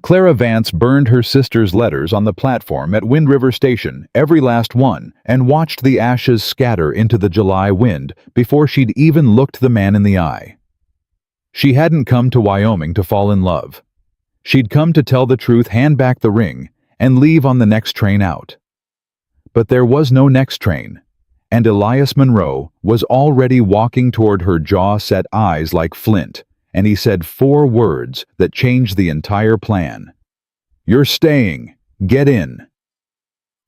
Clara Vance burned her sister's letters on the platform at Wind River Station, every last one, and watched the ashes scatter into the July wind before she'd even looked the man in the eye. She hadn't come to Wyoming to fall in love. She'd come to tell the truth, hand back the ring, and leave on the next train out. But there was no next train, and Elias Monroe was already walking toward her, jaw-set eyes like flint, and he said 4 words that changed the entire plan. "You're staying. Get in."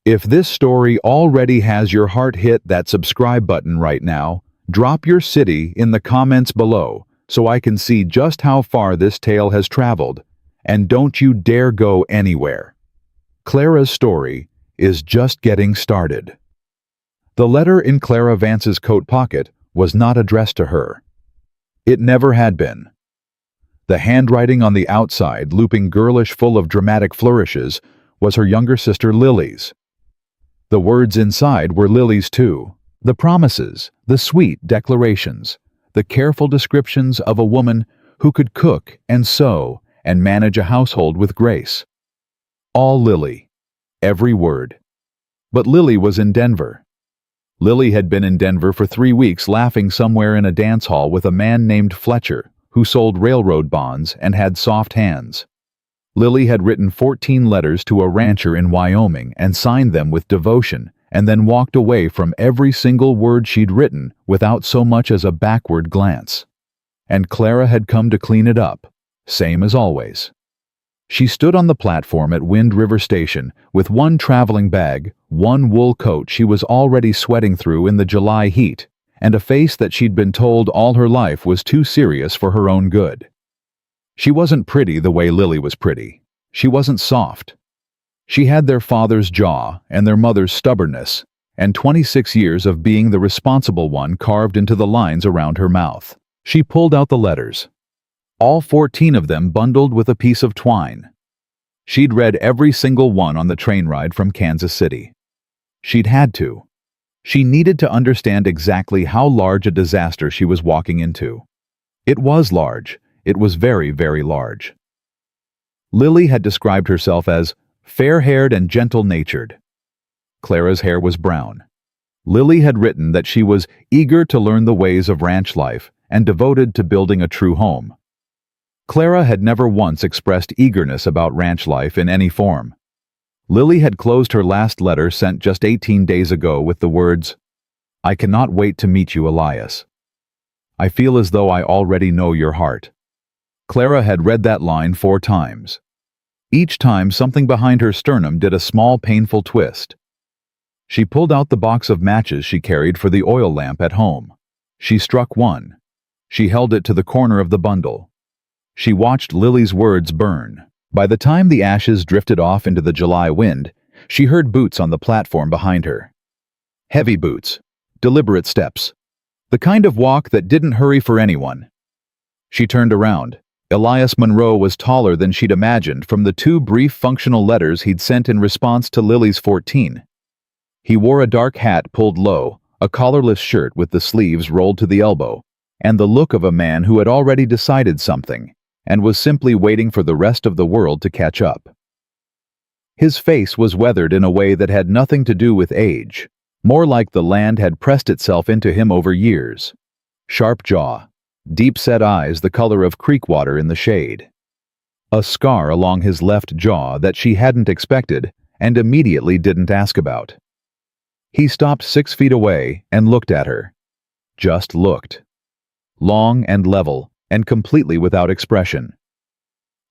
If this story already has your heart, hit that subscribe button right now. Drop your city in the comments below so I can see just how far this tale has traveled, and don't you dare go anywhere. Clara's story is just getting started. The letter in Clara Vance's coat pocket was not addressed to her. It never had been. The handwriting on the outside, looping girlish, full of dramatic flourishes, was her younger sister Lily's. The words inside were Lily's too. The promises, the sweet declarations, the careful descriptions of a woman who could cook and sew and manage a household with grace. All Lily. Every word. But Lily was in Denver. Lily had been in Denver for 3 weeks, laughing somewhere in a dance hall with a man named Fletcher, who sold railroad bonds and had soft hands. Lily had written 14 letters to a rancher in Wyoming and signed them with devotion, and then walked away from every single word she'd written without so much as a backward glance. And Clara had come to clean it up, same as always. She stood on the platform at Wind River Station with 1 traveling bag, 1 wool coat she was already sweating through in the July heat, and a face that she'd been told all her life was too serious for her own good. She wasn't pretty the way Lily was pretty. She wasn't soft. She had their father's jaw and their mother's stubbornness, and 26 years of being the responsible one carved into the lines around her mouth. She pulled out the letters. All 14 of them bundled with a piece of twine. She'd read every single one on the train ride from Kansas City. She'd had to. She needed to understand exactly how large a disaster she was walking into. It was large. It was very, very large. Lily had described herself as fair-haired and gentle-natured. Clara's hair was brown. Lily had written that she was eager to learn the ways of ranch life and devoted to building a true home. Clara had never once expressed eagerness about ranch life in any form. Lily had closed her last letter, sent just 18 days ago, with the words, "I cannot wait to meet you, Elias. I feel as though I already know your heart." Clara had read that line 4 times. Each time something behind her sternum did a small, painful twist. She pulled out the box of matches she carried for the oil lamp at home. She struck one. She held it to the corner of the bundle. She watched Lily's words burn. By the time the ashes drifted off into the July wind, she heard boots on the platform behind her. Heavy boots, deliberate steps, the kind of walk that didn't hurry for anyone. She turned around. Elias Monroe was taller than she'd imagined from the 2 brief functional letters he'd sent in response to Lily's 14. He wore a dark hat pulled low, a collarless shirt with the sleeves rolled to the elbow, and the look of a man who had already decided something and was simply waiting for the rest of the world to catch up. His face was weathered in a way that had nothing to do with age, more like the land had pressed itself into him over years. Sharp jaw, deep-set eyes the color of creek water in the shade. A scar along his left jaw that she hadn't expected and immediately didn't ask about. He stopped 6 feet away and looked at her. Just looked. Long and level, and completely without expression.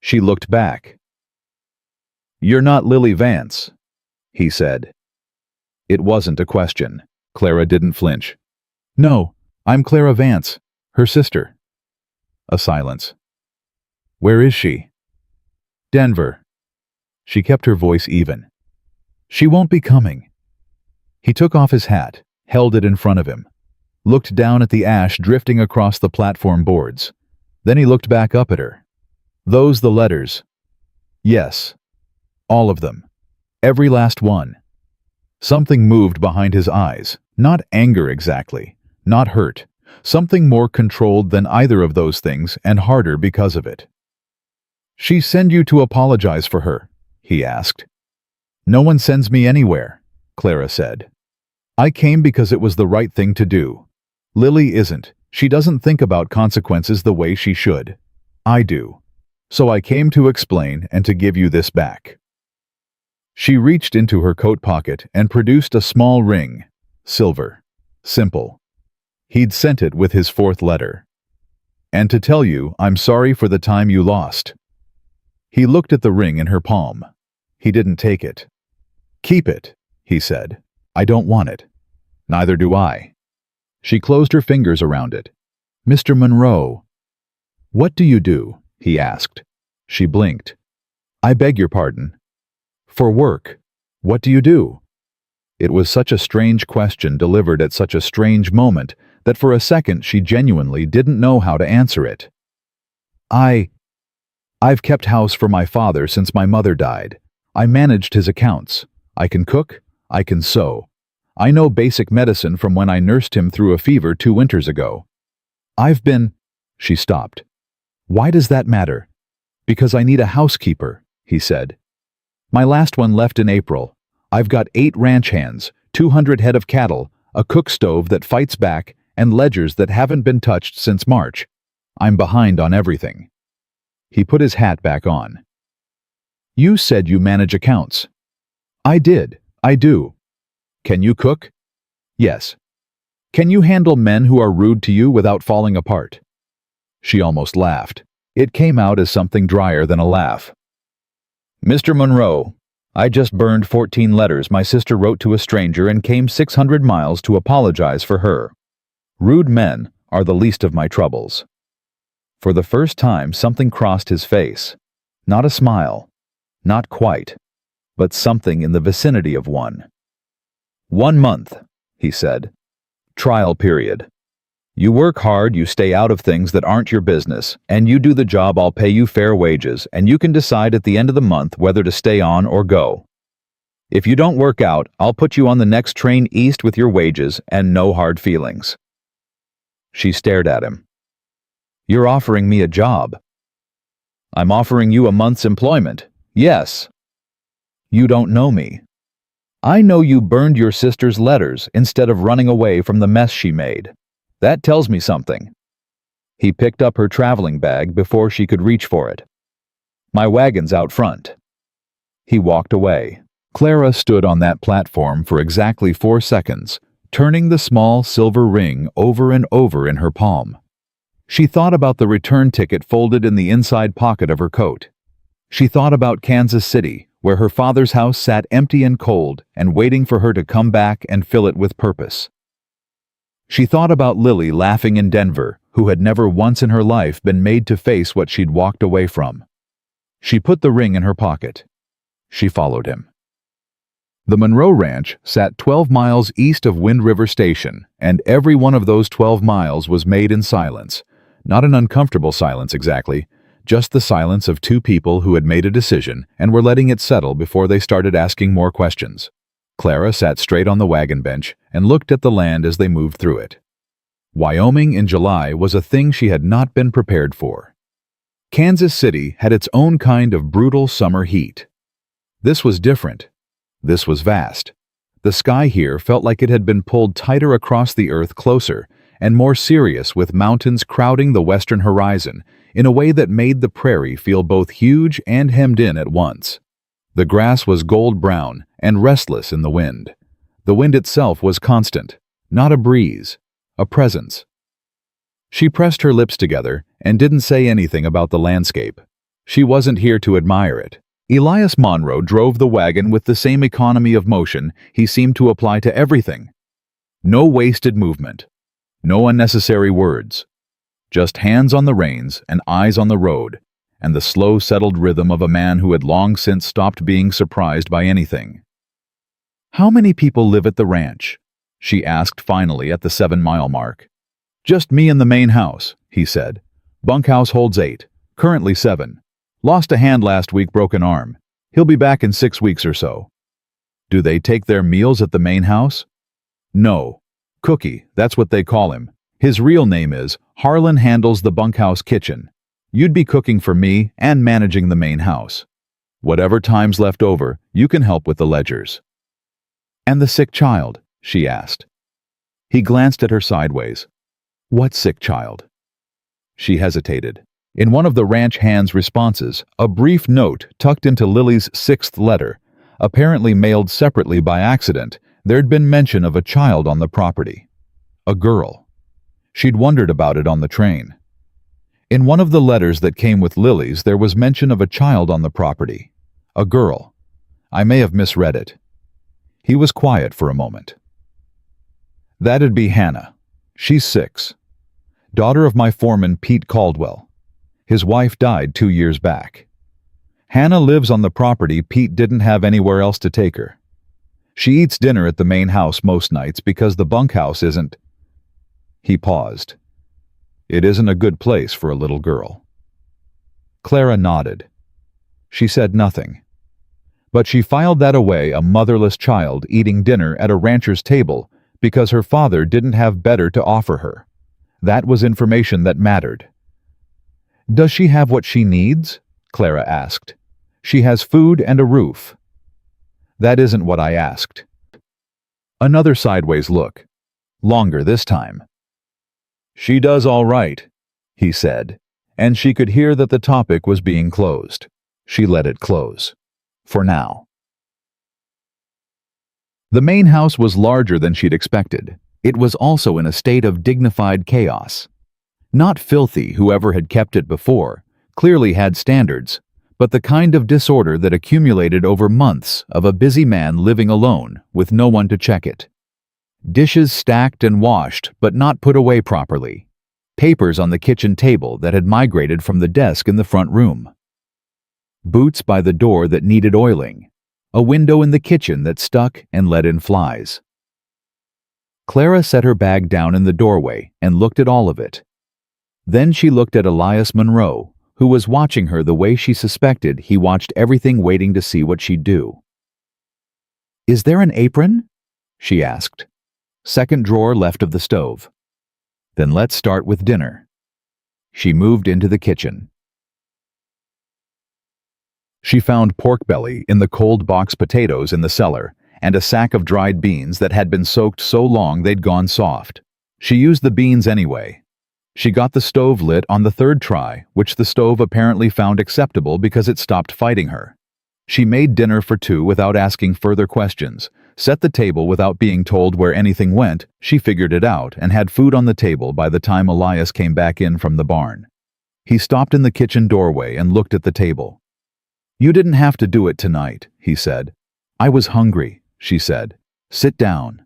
She looked back. "You're not Lily Vance," he said. It wasn't a question. Clara didn't flinch. "No, I'm Clara Vance, her sister." A silence. "Where is she?" "Denver." She kept her voice even. "She won't be coming." He took off his hat, held it in front of him, looked down at the ash drifting across the platform boards. Then he looked back up at her. "Those the letters?" "Yes. All of them. Every last one." Something moved behind his eyes. Not anger exactly. Not hurt. Something more controlled than either of those things and harder because of it. "She send you to apologize for her?" he asked. "No one sends me anywhere," Clara said. "I came because it was the right thing to do. Lily isn't. She doesn't think about consequences the way she should. I do. So I came to explain and to give you this back." She reached into her coat pocket and produced a small ring, silver, simple. He'd sent it with his fourth letter. "And to tell you, I'm sorry for the time you lost." He looked at the ring in her palm. He didn't take it. "Keep it," he said. "I don't want it." "Neither do I." She closed her fingers around it. "Mr. Monroe." "What do you do?" he asked. She blinked. "I beg your pardon." "For work. What do you do?" It was such a strange question delivered at such a strange moment that for a second she genuinely didn't know how to answer it. I've kept house for my father since my mother died. I managed his accounts. I can cook. I can sew. I know basic medicine from when I nursed him through a fever 2 winters ago. She stopped. "Why does that matter?" "Because I need a housekeeper," he said. "My last one left in April. I've got 8 ranch hands, 200 head of cattle, a cook stove that fights back, and ledgers that haven't been touched since March. I'm behind on everything." He put his hat back on. "You said you manage accounts." "I did. I do." "Can you cook?" "Yes." "Can you handle men who are rude to you without falling apart?" She almost laughed. It came out as something drier than a laugh. "Mr. Monroe, I just burned 14 letters my sister wrote to a stranger and came 600 miles to apologize for her. Rude men are the least of my troubles." For the first time, something crossed his face. Not a smile. Not quite. But something in the vicinity of one. "1 month," he said. "Trial period. You work hard, you stay out of things that aren't your business, and you do the job. I'll pay you fair wages, and you can decide at the end of the month whether to stay on or go. If you don't work out, I'll put you on the next train east with your wages and no hard feelings." She stared at him. "You're offering me a job." "I'm offering you a month's employment. Yes." "You don't know me." "I know you burned your sister's letters instead of running away from the mess she made. That tells me something." He picked up her traveling bag before she could reach for it. "My wagon's out front." He walked away. Clara stood on that platform for exactly 4 seconds, turning the small silver ring over and over in her palm. She thought about the return ticket folded in the inside pocket of her coat. She thought about Kansas City, where her father's house sat empty and cold and waiting for her to come back and fill it with purpose. She thought about Lily laughing in Denver, who had never once in her life been made to face what she'd walked away from. She put the ring in her pocket. She followed him. The Monroe Ranch sat 12 miles east of Wind River Station, and every one of those 12 miles was made in silence. Not an uncomfortable silence exactly, just the silence of 2 people who had made a decision and were letting it settle before they started asking more questions. Clara sat straight on the wagon bench and looked at the land as they moved through it. Wyoming in July was a thing she had not been prepared for. Kansas City had its own kind of brutal summer heat. This was different. This was vast. The sky here felt like it had been pulled tighter across the earth, closer and more serious, with mountains crowding the western horizon in a way that made the prairie feel both huge and hemmed in at once. The grass was gold brown and restless in the wind. The wind itself was constant, not a breeze, a presence. She pressed her lips together and didn't say anything about the landscape. She wasn't here to admire it. Elias Monroe drove the wagon with the same economy of motion he seemed to apply to everything. No wasted movement. No unnecessary words. Just hands on the reins and eyes on the road, and the slow, settled rhythm of a man who had long since stopped being surprised by anything. "How many people live at the ranch?" she asked finally at the 7-mile mark. "Just me and the main house," he said. "Bunkhouse holds 8, currently 7. Lost a hand last week, broken arm. He'll be back in 6 weeks or so." "Do they take their meals at the main house?" "No. Cookie, that's what they call him. His real name is Harlan handles the bunkhouse kitchen. You'd be cooking for me and managing the main house. Whatever time's left over, you can help with the ledgers." "And the sick child?" she asked. He glanced at her sideways. "What sick child?" She hesitated. In one of the ranch hand's responses, a brief note tucked into Lily's 6th letter, apparently mailed separately by accident, there'd been mention of a child on the property. A girl. She'd wondered about it on the train. In one of the letters that came with Lily's, there was mention of a child on the property. A girl. I may have misread it. He was quiet for a moment. "That'd be Hannah. She's 6. Daughter of my foreman, Pete Caldwell. His wife died 2 years back. Hannah lives on the property. Pete didn't have anywhere else to take her. She eats dinner at the main house most nights because the bunkhouse isn't—" He paused. "It isn't a good place for a little girl." Clara nodded. She said nothing. But she filed that away, a motherless child eating dinner at a rancher's table because her father didn't have better to offer her. That was information that mattered. "Does she have what she needs?" Clara asked. "She has food and a roof." "That isn't what I asked." Another sideways look. Longer this time. "She does all right," he said, and she could hear that the topic was being closed. She let it close. For now. The main house was larger than she'd expected. It was also in a state of dignified chaos. Not filthy, whoever had kept it before, clearly had standards, but the kind of disorder that accumulated over months of a busy man living alone with no one to check it. Dishes stacked and washed, but not put away properly. Papers on the kitchen table that had migrated from the desk in the front room. Boots by the door that needed oiling. A window in the kitchen that stuck and let in flies. Clara set her bag down in the doorway and looked at all of it. Then she looked at Elias Monroe, who was watching her the way she suspected he watched everything, waiting to see what she'd do. "Is there an apron?" she asked. "Second drawer left of the stove." "Then let's start with dinner." She moved into the kitchen. She found pork belly in the cold box potatoes in the cellar, and a sack of dried beans that had been soaked so long they'd gone soft. She used the beans anyway. She got the stove lit on the 3rd try, which the stove apparently found acceptable because it stopped fighting her. She made dinner for 2 without asking further questions, set the table without being told where anything went. She figured it out and had food on the table by the time Elias came back in from the barn. He stopped in the kitchen doorway and looked at the table. "You didn't have to do it tonight," he said. "I was hungry," she said. "Sit down."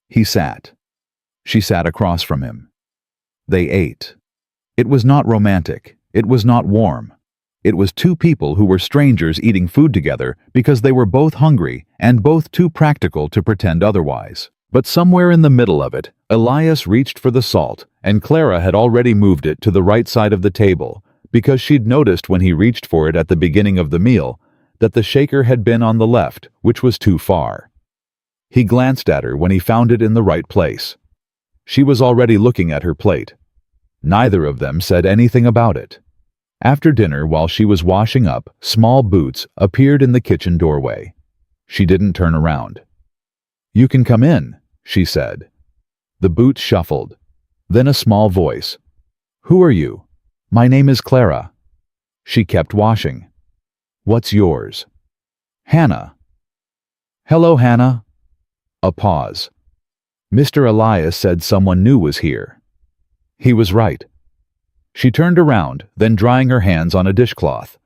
He sat. She sat across from him. They ate. It was not romantic. It was not warm. It was 2 people who were strangers eating food together because they were both hungry and both too practical to pretend otherwise. But somewhere in the middle of it, Elias reached for the salt, and Clara had already moved it to the right side of the table, because she'd noticed when he reached for it at the beginning of the meal that the shaker had been on the left, which was too far. He glanced at her when he found it in the right place. She was already looking at her plate. Neither of them said anything about it. After dinner, while she was washing up, small boots appeared in the kitchen doorway. She didn't turn around. "You can come in," she said. The boots shuffled. Then a small voice. "Who are you?" "My name is Clara." She kept washing. "What's yours?" "Hannah." "Hello, Hannah." A pause. Mr. Elias said someone new was here. He was right. She turned around, then drying her hands on a dishcloth.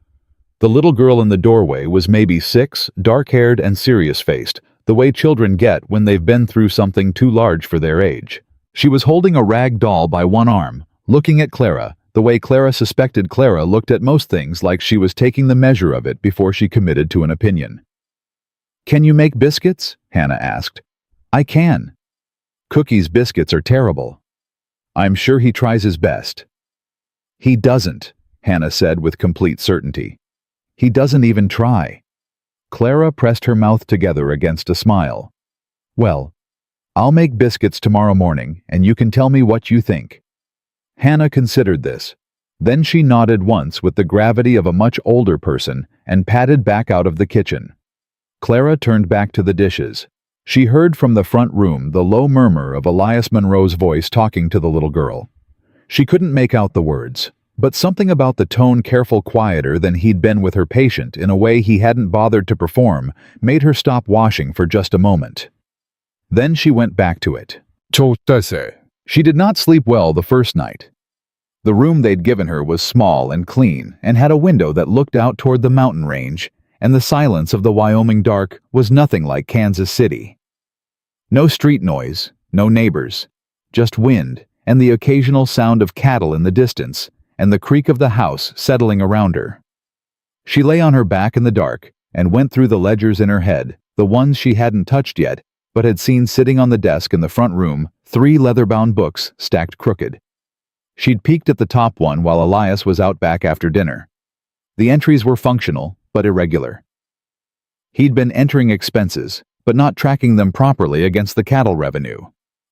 The little girl in the doorway was maybe 6, dark-haired and serious-faced, the way children get when they've been through something too large for their age. She was holding a rag doll by one arm, looking at Clara, the way Clara suspected Clara looked at most things, like she was taking the measure of it before she committed to an opinion. "Can you make biscuits?" Hannah asked. "I can." "Cookie's biscuits are terrible." "I'm sure he tries his best." "He doesn't," Hannah said with complete certainty. "He doesn't even try." Clara pressed her mouth together against a smile. "Well, I'll make biscuits tomorrow morning, and you can tell me what you think." Hannah considered this. Then she nodded once with the gravity of a much older person and padded back out of the kitchen. Clara turned back to the dishes. She heard from the front room the low murmur of Elias Monroe's voice talking to the little girl. She couldn't make out the words, but something about the tone, careful, quieter than he'd been with her patient in a way he hadn't bothered to perform, made her stop washing for just a moment. Then she went back to it. She did not sleep well the first night. The room they'd given her was small and clean and had a window that looked out toward the mountain range, and the silence of the Wyoming dark was nothing like Kansas City. No street noise, no neighbors, just wind and the occasional sound of cattle in the distance and the creak of the house settling around her. She lay on her back in the dark and went through the ledgers in her head, the ones she hadn't touched yet, but had seen sitting on the desk in the front room, 3 leather-bound books stacked crooked. She'd peeked at the top one while Elias was out back after dinner. The entries were functional, but irregular. He'd been entering expenses, but not tracking them properly against the cattle revenue.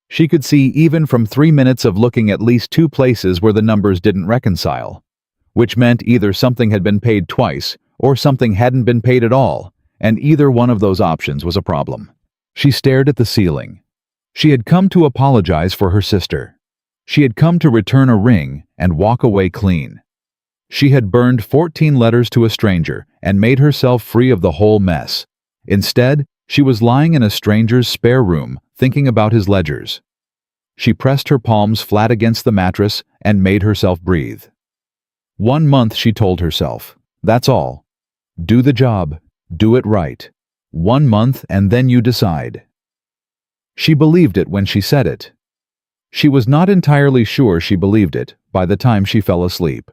She could see even from 3 minutes of looking at least 2 places where the numbers didn't reconcile, which meant either something had been paid twice or something hadn't been paid at all, and either one of those options was a problem. She stared at the ceiling. She had come to apologize for her sister. She had come to return a ring and walk away clean. She had burned 14 letters to a stranger and made herself free of the whole mess. Instead, she was lying in a stranger's spare room, thinking about his ledgers. She pressed her palms flat against the mattress and made herself breathe. 1 month, she told herself. That's all. Do the job. Do it right. 1 month and then you decide. She believed it when she said it. She was not entirely sure she believed it by the time she fell asleep.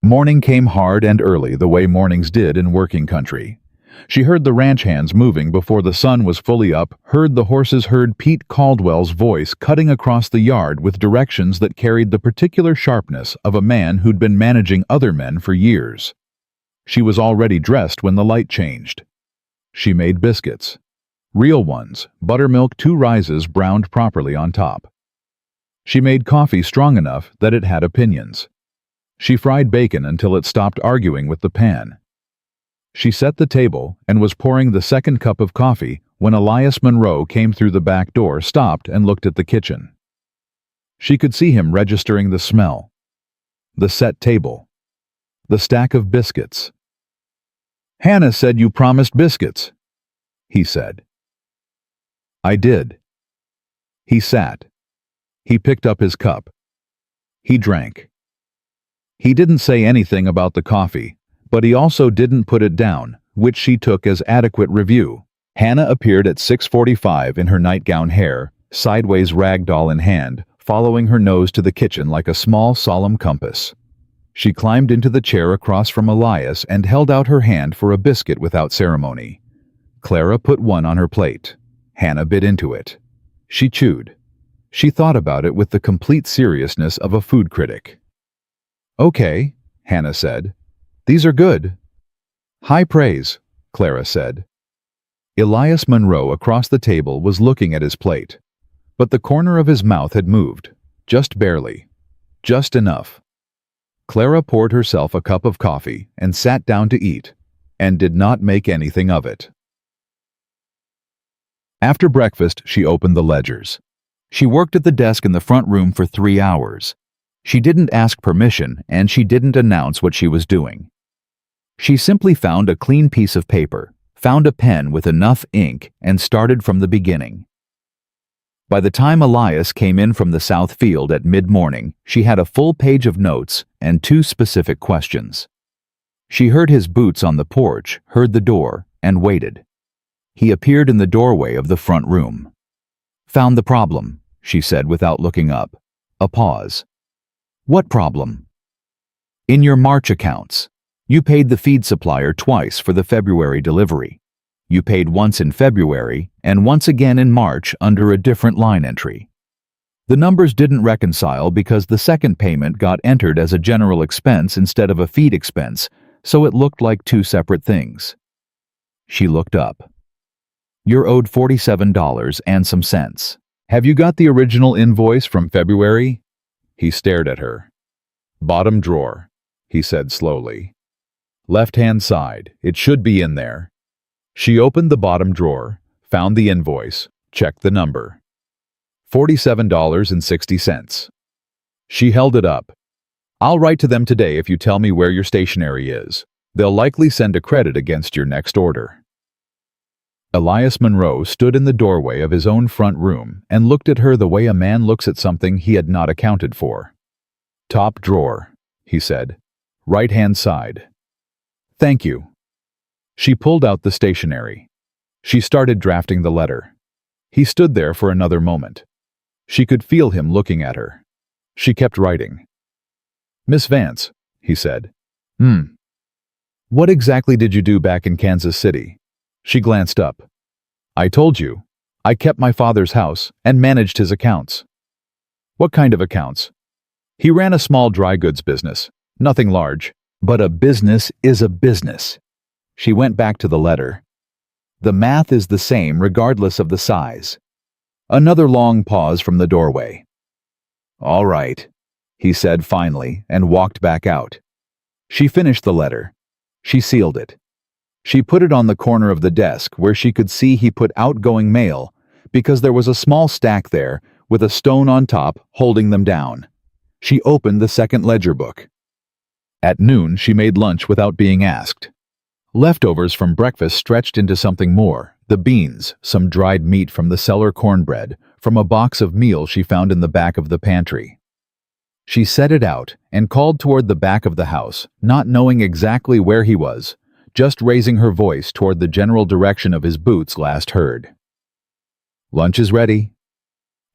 Morning came hard and early, the way mornings did in working country. She heard the ranch hands moving before the sun was fully up, heard the horses, heard Pete Caldwell's voice cutting across the yard with directions that carried the particular sharpness of a man who'd been managing other men for years. She was already dressed when the light changed. She made biscuits. Real ones, buttermilk 2 rises browned properly on top. She made coffee strong enough that it had opinions. She fried bacon until it stopped arguing with the pan. She set the table and was pouring the second cup of coffee when Elias Monroe came through the back door, stopped, and looked at the kitchen. She could see him registering the smell, the set table, the stack of biscuits. "Hannah said you promised biscuits," he said. "I did." He sat. He picked up his cup. He drank. He didn't say anything about the coffee, but he also didn't put it down, which she took as adequate review. Hannah appeared at 6:45 in her nightgown, hair, sideways ragdoll in hand, following her nose to the kitchen like a small, solemn compass. She climbed into the chair across from Elias and held out her hand for a biscuit without ceremony. Clara put one on her plate. Hannah bit into it. She chewed. She thought about it with the complete seriousness of a food critic. "Okay," Hannah said. "These are good." "High praise," Clara said. Elias Monroe across the table was looking at his plate, but the corner of his mouth had moved, just barely, just enough. Clara poured herself a cup of coffee and sat down to eat, and did not make anything of it. After breakfast, she opened the ledgers. She worked at the desk in the front room for 3 hours. She didn't ask permission, and she didn't announce what she was doing. She simply found a clean piece of paper, found a pen with enough ink, and started from the beginning. By the time Elias came in from the south field at mid-morning, she had a full page of notes and 2 specific questions. She heard his boots on the porch, heard the door, and waited. He appeared in the doorway of the front room. "Found the problem," she said without looking up. A pause. "What problem?" "In your March accounts. You paid the feed supplier twice for the February delivery. You paid once in February and once again in March under a different line entry. The numbers didn't reconcile because the second payment got entered as a general expense instead of a feed expense, so it looked like 2 separate things." She looked up. "You're owed $47 and some cents. Have you got the original invoice from February?" He stared at her. Bottom drawer, he said slowly. Left-hand side, it should be in there. She opened the bottom drawer, found the invoice, checked the number. $47.60. She held it up. I'll write to them today if you tell me where your stationery is. They'll likely send a credit against your next order. Elias Monroe stood in the doorway of his own front room and looked at her the way a man looks at something he had not accounted for. Top drawer, he said. Right-hand side. Thank you. She pulled out the stationery. She started drafting the letter. He stood there for another moment. She could feel him looking at her. She kept writing. Miss Vance, he said. What exactly did you do back in Kansas City? She glanced up. I told you. I kept my father's house and managed his accounts. What kind of accounts? He ran a small dry goods business. Nothing large. But a business is a business. She went back to the letter. The math is the same regardless of the size. Another long pause from the doorway. All right, he said finally and walked back out. She finished the letter. She sealed it. She put it on the corner of the desk where she could see he put outgoing mail because there was a small stack there with a stone on top holding them down. She opened the second ledger book. At noon, she made lunch without being asked. Leftovers from breakfast stretched into something more, the beans, some dried meat from the cellar cornbread, from a box of meal she found in the back of the pantry. She set it out and called toward the back of the house, not knowing exactly where he was, just raising her voice toward the general direction of his boots last heard. Lunch is ready.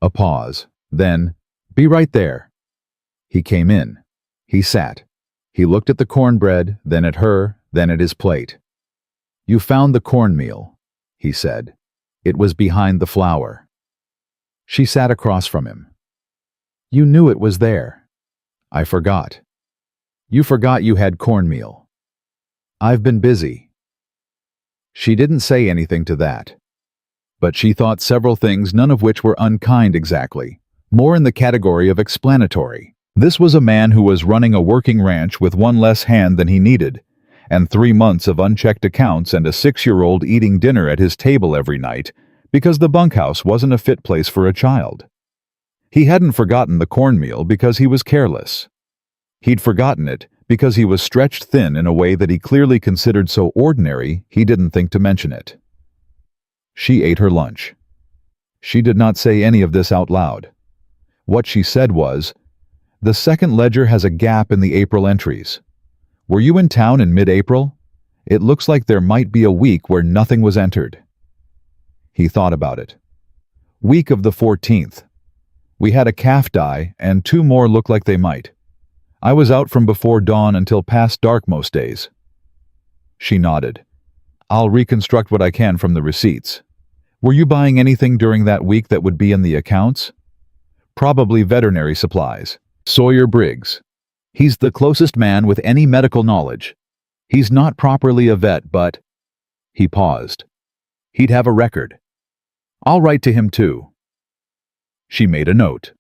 A pause. Then, be right there. He came in. He sat. He looked at the cornbread, then at her, then at his plate. You found the cornmeal, he said. It was behind the flour. She sat across from him. You knew it was there. I forgot. You forgot you had cornmeal. I've been busy. She didn't say anything to that. But she thought several things, none of which were unkind exactly, more in the category of explanatory. This was a man who was running a working ranch with one less hand than he needed, and 3 months of unchecked accounts and a 6-year-old eating dinner at his table every night because the bunkhouse wasn't a fit place for a child. He hadn't forgotten the cornmeal because he was careless. He'd forgotten it because he was stretched thin in a way that he clearly considered so ordinary he didn't think to mention it. She ate her lunch. She did not say any of this out loud. What she said was, the second ledger has a gap in the April entries. Were you in town in mid-April? It looks like there might be a week where nothing was entered. He thought about it. Week of the 14th. We had a calf die, and 2 more look like they might. I was out from before dawn until past dark most days. She nodded. I'll reconstruct what I can from the receipts. Were you buying anything during that week that would be in the accounts? Probably veterinary supplies. Sawyer Briggs. He's the closest man with any medical knowledge. He's not properly a vet, but... He paused. He'd have a record. I'll write to him too. She made a note.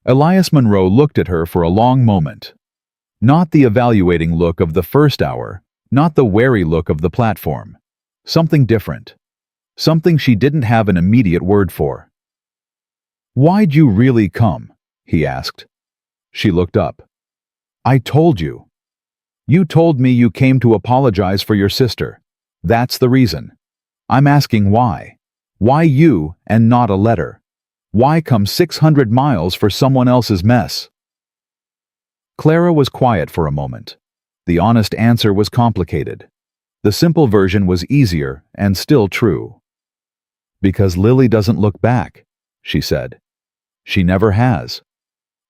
Elias Monroe looked at her for a long moment. Not the evaluating look of the first hour, not the wary look of the platform. Something different. Something she didn't have an immediate word for. Why'd you really come? He asked. She looked up. I told you. You told me you came to apologize for your sister. That's the reason. I'm asking why. Why you and not a letter? Why come 600 miles for someone else's mess? Clara was quiet for a moment. The honest answer was complicated. The simple version was easier and still true. Because Lily doesn't look back, she said. She never has.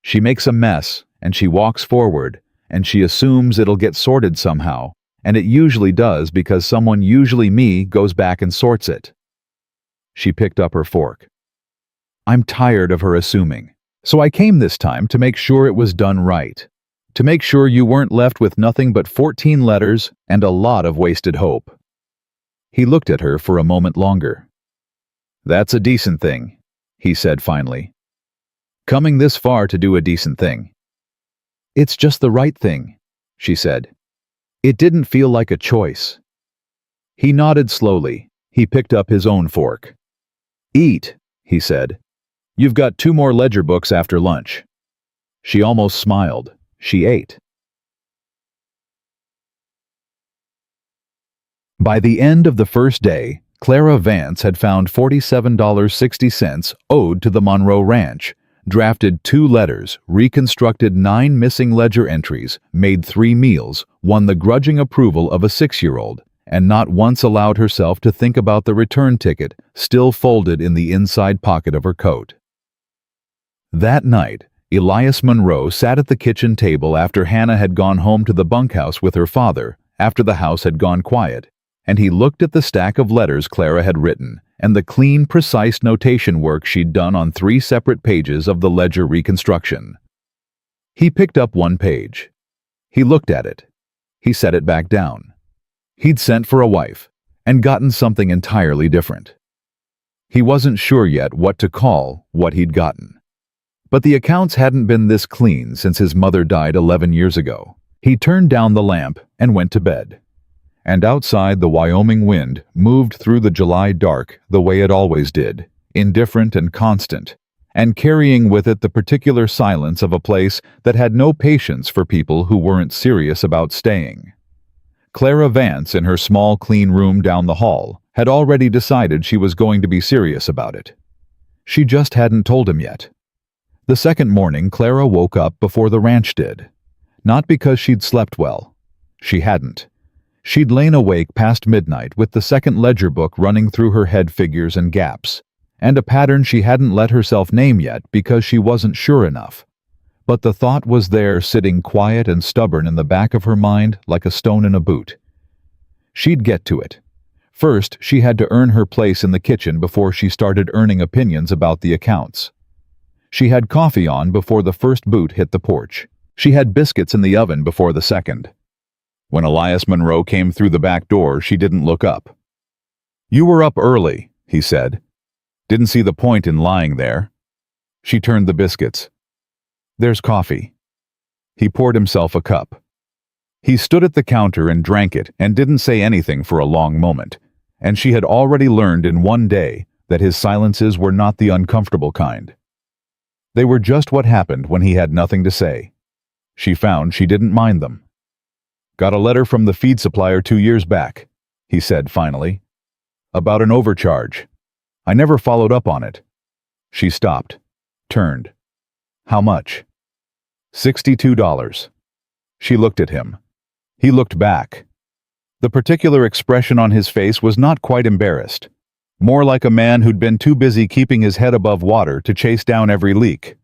She makes a mess, and she walks forward, and she assumes it'll get sorted somehow, and it usually does because someone, usually me, goes back and sorts it. She picked up her fork. I'm tired of her assuming, so I came this time to make sure it was done right. To make sure you weren't left with nothing but 14 letters and a lot of wasted hope. He looked at her for a moment longer. That's a decent thing, he said finally. Coming this far to do a decent thing. "It's just the right thing," she said. It didn't feel like a choice. He nodded slowly. He picked up his own fork. "Eat," he said. "You've got 2 more ledger books after lunch." She almost smiled. She ate. By the end of the first day, Clara Vance had found $47.60 owed to the Monroe Ranch, drafted 2 letters, reconstructed 9 missing ledger entries, made 3 meals, won the grudging approval of a 6-year-old, and not once allowed herself to think about the return ticket still folded in the inside pocket of her coat. That night, Elias Monroe sat at the kitchen table after Hannah had gone home to the bunkhouse with her father, after the house had gone quiet, and he looked at the stack of letters Clara had written and the clean, precise notation work she'd done on 3 separate pages of the ledger reconstruction. He picked up one page. He looked at it. He set it back down. He'd sent for a wife and gotten something entirely different. He wasn't sure yet what to call what he'd gotten. But the accounts hadn't been this clean since his mother died 11 years ago. He turned down the lamp and went to bed. And outside, the Wyoming wind moved through the July dark the way it always did, indifferent and constant, and carrying with it the particular silence of a place that had no patience for people who weren't serious about staying. Clara Vance, in her small, clean room down the hall, had already decided she was going to be serious about it. She just hadn't told him yet. The second morning, Clara woke up before the ranch did. Not because she'd slept well. She hadn't. She'd lain awake past midnight with the second ledger book running through her head, figures and gaps, and a pattern she hadn't let herself name yet because she wasn't sure enough. But the thought was there, sitting quiet and stubborn in the back of her mind like a stone in a boot. She'd get to it. First, she had to earn her place in the kitchen before she started earning opinions about the accounts. She had coffee on before the first boot hit the porch. She had biscuits in the oven before the second. When Elias Monroe came through the back door, she didn't look up. "You were up early," he said. "Didn't see the point in lying there." She turned the biscuits. "There's coffee." He poured himself a cup. He stood at the counter and drank it and didn't say anything for a long moment, and she had already learned in one day that his silences were not the uncomfortable kind. They were just what happened when he had nothing to say. She found she didn't mind them. "Got a letter from the feed supplier 2 years back," he said finally. "About an overcharge. I never followed up on it." She stopped, turned. "How much?" $62. She looked at him. He looked back. The particular expression on his face was not quite embarrassed, more like a man who'd been too busy keeping his head above water to chase down every leak.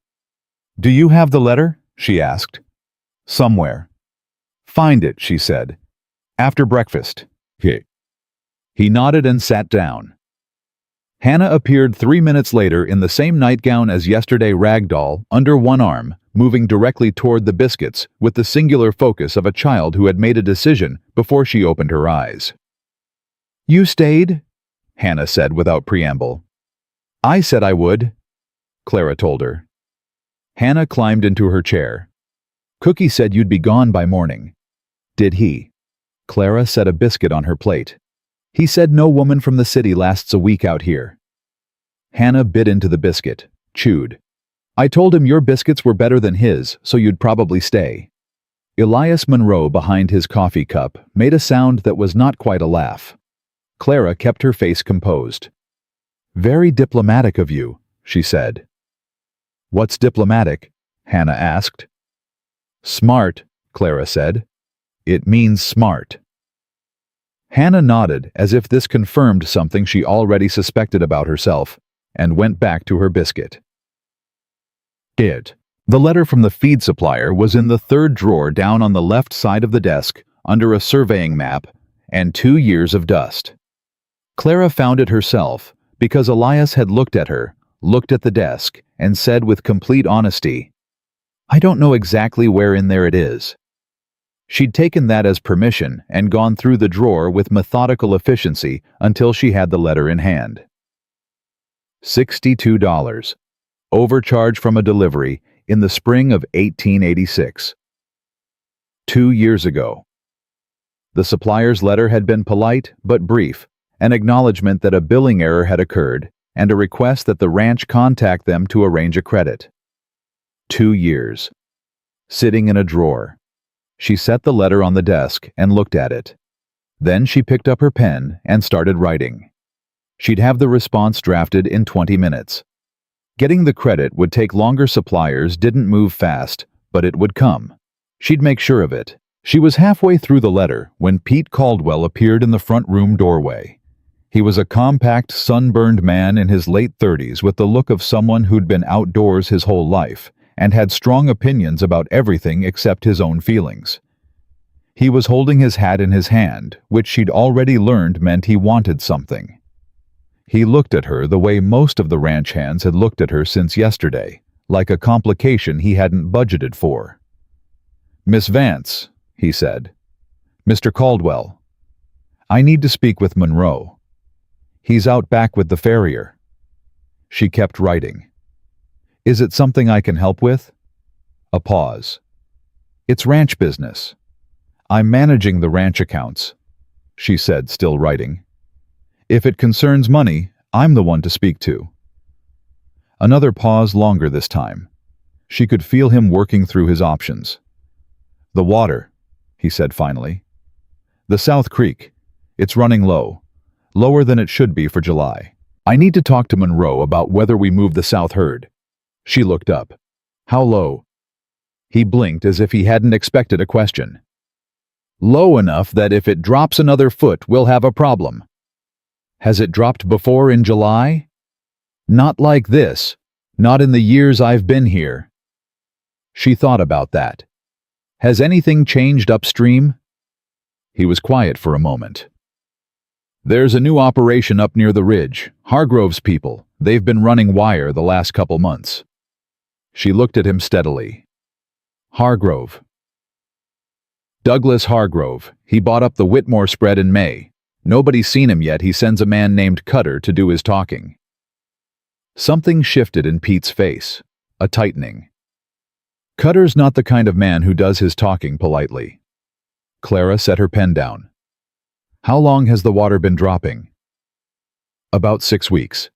"Do you have the letter?" she asked. "Somewhere." "Find it," she said. "After breakfast." He nodded and sat down. Hannah appeared 3 minutes later in the same nightgown as yesterday, ragdoll, under one arm, moving directly toward the biscuits with the singular focus of a child who had made a decision before she opened her eyes. "You stayed?" Hannah said without preamble. "I said I would," Clara told her. Hannah climbed into her chair. "Cookie said you'd be gone by morning." "Did he?" Clara set a biscuit on her plate. "He said no woman from the city lasts a week out here." Hannah bit into the biscuit, chewed. "I told him your biscuits were better than his, so you'd probably stay." Elias Monroe, behind his coffee cup, made a sound that was not quite a laugh. Clara kept her face composed. "Very diplomatic of you," she said. "What's diplomatic?" Hannah asked. "Smart," Clara said. "It means smart." Hannah nodded as if this confirmed something she already suspected about herself, and went back to her biscuit. The letter from the feed supplier was in the third drawer down on the left side of the desk, under a surveying map and 2 years of dust. Clara found it herself because Elias had looked at her, looked at the desk, and said with complete honesty, "I don't know exactly where in there it is." She'd taken that as permission and gone through the drawer with methodical efficiency until she had the letter in hand. $62. Overcharge from a delivery in the spring of 1886. 2 years ago. The supplier's letter had been polite but brief, an acknowledgement that a billing error had occurred, and a request that the ranch contact them to arrange a credit. 2 years. Sitting in a drawer. She set the letter on the desk and looked at it. Then she picked up her pen and started writing. She'd have the response drafted in 20 minutes. Getting the credit would take longer. Suppliers didn't move fast, but it would come. She'd make sure of it. She was halfway through the letter when Pete Caldwell appeared in the front room doorway. He was a compact, sunburned man in his late 30s with the look of someone who'd been outdoors his whole life and had strong opinions about everything except his own feelings. He was holding his hat in his hand, which she'd already learned meant he wanted something. He looked at her the way most of the ranch hands had looked at her since yesterday, like a complication he hadn't budgeted for. "Miss Vance," he said. "Mr. Caldwell. I need to speak with Monroe. He's out back with the farrier." She kept writing. "Is it something I can help with?" A pause. "It's ranch business. I'm managing the ranch accounts," she said, still writing. "If it concerns money, I'm the one to speak to." Another pause, longer this time. She could feel him working through his options. "The water," he said finally. "The South Creek. It's running low. Lower than it should be for July. I need to talk to Monroe about whether we move the south herd." She looked up. "How low?" He blinked as if he hadn't expected a question. "Low enough that if it drops another foot, we'll have a problem." "Has it dropped before in July?" "Not like this. Not in the years I've been here." She thought about that. "Has anything changed upstream?" He was quiet for a moment. "There's a new operation up near the ridge. Hargrove's people. They've been running wire the last couple months." She looked at him steadily. "Hargrove." "Douglas Hargrove. He bought up the Whitmore spread in May. Nobody's seen him yet. He sends a man named Cutter to do his talking." Something shifted in Pete's face, a tightening. "Cutter's not the kind of man who does his talking politely." Clara set her pen down. "How long has the water been dropping?" "About 6 weeks."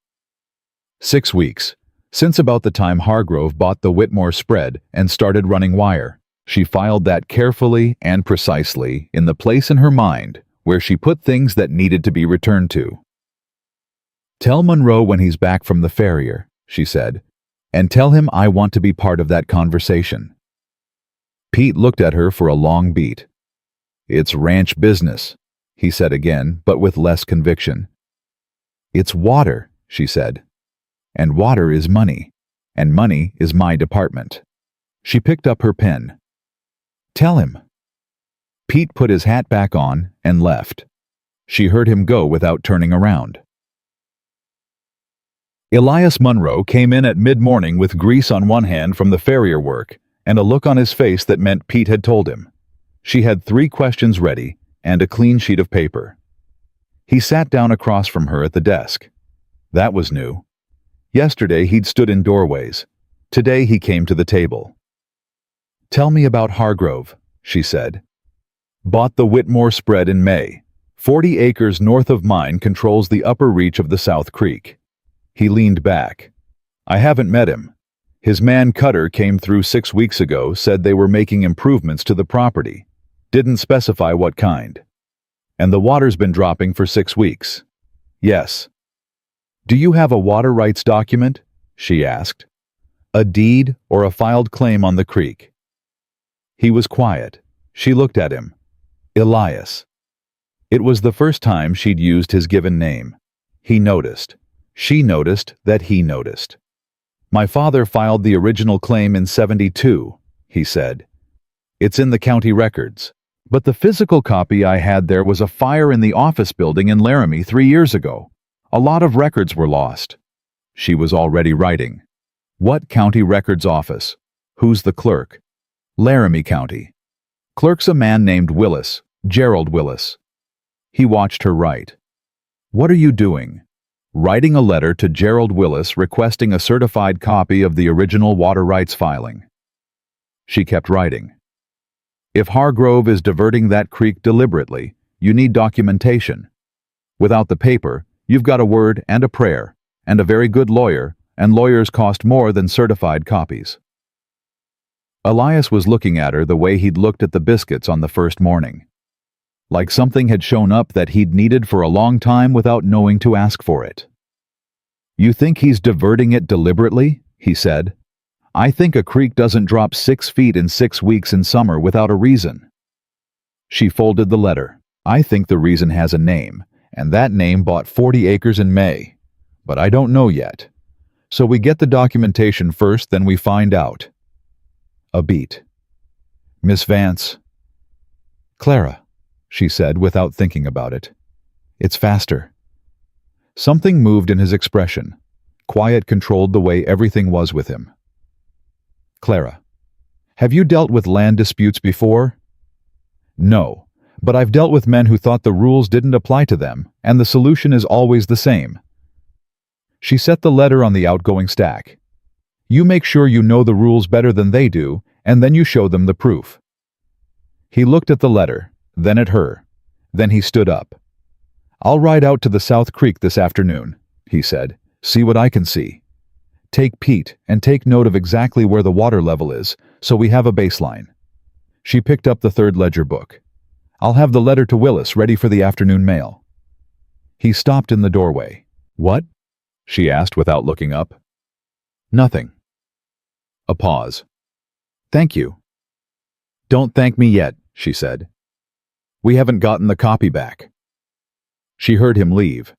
6 weeks. Since about the time Hargrove bought the Whitmore spread and started running wire. She filed that carefully and precisely in the place in her mind where she put things that needed to be returned to. "Tell Monroe when he's back from the farrier," she said, "and tell him I want to be part of that conversation." Pete looked at her for a long beat. "It's ranch business," he said again, but with less conviction. "It's water," she said. "And water is money, and money is my department." She picked up her pen. "Tell him." Pete put his hat back on and left. She heard him go without turning around. Elias Monroe came in at mid-morning with grease on one hand from the farrier work and a look on his face that meant Pete had told him. She had 3 questions ready and a clean sheet of paper. He sat down across from her at the desk. That was new. Yesterday he'd stood in doorways. Today he came to the table. "Tell me about Hargrove," she said. "Bought the Whitmore spread in May. 40 acres north of mine, controls the upper reach of the South Creek." He leaned back. "I haven't met him. His man Cutter came through 6 weeks ago, said they were making improvements to the property. Didn't specify what kind. And the water's been dropping for 6 weeks." "Yes." "Do you have a water rights document?" she asked. "A deed or a filed claim on the creek?" He was quiet. She looked at him. Elias. It was the first time she'd used his given name. He noticed. She noticed that he noticed. "My father filed the original claim in '72, he said. "It's in the county records. But the physical copy I had, there was a fire in the office building in Laramie 3 years ago. A lot of records were lost." She was already writing. "What county records office? Who's the clerk?" "Laramie County. Clerk's a man named Willis, Gerald Willis." He watched her write. "What are you doing?" "Writing a letter to Gerald Willis requesting a certified copy of the original water rights filing." She kept writing. If Hargrove is diverting that creek deliberately, you need documentation. Without the paper, you've got a word and a prayer, and a very good lawyer, and lawyers cost more than certified copies. Elias was looking at her the way he'd looked at the biscuits on the first morning. Like something had shown up that he'd needed for a long time without knowing to ask for it. "You think he's diverting it deliberately?" he said. "I think a creek doesn't drop 6 feet in 6 weeks in summer without a reason." She folded the letter. "I think the reason has a name, and that name bought 40 acres in May. But I don't know yet. So we get the documentation first, then we find out." A beat. "Miss Vance." "Clara," she said without thinking about it. "It's faster." Something moved in his expression. Quiet controlled the way everything was with him. "Clara, have you dealt with land disputes before?" "No, but I've dealt with men who thought the rules didn't apply to them, and the solution is always the same." She set the letter on the outgoing stack. "You make sure you know the rules better than they do, and then you show them the proof." He looked at the letter, then at her. Then he stood up. "I'll ride out to the South Creek this afternoon," he said. "See what I can see. Take Pete and take note of exactly where the water level is, so we have a baseline." She picked up the third ledger book. "I'll have the letter to Willis ready for the afternoon mail." He stopped in the doorway. "What?" she asked without looking up. "Nothing." A pause. "Thank you." "Don't thank me yet," she said. "We haven't gotten the copy back." She heard him leave.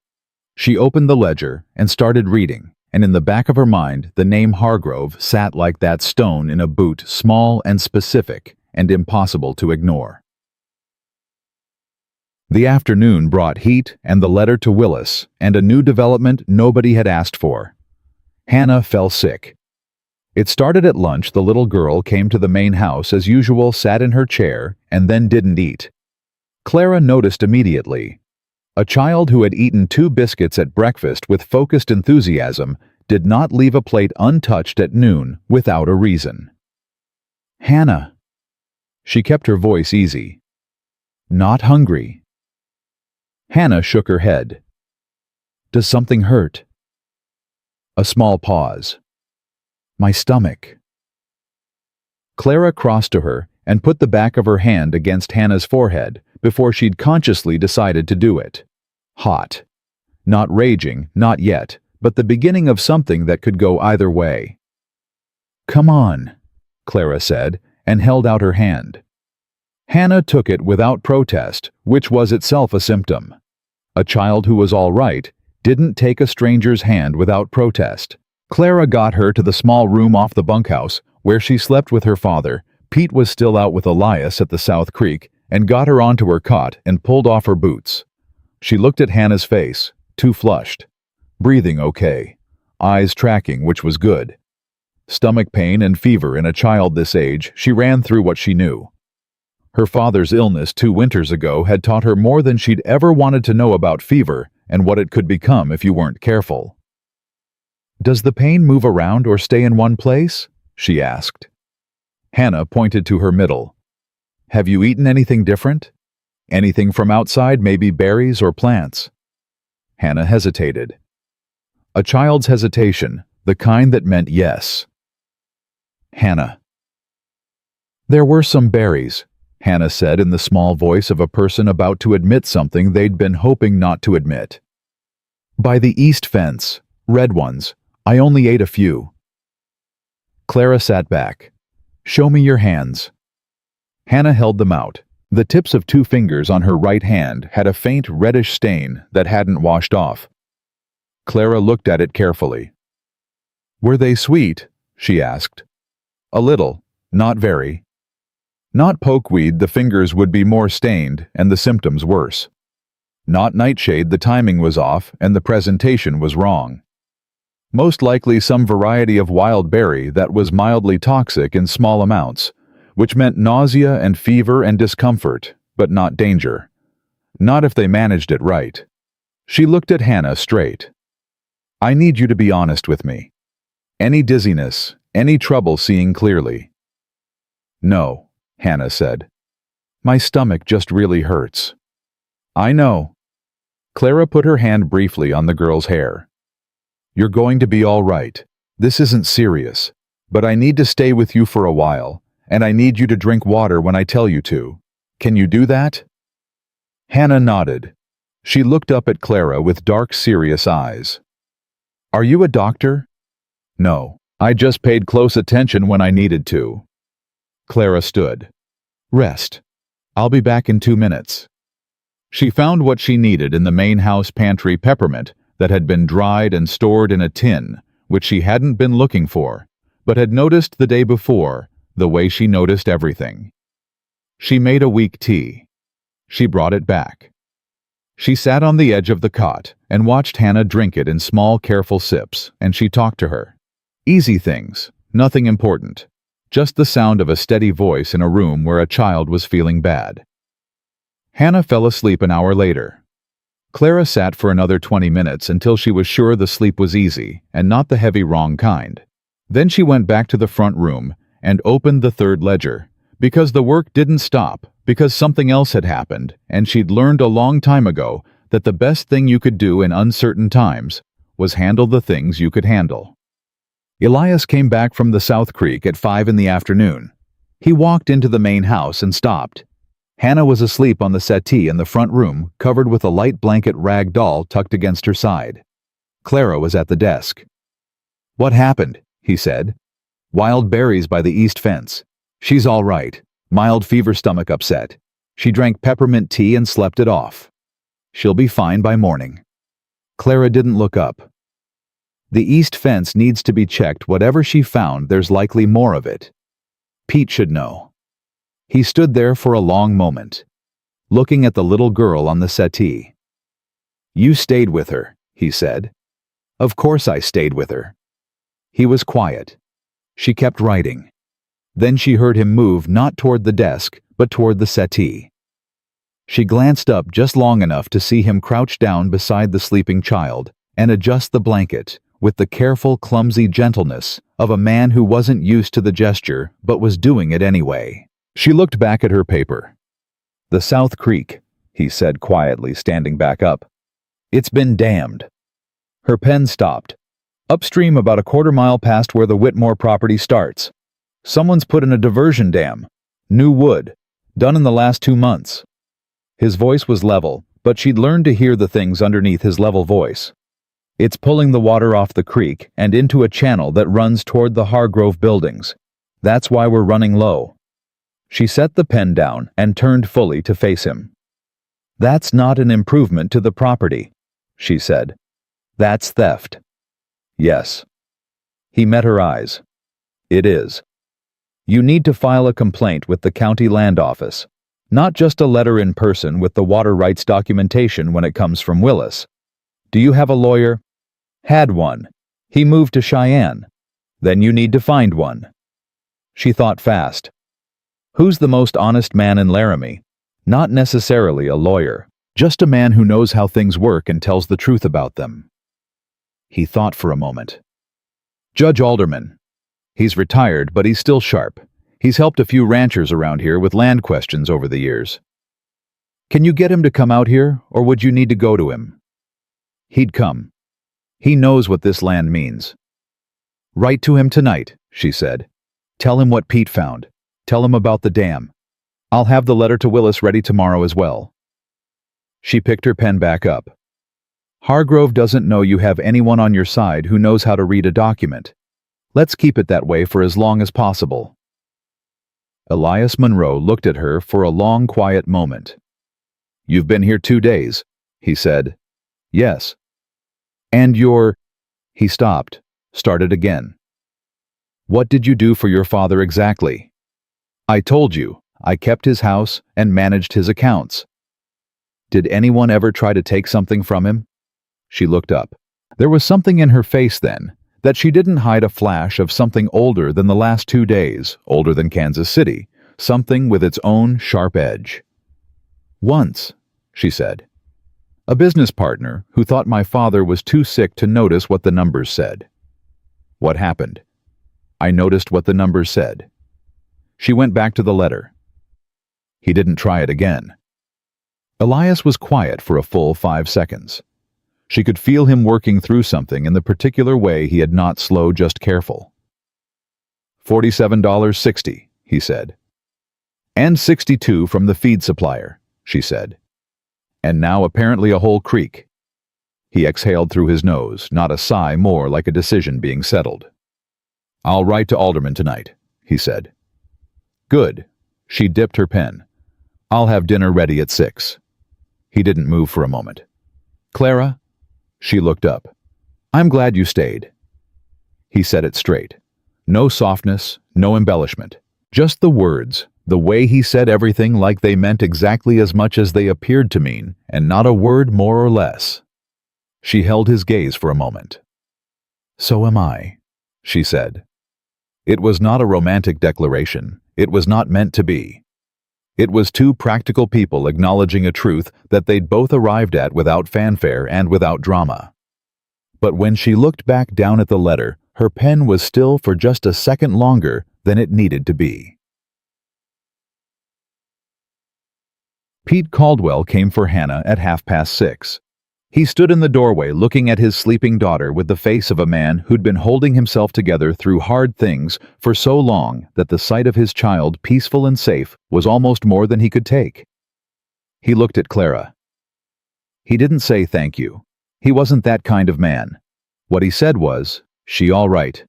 She opened the ledger and started reading, and in the back of her mind, the name Hargrove sat like that stone in a boot, small and specific and impossible to ignore. The afternoon brought heat and the letter to Willis, and a new development nobody had asked for. Hannah fell sick. It started at lunch. The little girl came to the main house as usual, sat in her chair, and then didn't eat. Clara noticed immediately. A child who had eaten 2 biscuits at breakfast with focused enthusiasm did not leave a plate untouched at noon without a reason. "Hannah." She kept her voice easy. "Not hungry." Hannah shook her head. "Does something hurt?" A small pause. "My stomach." Clara crossed to her and put the back of her hand against Hannah's forehead before she'd consciously decided to do it. Hot. Not raging, not yet, but the beginning of something that could go either way. "Come on," Clara said, and held out her hand. Hannah took it without protest, which was itself a symptom. A child who was all right didn't take a stranger's hand without protest. Clara got her to the small room off the bunkhouse, where she slept with her father. Pete was still out with Elias at the South Creek, and got her onto her cot and pulled off her boots. She looked at Hannah's face, too flushed. Breathing okay. Eyes tracking, which was good. Stomach pain and fever in a child this age, she ran through what she knew. Her father's illness 2 winters ago had taught her more than she'd ever wanted to know about fever and what it could become if you weren't careful. "Does the pain move around or stay in one place?" she asked. Hannah pointed to her middle. "Have you eaten anything different? Anything from outside, maybe berries or plants?" Hannah hesitated. A child's hesitation, the kind that meant yes. "Hannah." "There were some berries," Hannah said in the small voice of a person about to admit something they'd been hoping not to admit. "By the east fence, red ones. I only ate a few." Clara sat back. "Show me your hands." Hannah held them out. The tips of 2 fingers on her right hand had a faint reddish stain that hadn't washed off. Clara looked at it carefully. "Were they sweet?" she asked. "A little, not very." Not pokeweed, the fingers would be more stained and the symptoms worse. Not nightshade, the timing was off and the presentation was wrong. Most likely some variety of wild berry that was mildly toxic in small amounts, which meant nausea and fever and discomfort, but not danger. Not if they managed it right. She looked at Hannah straight. "I need you to be honest with me. Any dizziness, any trouble seeing clearly?" "No," Hannah said. My stomach just really hurts. I know. Clara put her hand briefly on the girl's hair. You're going to be all right. This isn't serious. But I need to stay with you for a while, and I need you to drink water when I tell you to. Can you do that? Hannah nodded. She looked up at Clara with dark, serious eyes. Are you a doctor? No, I just paid close attention when I needed to. Clara stood. Rest. I'll be back in 2 minutes. She found what she needed in the main house pantry peppermint that had been dried and stored in a tin, which she hadn't been looking for, but had noticed the day before, the way she noticed everything. She made a weak tea. She brought it back. She sat on the edge of the cot and watched Hannah drink it in small, careful sips, and she talked to her. Easy things, nothing important. Just the sound of a steady voice in a room where a child was feeling bad. Hannah fell asleep an hour later. Clara sat for another 20 minutes until she was sure the sleep was easy and not the heavy wrong kind. Then she went back to the front room and opened the third ledger, because the work didn't stop, because something else had happened, and she'd learned a long time ago that the best thing you could do in uncertain times was handle the things you could handle. Elias came back from the South Creek at 5 in the afternoon. He walked into the main house and stopped. Hannah was asleep on the settee in the front room, covered with a light blanket rag doll tucked against her side. Clara was at the desk. What happened? He said. Wild berries by the east fence. She's all right. Mild fever, stomach upset. She drank peppermint tea and slept it off. She'll be fine by morning. Clara didn't look up. The east fence needs to be checked. Whatever she found, there's likely more of it. Pete should know. He stood there for a long moment, looking at the little girl on the settee. You stayed with her, he said. Of course I stayed with her. He was quiet. She kept writing. Then she heard him move not toward the desk, but toward the settee. She glanced up just long enough to see him crouch down beside the sleeping child and adjust the blanket with the careful, clumsy gentleness of a man who wasn't used to the gesture but was doing it anyway. She looked back at her paper. The South Creek, he said quietly, standing back up. It's been dammed. Her pen stopped. Upstream about a quarter-mile past where the Whitmore property starts. Someone's put in a diversion dam. New wood. Done in the last 2 months. His voice was level, but she'd learned to hear the things underneath his level voice. It's pulling the water off the creek and into a channel that runs toward the Hargrove buildings. That's why we're running low. She set the pen down and turned fully to face him. That's not an improvement to the property, she said. That's theft. Yes. He met her eyes. It is. You need to file a complaint with the county land office, not just a letter in person with the water rights documentation when it comes from Willis. Do you have a lawyer? Had one. He moved to Cheyenne. Then you need to find one. She thought fast. Who's the most honest man in Laramie? Not necessarily a lawyer, just a man who knows how things work and tells the truth about them. He thought for a moment. Judge Alderman. He's retired, but he's still sharp. He's helped a few ranchers around here with land questions over the years. Can you get him to come out here, or would you need to go to him? He'd come. He knows what this land means. Write to him tonight, she said. Tell him what Pete found. Tell him about the dam. I'll have the letter to Willis ready tomorrow as well. She picked her pen back up. Hargrove doesn't know you have anyone on your side who knows how to read a document. Let's keep it that way for as long as possible. Elias Monroe looked at her for a long, quiet moment. You've been here 2 days, he said. Yes. And you're... He stopped, started again. What did you do for your father exactly? I told you, I kept his house and managed his accounts. Did anyone ever try to take something from him? She looked up. There was something in her face then, that she didn't hide, a flash of something older than the last 2 days, older than Kansas City, something with its own sharp edge. Once, she said. A business partner who thought my father was too sick to notice what the numbers said. What happened? I noticed what the numbers said. She went back to the letter. He didn't try it again. Elias was quiet for a full 5 seconds. She could feel him working through something in the particular way he had not slow, just careful. $47.60, he said. And 62 from the feed supplier, she said. And now apparently a whole creek. He exhaled through his nose, not a sigh, more like a decision being settled. I'll write to Alderman tonight, he said. Good. She dipped her pen. I'll have dinner ready at 6. He didn't move for a moment. Clara? She looked up. I'm glad you stayed. He said it straight. No softness, no embellishment. Just the words, the way he said everything like they meant exactly as much as they appeared to mean, and not a word more or less. She held his gaze for a moment. So am I, she said. It was not a romantic declaration. It was not meant to be. It was two practical people acknowledging a truth that they'd both arrived at without fanfare and without drama. But when she looked back down at the letter, her pen was still for just a second longer than it needed to be. Pete Caldwell came for Hannah at 6:30. He stood in the doorway looking at his sleeping daughter with the face of a man who'd been holding himself together through hard things for so long that the sight of his child peaceful and safe was almost more than he could take. He looked at Clara. He didn't say thank you. He wasn't that kind of man. What he said was, "She all right?"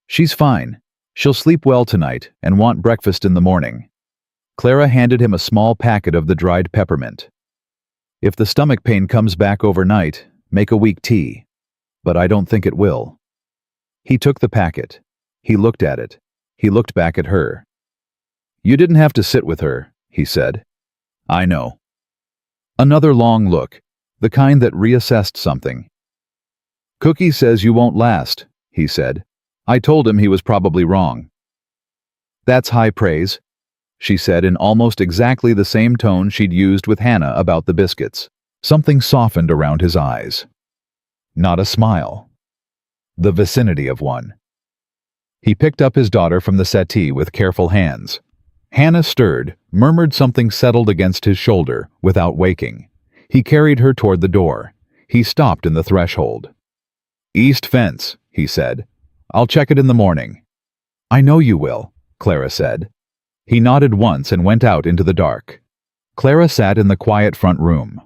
"She's fine. She'll sleep well tonight and want breakfast in the morning." Clara handed him a small packet of the dried peppermint. "If the stomach pain comes back overnight, make a weak tea. But I don't think it will." He took the packet. He looked at it. He looked back at her. "You didn't have to sit with her," he said. "I know." Another long look, the kind that reassessed something. "Cookie says you won't last," he said. "I told him he was probably wrong." "That's high praise," she said in almost exactly the same tone she'd used with Hannah about the biscuits. Something softened around his eyes. Not a smile. The vicinity of one. He picked up his daughter from the settee with careful hands. Hannah stirred, murmured something settled against his shoulder, without waking. He carried her toward the door. He stopped in the threshold. "East fence," he said. "I'll check it in the morning." "I know you will," Clara said. He nodded once and went out into the dark. Clara sat in the quiet front room.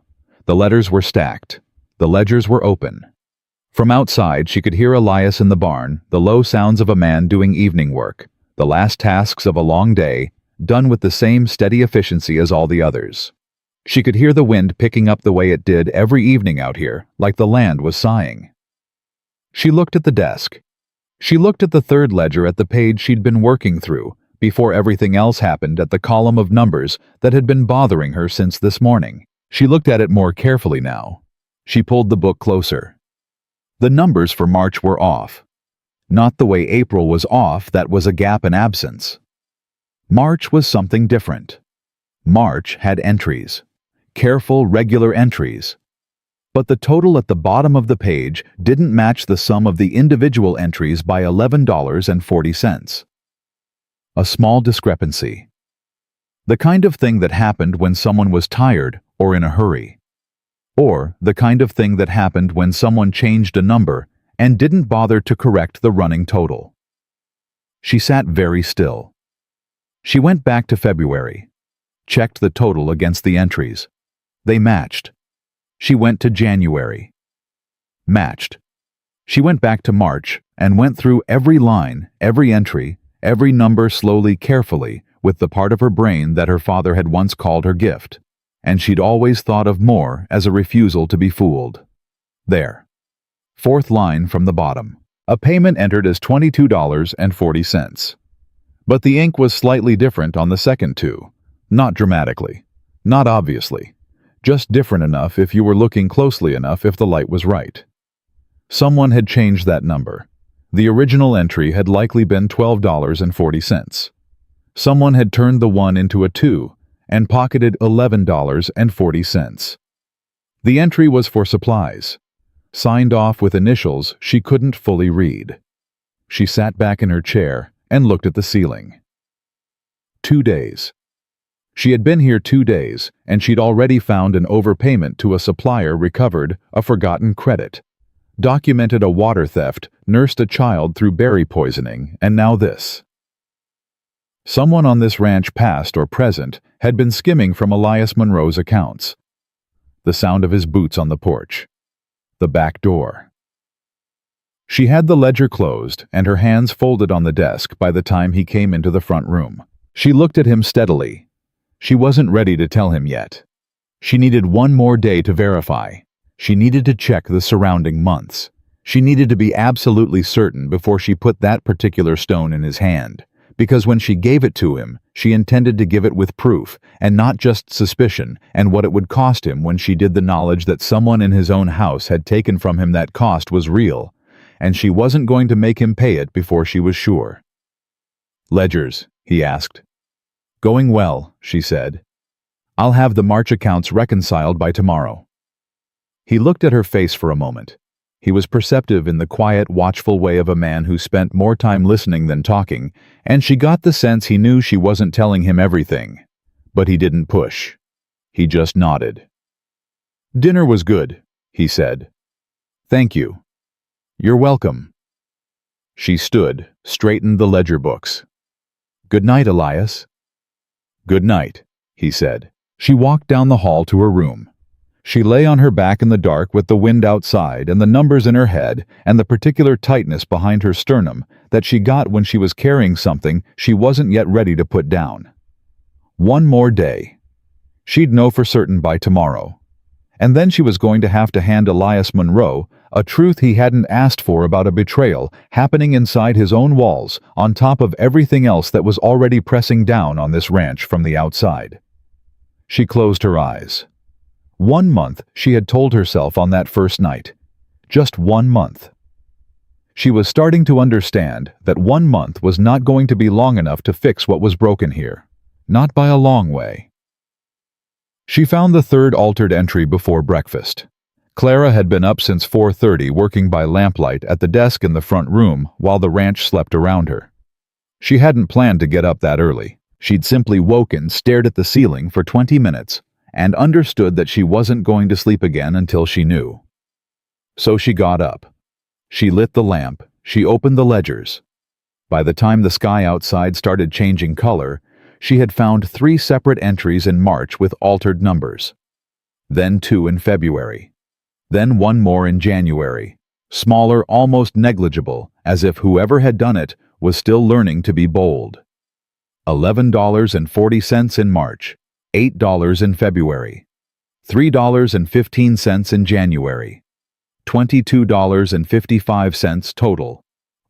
The letters were stacked. The ledgers were open. From outside, she could hear Elias in the barn, the low sounds of a man doing evening work, the last tasks of a long day, done with the same steady efficiency as all the others. She could hear the wind picking up the way it did every evening out here, like the land was sighing. She looked at the desk. She looked at the third ledger at the page she'd been working through, before everything else happened, at the column of numbers that had been bothering her since this morning. She looked at it more carefully now. She pulled the book closer. The numbers for March were off. Not the way April was off, that was a gap in absence. March was something different. March had entries. Careful, regular entries. But the total at the bottom of the page didn't match the sum of the individual entries by $11.40. A small discrepancy. The kind of thing that happened when someone was tired or in a hurry. Or the kind of thing that happened when someone changed a number and didn't bother to correct the running total. She sat very still. She went back to February, checked the total against the entries. They matched. She went to January. Matched. She went back to March and went through every line, every entry, every number slowly, carefully, with the part of her brain that her father had once called her gift, and she'd always thought of more as a refusal to be fooled. There. Fourth line from the bottom. A payment entered as $22.40. But the ink was slightly different on the second two. Not dramatically. Not obviously. Just different enough if you were looking closely enough if the light was right. Someone had changed that number. The original entry had likely been $12.40. Someone had turned the 1 into a 2 and pocketed $11.40. The entry was for supplies, signed off with initials she couldn't fully read. She sat back in her chair and looked at the ceiling. 2 days. She had been here 2 days, and she'd already found an overpayment to a supplier, recovered a forgotten credit, documented a water theft, nursed a child through berry poisoning, and now this. Someone on this ranch, past or present, had been skimming from Elias Monroe's accounts. The sound of his boots on the porch. The back door. She had the ledger closed and her hands folded on the desk by the time he came into the front room. She looked at him steadily. She wasn't ready to tell him yet. She needed one more day to verify. She needed to check the surrounding months. She needed to be absolutely certain before she put that particular stone in his hand, because when she gave it to him, she intended to give it with proof, and not just suspicion, and what it would cost him when she did. The knowledge that someone in his own house had taken from him that cost was real, and she wasn't going to make him pay it before she was sure. "Ledgers?" he asked. "Going well," she said. "I'll have the March accounts reconciled by tomorrow." He looked at her face for a moment. He was perceptive in the quiet, watchful way of a man who spent more time listening than talking, and she got the sense he knew she wasn't telling him everything. But he didn't push. He just nodded. "Dinner was good," he said. "Thank you." "You're welcome." She stood, straightened the ledger books. "Good night, Elias." "Good night," he said. She walked down the hall to her room. She lay on her back in the dark with the wind outside and the numbers in her head and the particular tightness behind her sternum that she got when she was carrying something she wasn't yet ready to put down. One more day. She'd know for certain by tomorrow. And then she was going to have to hand Elias Monroe a truth he hadn't asked for about a betrayal happening inside his own walls, on top of everything else that was already pressing down on this ranch from the outside. She closed her eyes. 1 month, she had told herself on that first night. Just 1 month. She was starting to understand that 1 month was not going to be long enough to fix what was broken here. Not by a long way. She found the third altered entry before breakfast. Clara had been up since 4:30 working by lamplight at the desk in the front room while the ranch slept around her. She hadn't planned to get up that early. She'd simply woken, stared at the ceiling for 20 minutes, and understood that she wasn't going to sleep again until she knew. So she got up. She lit the lamp. She opened the ledgers. By the time the sky outside started changing color, she had found 3 separate entries in March with altered numbers. Then 2 in February. Then 1 more in January. Smaller, almost negligible, as if whoever had done it was still learning to be bold. $11.40 in March. $8 in February, $3.15 in January, $22.55 total,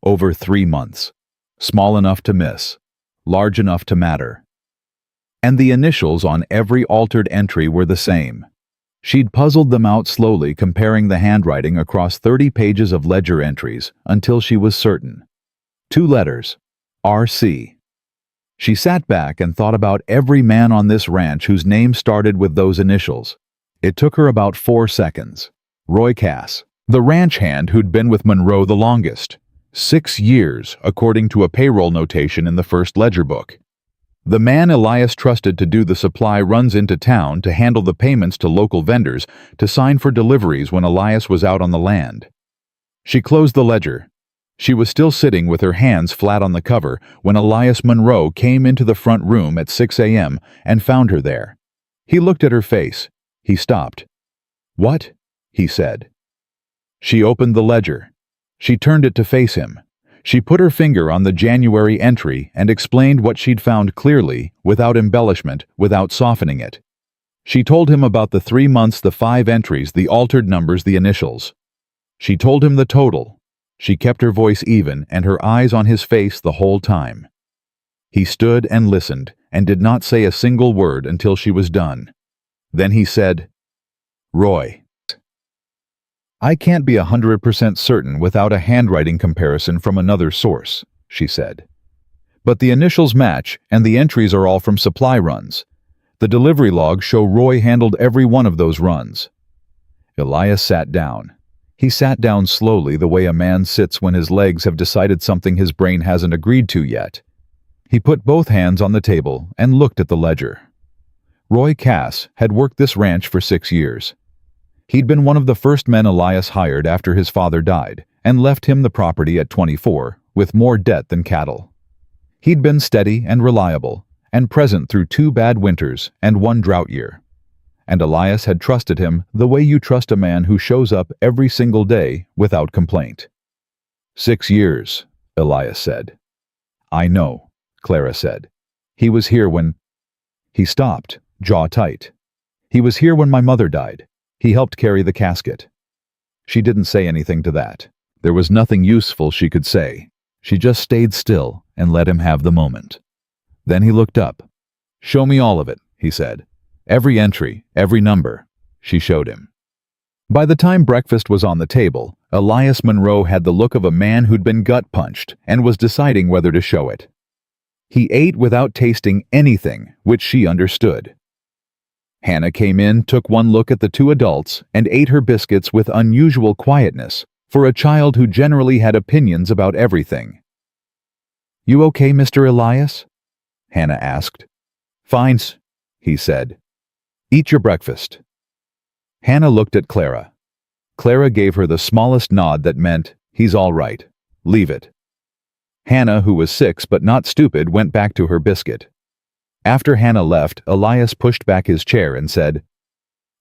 over 3 months. Small enough to miss, large enough to matter. And the initials on every altered entry were the same. She'd puzzled them out slowly, comparing the handwriting across 30 pages of ledger entries until she was certain. 2 letters, R.C. She sat back and thought about every man on this ranch whose name started with those initials. It took her about 4 seconds. Roy Cass, the ranch hand who'd been with Monroe the longest. 6 years, according to a payroll notation in the first ledger book. The man Elias trusted to do the supply runs into town to handle the payments to local vendors to sign for deliveries when Elias was out on the land. She closed the ledger. She was still sitting with her hands flat on the cover when Elias Monroe came into the front room at 6 a.m. and found her there. He looked at her face. He stopped. "What?" he said. She opened the ledger. She turned it to face him. She put her finger on the January entry and explained what she'd found clearly, without embellishment, without softening it. She told him about the 3 months, the 5 entries, the altered numbers, the initials. She told him the total. She kept her voice even and her eyes on his face the whole time. He stood and listened and did not say a single word until she was done. Then he said, "Roy, I can't be 100% certain without a handwriting comparison from another source," she said. "But the initials match and the entries are all from supply runs. The delivery logs show Roy handled every one of those runs." Elias sat down. He sat down slowly, the way a man sits when his legs have decided something his brain hasn't agreed to yet. He put both hands on the table and looked at the ledger. Roy Cass had worked this ranch for 6 years. He'd been one of the first men Elias hired after his father died, and left him the property at 24, with more debt than cattle. He'd been steady and reliable, and present through 2 bad winters and 1 drought year. And Elias had trusted him the way you trust a man who shows up every single day without complaint. 6 years, Elias said. I know, Clara said. He was here when... He stopped, jaw tight. He was here when my mother died. He helped carry the casket. She didn't say anything to that. There was nothing useful she could say. She just stayed still and let him have the moment. Then he looked up. Show me all of it, he said. Every entry, every number. She showed him. By the time breakfast was on the table, Elias Monroe had the look of a man who'd been gut-punched and was deciding whether to show it. He ate without tasting anything, which she understood. Hannah came in, took one look at the 2 adults, and ate her biscuits with unusual quietness for a child who generally had opinions about everything. You okay, Mr. Elias? Hannah asked. Fine, he said. Eat your breakfast. Hannah looked at Clara. Clara gave her the smallest nod that meant, he's all right. Leave it. Hannah, who was 6 but not stupid, went back to her biscuit. After Hannah left, Elias pushed back his chair and said,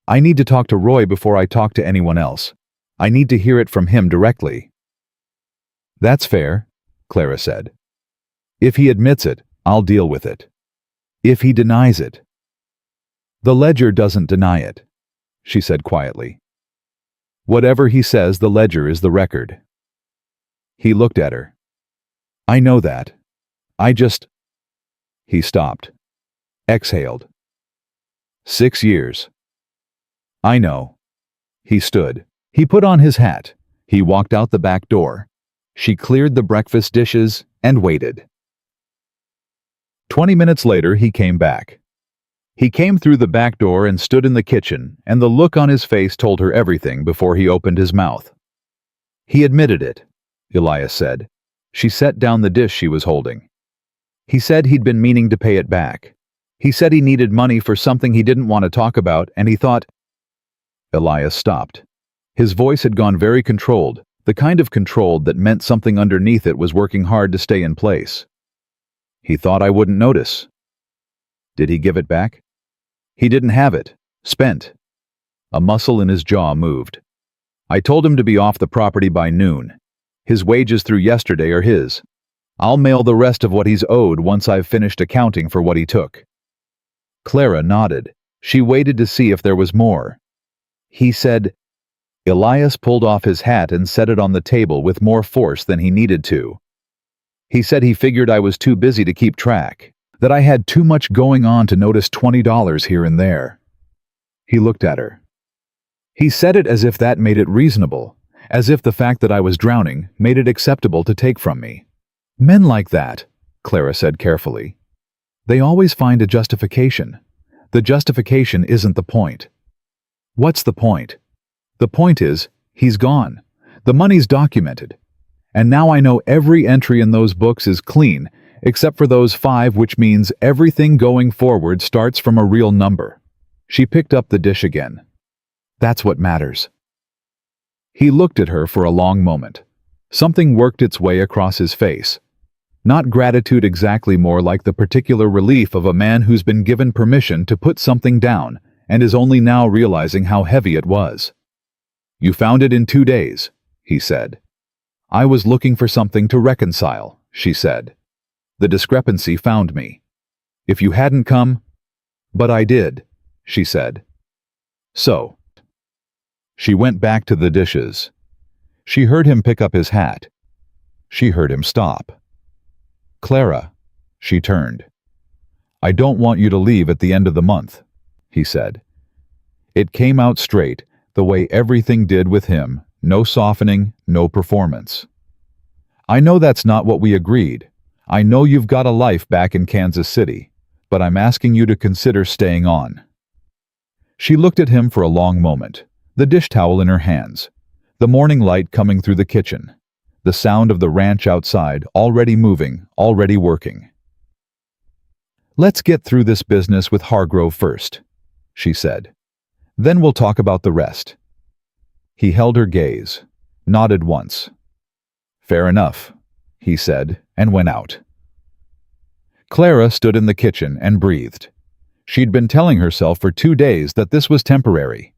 I need to talk to Roy before I talk to anyone else. I need to hear it from him directly. That's fair, Clara said. If he admits it, I'll deal with it. If he denies it. The ledger doesn't deny it, she said quietly. Whatever he says, the ledger is the record. He looked at her. I know that. He stopped. Exhaled. 6 years. I know. He stood. He put on his hat. He walked out the back door. She cleared the breakfast dishes and waited. 20 minutes later, he came back. He came through the back door and stood in the kitchen, and the look on his face told her everything before he opened his mouth. He admitted it, Elias said. She set down the dish she was holding. He said he'd been meaning to pay it back. He said he needed money for something he didn't want to talk about, and he thought... Elias stopped. His voice had gone very controlled, the kind of controlled that meant something underneath it was working hard to stay in place. He thought I wouldn't notice. Did he give it back? He didn't have it. Spent. A muscle in his jaw moved. I told him to be off the property by noon. His wages through yesterday are his. I'll mail the rest of what he's owed once I've finished accounting for what he took. Clara nodded. She waited to see if there was more. He said... Elias pulled off his hat and set it on the table with more force than he needed to. He said he figured I was too busy to keep track, that I had too much going on to notice $20 here and there. He looked at her. He said it as if that made it reasonable, as if the fact that I was drowning made it acceptable to take from me. Men like that, Clara said carefully. They always find a justification. The justification isn't the point. What's the point? The point is, he's gone. The money's documented. And now I know every entry in those books is clean, except for those 5, which means everything going forward starts from a real number. She picked up the dish again. That's what matters. He looked at her for a long moment. Something worked its way across his face. Not gratitude exactly, more like the particular relief of a man who's been given permission to put something down and is only now realizing how heavy it was. You found it in 2 days, he said. I was looking for something to reconcile, she said. The discrepancy found me. If you hadn't come... But I did, she said. So. She went back to the dishes. She heard him pick up his hat. She heard him stop. Clara, she turned. I don't want you to leave at the end of the month, he said. It came out straight, the way everything did with him, no softening, no performance. I know that's not what we agreed. I know you've got a life back in Kansas City, but I'm asking you to consider staying on. She looked at him for a long moment, the dish towel in her hands, the morning light coming through the kitchen, the sound of the ranch outside, already moving, already working. "Let's get through this business with Hargrove first," she said. "Then we'll talk about the rest." He held her gaze, nodded once. "Fair enough," he said, and went out. Clara stood in the kitchen and breathed. She'd been telling herself for 2 days that this was temporary,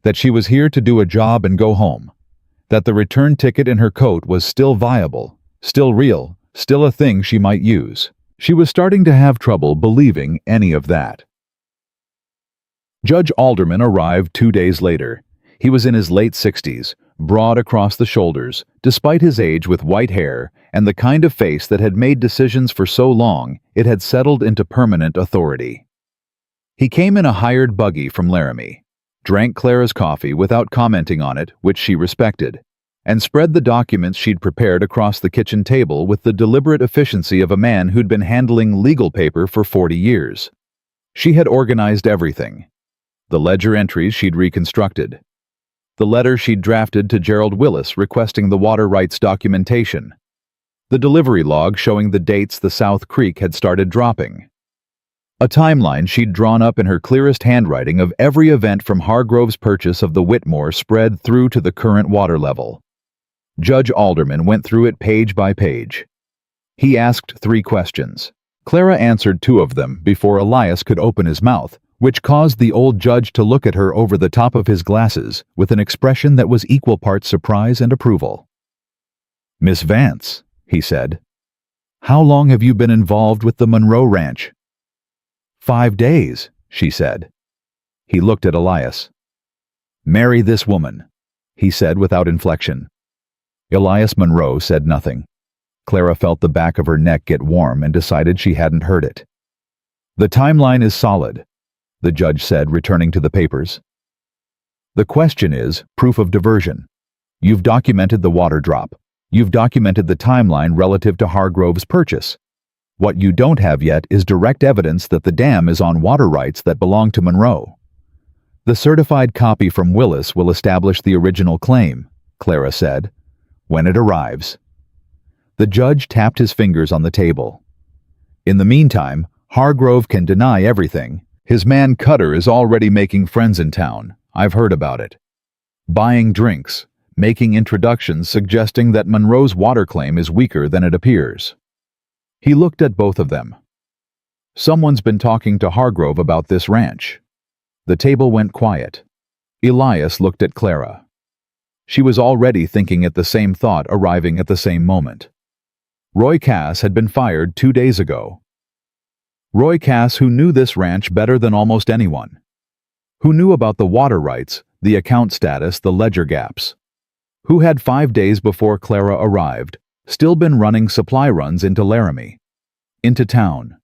that she was here to do a job and go home, that the return ticket in her coat was still viable, still real, still a thing she might use. She was starting to have trouble believing any of that. Judge Alderman arrived 2 days later. He was in his late 60s, broad across the shoulders, despite his age, with white hair and the kind of face that had made decisions for so long it had settled into permanent authority. He came in a hired buggy from Laramie, drank Clara's coffee without commenting on it, which she respected, and spread the documents she'd prepared across the kitchen table with the deliberate efficiency of a man who'd been handling legal paper for 40 years. She had organized everything. The ledger entries she'd reconstructed. The letter she'd drafted to Gerald Willis requesting the water rights documentation. The delivery log showing the dates the South Creek had started dropping. A timeline she'd drawn up in her clearest handwriting of every event from Hargrove's purchase of the Whitmore spread through to the current water level. Judge Alderman went through it page by page. He asked 3 questions. Clara answered 2 of them before Elias could open his mouth, which caused the old judge to look at her over the top of his glasses with an expression that was equal parts surprise and approval. "Miss Vance," he said, "how long have you been involved with the Monroe Ranch?" "5 days, she said. He looked at Elias. "Marry this woman," he said without inflection. Elias Monroe said nothing. Clara felt the back of her neck get warm and decided she hadn't heard it. "The timeline is solid," the judge said, returning to the papers. "The question is proof of diversion. You've documented the water drop. You've documented the timeline relative to Hargrove's purchase. What you don't have yet is direct evidence that the dam is on water rights that belong to Monroe. The certified copy from Willis will establish the original claim," Clara said, "when it arrives." The judge tapped his fingers on the table. "In the meantime, Hargrove can deny everything. His man Cutter is already making friends in town. I've heard about it. Buying drinks, making introductions suggesting that Monroe's water claim is weaker than it appears." He looked at both of them. "Someone's been talking to Hargrove about this ranch." The table went quiet. Elias looked at Clara. She was already thinking at the same thought, arriving at the same moment. Roy Cass had been fired 2 days ago. Roy Cass, who knew this ranch better than almost anyone. Who knew about the water rights, the account status, the ledger gaps. Who had 5 days before Clara arrived still been running supply runs into Laramie, into town,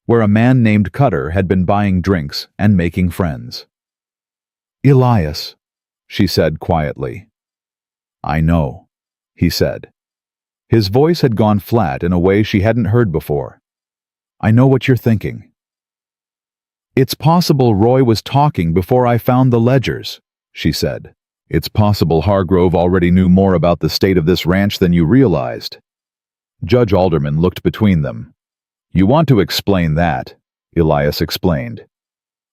where a man named Cutter had been buying drinks and making friends. "Elias," she said quietly. "I know," he said. His voice had gone flat in a way she hadn't heard before. "I know what you're thinking. It's possible Roy was talking before I found the ledgers," she said. "It's possible Hargrove already knew more about the state of this ranch than you realized." Judge Alderman looked between them. "You want to explain that," Elias explained.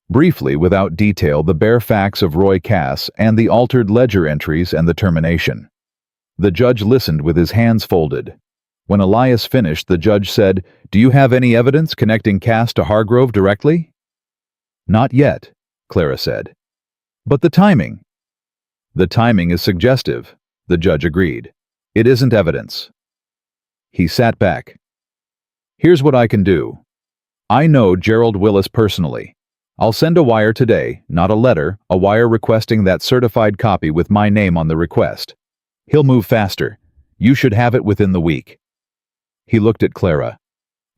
Briefly, without detail, the bare facts of Roy Cass and the altered ledger entries and the termination. The judge listened with his hands folded. When Elias finished, the judge said, "Do you have any evidence connecting Cass to Hargrove directly?" "Not yet," Clara said. "But the timing." "The timing is suggestive," the judge agreed. "It isn't evidence." He sat back. "Here's what I can do. I know Gerald Willis personally. I'll send a wire today, not a letter, a wire requesting that certified copy with my name on the request. He'll move faster. You should have it within the week." He looked at Clara.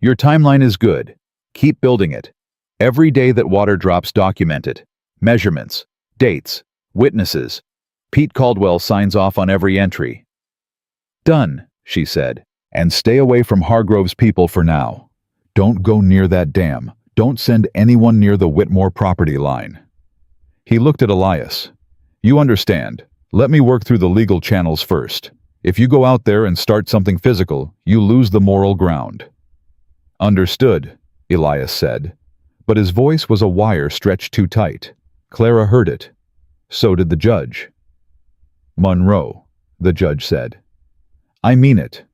"Your timeline is good. Keep building it. Every day that water drops, document it. Measurements, dates, witnesses. Pete Caldwell signs off on every entry." "Done," she said. "And stay away from Hargrove's people for now. Don't go near that dam. Don't send anyone near the Whitmore property line." He looked at Elias. "You understand. Let me work through the legal channels first. If you go out there and start something physical, you lose the moral ground." "Understood," Elias said, but his voice was a wire stretched too tight. Clara heard it. So did the judge. Monroe, the judge said. I mean it.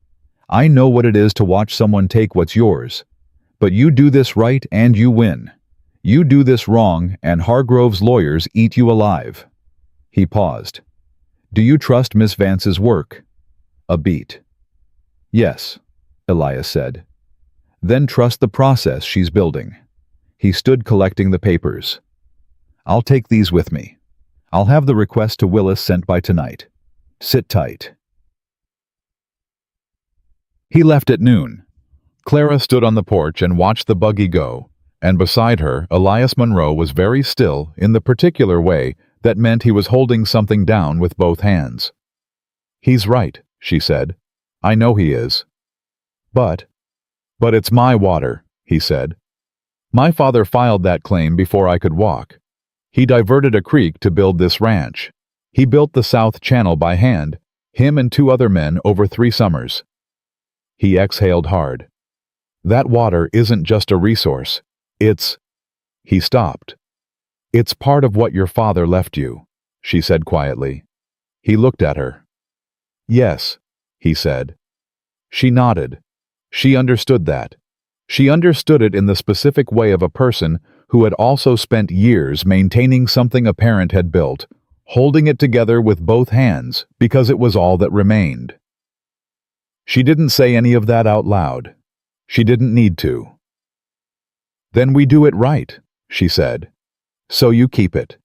I know what it is to watch someone take what's yours. But you do this right and you win. You do this wrong and Hargrove's lawyers eat you alive. He paused. Do you trust Miss Vance's work? A beat. Yes, Elias said. Then trust the process she's building. He stood collecting the papers. I'll take these with me. I'll have the request to Willis sent by tonight. Sit tight. He left at noon. Clara stood on the porch and watched the buggy go, and beside her, Elias Monroe was very still in the particular way that meant he was holding something down with both hands. He's right, she said. I know he is. But it's my water, he said. My father filed that claim before I could walk. He diverted a creek to build this ranch. He built the South Channel by hand, him and 2 other men over 3 summers. He exhaled hard. That water isn't just a resource. It's... He stopped. It's part of what your father left you, she said quietly. He looked at her. Yes, he said. She nodded. She understood that. She understood it in the specific way of a person who had also spent years maintaining something a parent had built, holding it together with both hands because it was all that remained. She didn't say any of that out loud. She didn't need to. Then we do it right, she said. So you keep it.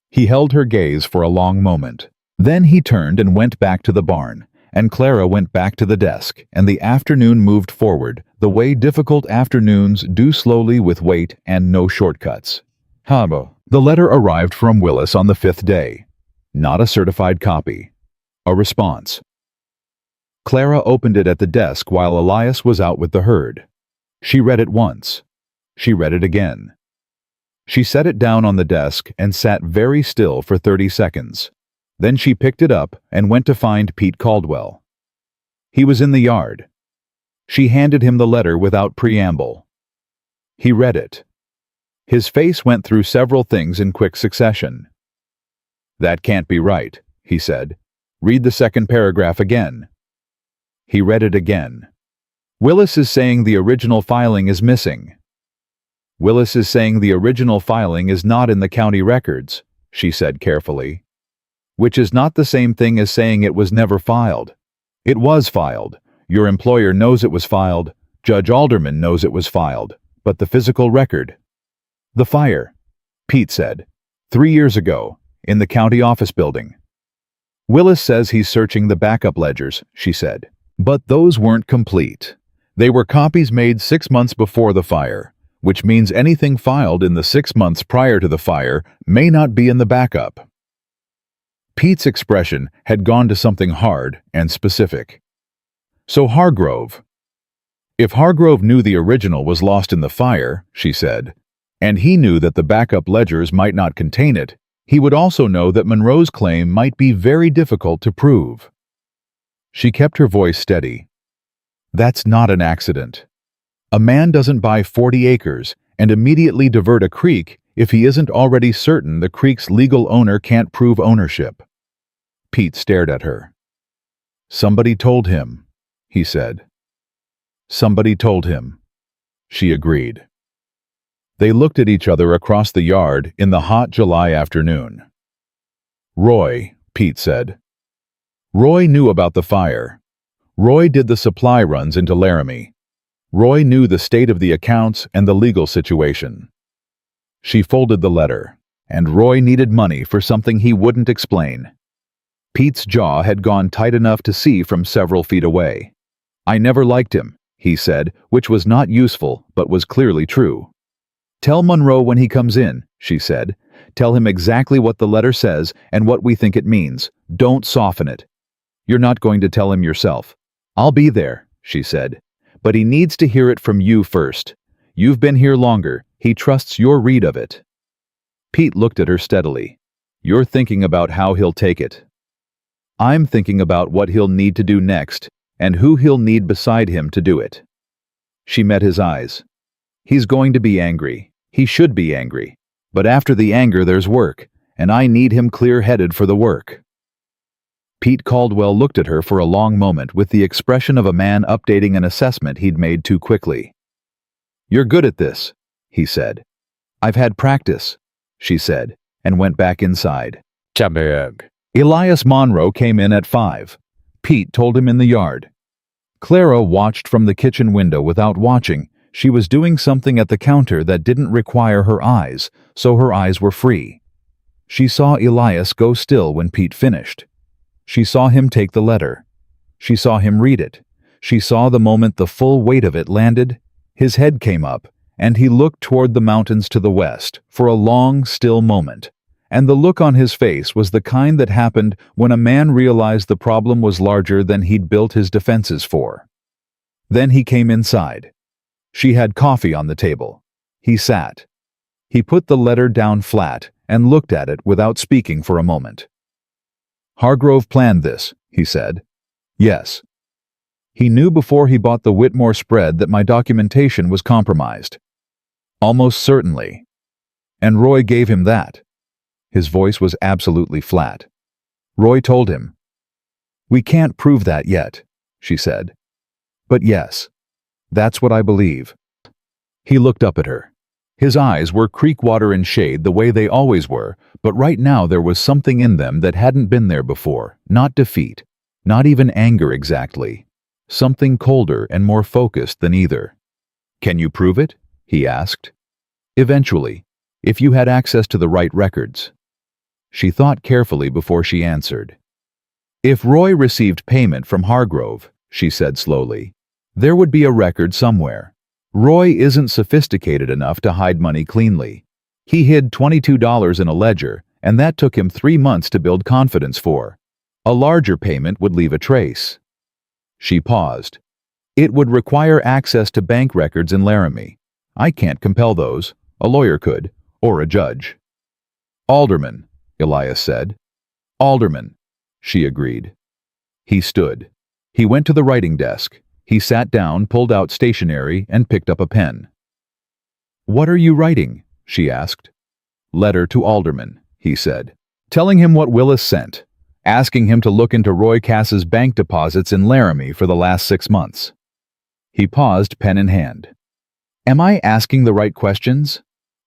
He held her gaze for a long moment. Then he turned and went back to the barn, and Clara went back to the desk, and the afternoon moved forward, the way difficult afternoons do slowly with weight and no shortcuts. Habo. The letter arrived from Willis on the 5th day. Not a certified copy. A response. Clara opened it at the desk while Elias was out with the herd. She read it once. She read it again. She set it down on the desk and sat very still for 30 seconds. Then she picked it up and went to find Pete Caldwell. He was in the yard. She handed him the letter without preamble. He read it. His face went through several things in quick succession. That can't be right, he said. Read the second paragraph again. He read it again. Willis is saying the original filing is missing. Willis is saying the original filing is not in the county records, she said carefully. Which is not the same thing as saying it was never filed. It was filed. Your employer knows it was filed. Judge Alderman knows it was filed. But the physical record. The fire, Pete said. 3 years ago, in the county office building. Willis says he's searching the backup ledgers, she said. But those weren't complete. They were copies made 6 months before the fire, which means anything filed in the 6 months prior to the fire may not be in the backup. Pete's expression had gone to something hard and specific. So Hargrove. If Hargrove knew the original was lost in the fire, she said, and he knew that the backup ledgers might not contain it, he would also know that Monroe's claim might be very difficult to prove. She kept her voice steady. That's not an accident. A man doesn't buy 40 acres and immediately divert a creek if he isn't already certain the creek's legal owner can't prove ownership. Pete stared at her. Somebody told him, he said. Somebody told him. She agreed. They looked at each other across the yard in the hot July afternoon. Roy, Pete said. Roy knew about the fire. Roy did the supply runs into Laramie. Roy knew the state of the accounts and the legal situation. She folded the letter, and Roy needed money for something he wouldn't explain. Pete's jaw had gone tight enough to see from several feet away. I never liked him, he said, which was not useful but was clearly true. Tell Monroe when he comes in, she said. Tell him exactly what the letter says and what we think it means. Don't soften it. You're not going to tell him yourself. I'll be there, she said. But he needs to hear it from you first. You've been here longer. He trusts your read of it. Pete looked at her steadily. You're thinking about how he'll take it. I'm thinking about what he'll need to do next and who he'll need beside him to do it. She met his eyes. He's going to be angry. He should be angry. But after the anger there's work, and I need him clear-headed for the work." Pete Caldwell looked at her for a long moment with the expression of a man updating an assessment he'd made too quickly. "You're good at this," he said. "I've had practice," she said, and went back inside. Chabeg. Elias Monroe came in at 5. Pete told him in the yard. Clara watched from the kitchen window without watching. She was doing something at the counter that didn't require her eyes, so her eyes were free. She saw Elias go still when Pete finished. She saw him take the letter. She saw him read it. She saw the moment the full weight of it landed. His head came up, and he looked toward the mountains to the west for a long, still moment. And the look on his face was the kind that happened when a man realized the problem was larger than he'd built his defenses for. Then he came inside. She had coffee on the table. He sat. He put the letter down flat and looked at it without speaking for a moment. "Hargrove planned this," he said. "Yes. He knew before he bought the Whitmore spread that my documentation was compromised." "Almost certainly. And Roy gave him that." His voice was absolutely flat. "Roy told him." "We can't prove that yet," she said. "But yes, that's what I believe." He looked up at her. His eyes were creek water in shade the way they always were, but right now there was something in them that hadn't been there before, not defeat, not even anger exactly. Something colder and more focused than either. "Can you prove it?" he asked. "Eventually, if you had access to the right records." She thought carefully before she answered. "If Roy received payment from Hargrove," she said slowly, "there would be a record somewhere. Roy isn't sophisticated enough to hide money cleanly. He hid $22 in a ledger, and that took him 3 months to build confidence for. A larger payment would leave a trace." She paused. "It would require access to bank records in Laramie. I can't compel those. A lawyer could, or a judge." "Alderman," Elias said. "Alderman," she agreed. He stood. He went to the writing desk. He sat down, pulled out stationery, and picked up a pen. "What are you writing?" she asked. "Letter to Alderman," he said, telling him what Willis sent, asking him to look into Roy Cass's bank deposits in Laramie for the last 6 months. He paused, pen in hand. "Am I asking the right questions?"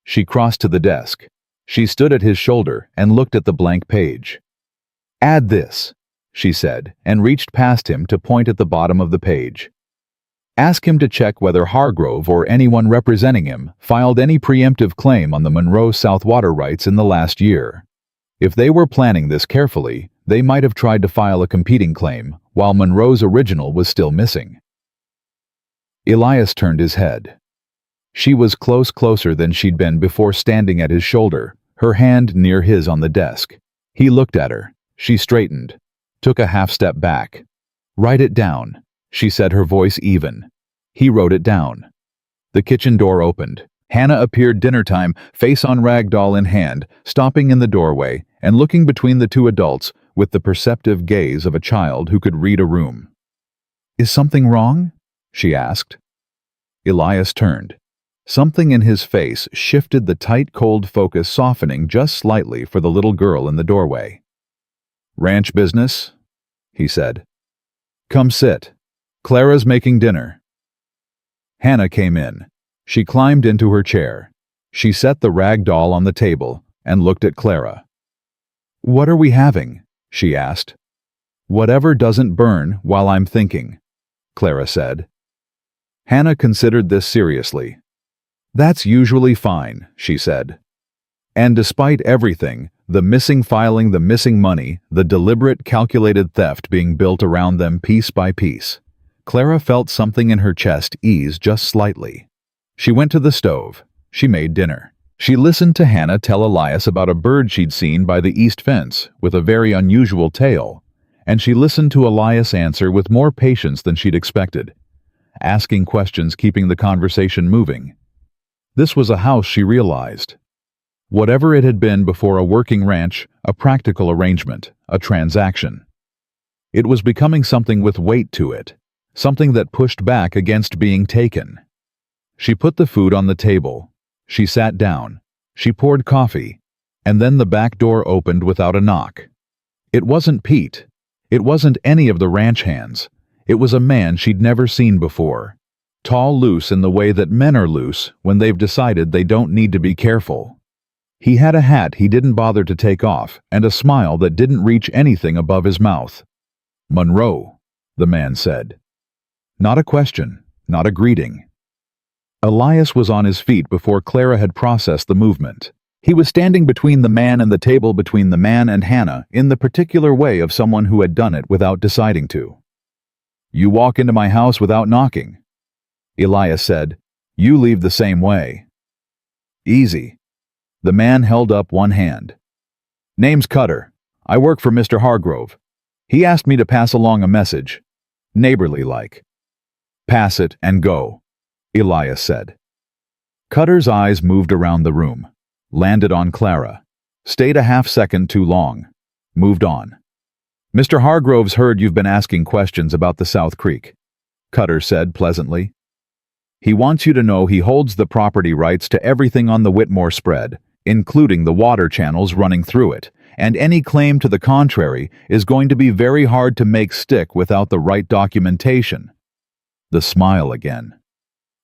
She crossed to the desk. She stood at his shoulder and looked at the blank page. "Add this," she said, and reached past him to point at the bottom of the page. "Ask him to check whether Hargrove or anyone representing him filed any preemptive claim on the Monroe South water rights in the last year. If they were planning this carefully, they might have tried to file a competing claim while Monroe's original was still missing." Elias turned his head. She was closer than she'd been before, standing at his shoulder, her hand near his on the desk. He looked at her. She straightened, took a half step back. "Write it down," she said, her voice even. He wrote it down. The kitchen door opened. Hannah appeared dinner time, face on rag doll in hand, stopping in the doorway and looking between the two adults with the perceptive gaze of a child who could read a room. "Is something wrong?" she asked. Elias turned. Something in his face shifted, the tight, cold focus softening just slightly for the little girl in the doorway. "Ranch business?" he said. "Come sit. Clara's making dinner." Hannah came in. She climbed into her chair. She set the rag doll on the table and looked at Clara. "What are we having?" she asked. "Whatever doesn't burn while I'm thinking," Clara said. Hannah considered this seriously. "That's usually fine," she said. And despite everything, the missing filing, the missing money, the deliberate, calculated theft being built around them piece by piece, Clara felt something in her chest ease just slightly. She went to the stove. She made dinner. She listened to Hannah tell Elias about a bird she'd seen by the east fence with a very unusual tail, and she listened to Elias answer with more patience than she'd expected, asking questions, keeping the conversation moving. This was a house, she realized. Whatever it had been before, a working ranch, a practical arrangement, a transaction. It was becoming something with weight to it, something that pushed back against being taken. She put the food on the table. She sat down. She poured coffee. And then the back door opened without a knock. It wasn't Pete. It wasn't any of the ranch hands. It was a man she'd never seen before. Tall, loose in the way that men are loose when they've decided they don't need to be careful. He had a hat he didn't bother to take off and a smile that didn't reach anything above his mouth. "Monroe," the man said. Not a question, not a greeting. Elias was on his feet before Clara had processed the movement. He was standing between the man and the table, between the man and Hannah, in the particular way of someone who had done it without deciding to. "You walk into my house without knocking," Elias said. "You leave the same way." "Easy." The man held up one hand. "Name's Cutter. I work for Mr. Hargrove. He asked me to pass along a message. Neighborly-like." "Pass it and go," Elias said. Cutter's eyes moved around the room, landed on Clara, stayed a half-second too long, moved on. "Mr. Hargrove's heard you've been asking questions about the South Creek," Cutter said pleasantly. "He wants you to know he holds the property rights to everything on the Whitmore spread, including the water channels running through it, and any claim to the contrary is going to be very hard to make stick without the right documentation." The smile again.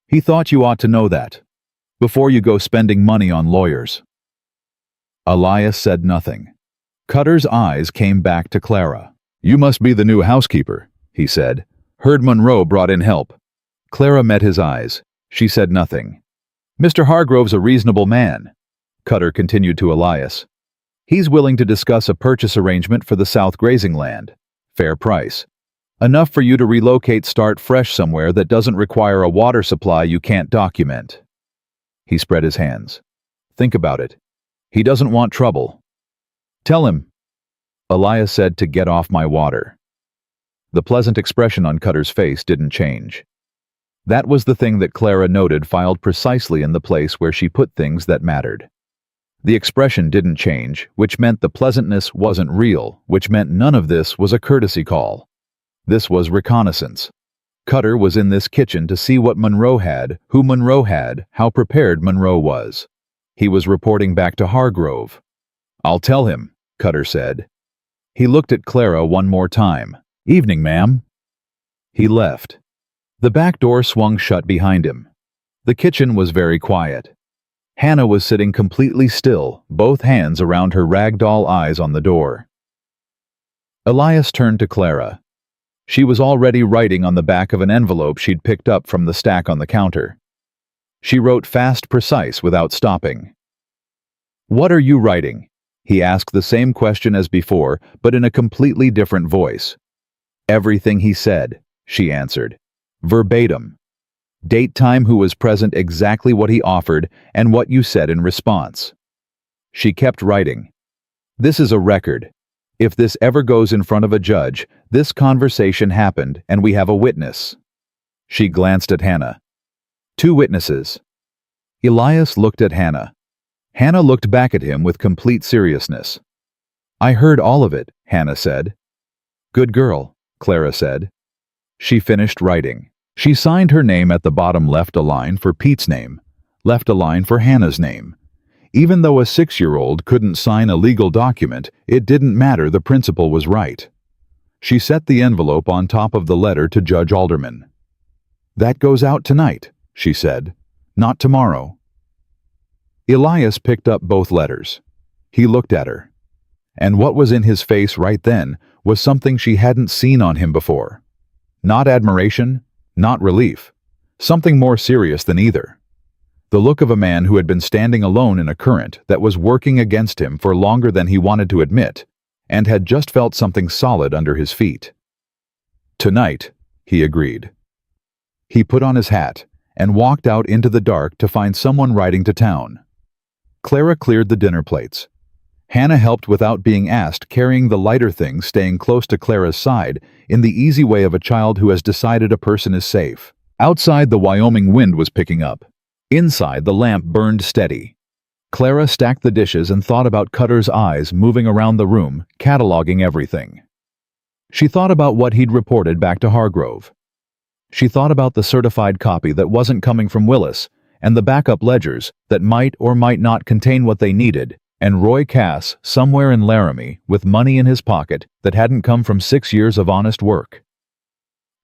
"He thought you ought to know that, before you go spending money on lawyers." Elias said nothing. Cutter's eyes came back to Clara. "You must be the new housekeeper," he said. "Heard Monroe brought in help." Clara met his eyes. She said nothing. "Mr. Hargrove's a reasonable man," Cutter continued to Elias. "He's willing to discuss a purchase arrangement for the South grazing land. Fair price. Enough for you to relocate, start fresh somewhere that doesn't require a water supply you can't document." He spread his hands. "Think about it. He doesn't want trouble. Tell him," Elias said, "to get off my water." The pleasant expression on Cutter's face didn't change. That was the thing that Clara noted filed precisely in the place where she put things that mattered. The expression didn't change, which meant the pleasantness wasn't real, which meant none of this was a courtesy call. This was reconnaissance. Cutter was in this kitchen to see what Monroe had, who Monroe had, how prepared Monroe was. He was reporting back to Hargrove. "I'll tell him," Cutter said. He looked at Clara one more time. "Evening, ma'am." He left. The back door swung shut behind him. The kitchen was very quiet. Hannah was sitting completely still, both hands around her ragdoll eyes on the door. Elias turned to Clara. She was already writing on the back of an envelope she'd picked up from the stack on the counter. She wrote fast, precise, without stopping. "What are you writing?" He asked the same question as before, but in a completely different voice. "Everything he said," she answered. "Verbatim. Date, time, who was present, exactly what he offered, and what you said in response." She kept writing. "This is a record. If this ever goes in front of a judge, this conversation happened, and we have a witness." She glanced at Hannah. "Two witnesses." Elias looked at Hannah. Hannah looked back at him with complete seriousness. "I heard all of it," Hannah said. "Good girl," Clara said. She finished writing. She signed her name at the bottom, left a line for Pete's name, left a line for Hannah's name. Even though a 6-year-old couldn't sign a legal document, it didn't matter, the principle was right. She set the envelope on top of the letter to Judge Alderman. "That goes out tonight," she said. "Not tomorrow." Elias picked up both letters. He looked at her. And what was in his face right then was something she hadn't seen on him before. Not admiration, not relief. Something more serious than either. The look of a man who had been standing alone in a current that was working against him for longer than he wanted to admit, and had just felt something solid under his feet. "Tonight," he agreed. He put on his hat and walked out into the dark to find someone riding to town. Clara cleared the dinner plates. Hannah helped without being asked, carrying the lighter things, staying close to Clara's side, in the easy way of a child who has decided a person is safe. Outside, the Wyoming wind was picking up. Inside, the lamp burned steady. Clara stacked the dishes and thought about Cutter's eyes moving around the room, cataloging everything. She thought about what he'd reported back to Hargrove. She thought about the certified copy that wasn't coming from Willis, and the backup ledgers that might or might not contain what they needed, and Roy Cass somewhere in Laramie with money in his pocket that hadn't come from 6 years of honest work.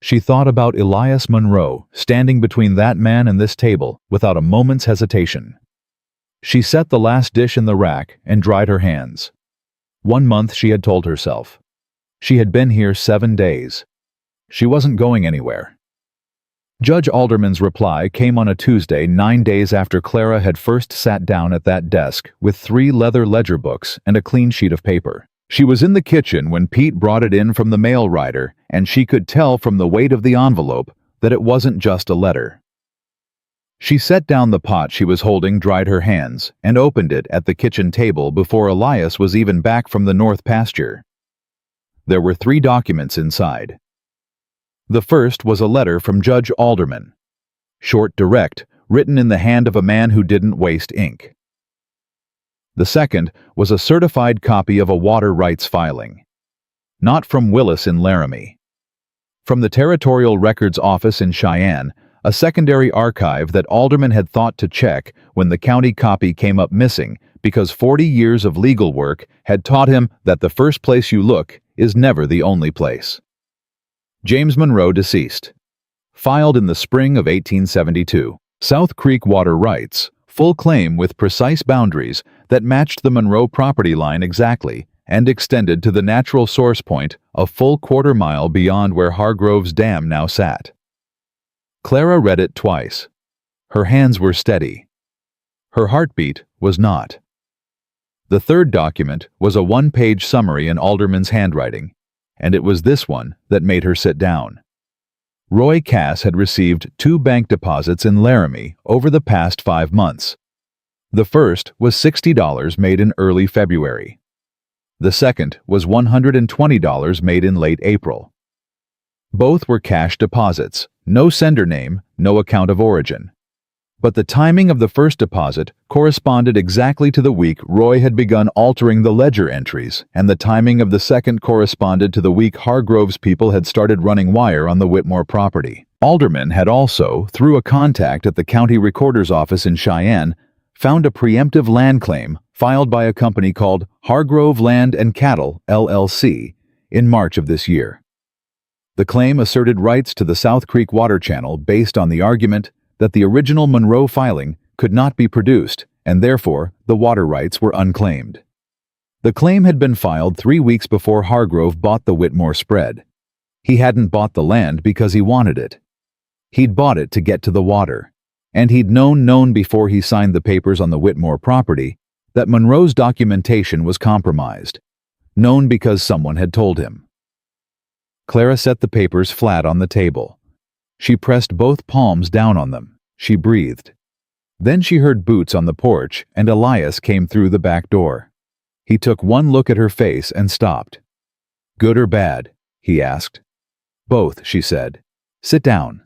She thought about Elias Monroe standing between that man and this table without a moment's hesitation. She set the last dish in the rack and dried her hands. 1 month, she had told herself. She had been here 7 days. She wasn't going anywhere. Judge Alderman's reply came on a Tuesday 9 days after Clara had first sat down at that desk with 3 leather ledger books and a clean sheet of paper. She was in the kitchen when Pete brought it in from the mail rider, and she could tell from the weight of the envelope that it wasn't just a letter. She set down the pot she was holding, dried her hands, and opened it at the kitchen table before Elias was even back from the north pasture. There were 3 documents inside. The first was a letter from Judge Alderman. Short, direct, written in the hand of a man who didn't waste ink. The second was a certified copy of a water rights filing. Not from Willis in Laramie. From the Territorial Records Office in Cheyenne, a secondary archive that Alderman had thought to check when the county copy came up missing because 40 years of legal work had taught him that the first place you look is never the only place. James Monroe, deceased. Filed in the spring of 1872. South Creek water rights, full claim with precise boundaries that matched the Monroe property line exactly and extended to the natural source point a full quarter-mile beyond where Hargrove's dam now sat. Clara read it twice. Her hands were steady. Her heartbeat was not. The third document was a 1-page summary in Alderman's handwriting, and it was this one that made her sit down. Roy Cass had received 2 bank deposits in Laramie over the past 5 months. The first was $60 made in early February. The second was $120 made in late April. Both were cash deposits, no sender name, no account of origin. But the timing of the first deposit corresponded exactly to the week Roy had begun altering the ledger entries, and the timing of the second corresponded to the week Hargrove's people had started running wire on the Whitmore property. Alderman had also, through a contact at the county recorder's office in Cheyenne, found a preemptive land claim filed by a company called Hargrove Land and Cattle, LLC, in March of this year. The claim asserted rights to the South Creek water channel based on the argument that the original Monroe filing could not be produced, and therefore the water rights were unclaimed. The claim had been filed 3 weeks before Hargrove bought the Whitmore spread. He hadn't bought the land because he wanted it. He'd bought it to get to the water, and he'd known before he signed the papers on the Whitmore property that Monroe's documentation was compromised, known because someone had told him. Clara set the papers flat on the table. She pressed both palms down on them. She breathed. Then she heard boots on the porch, and Elias came through the back door. He took one look at her face and stopped. "Good or bad?" he asked. "Both," she said. "Sit down."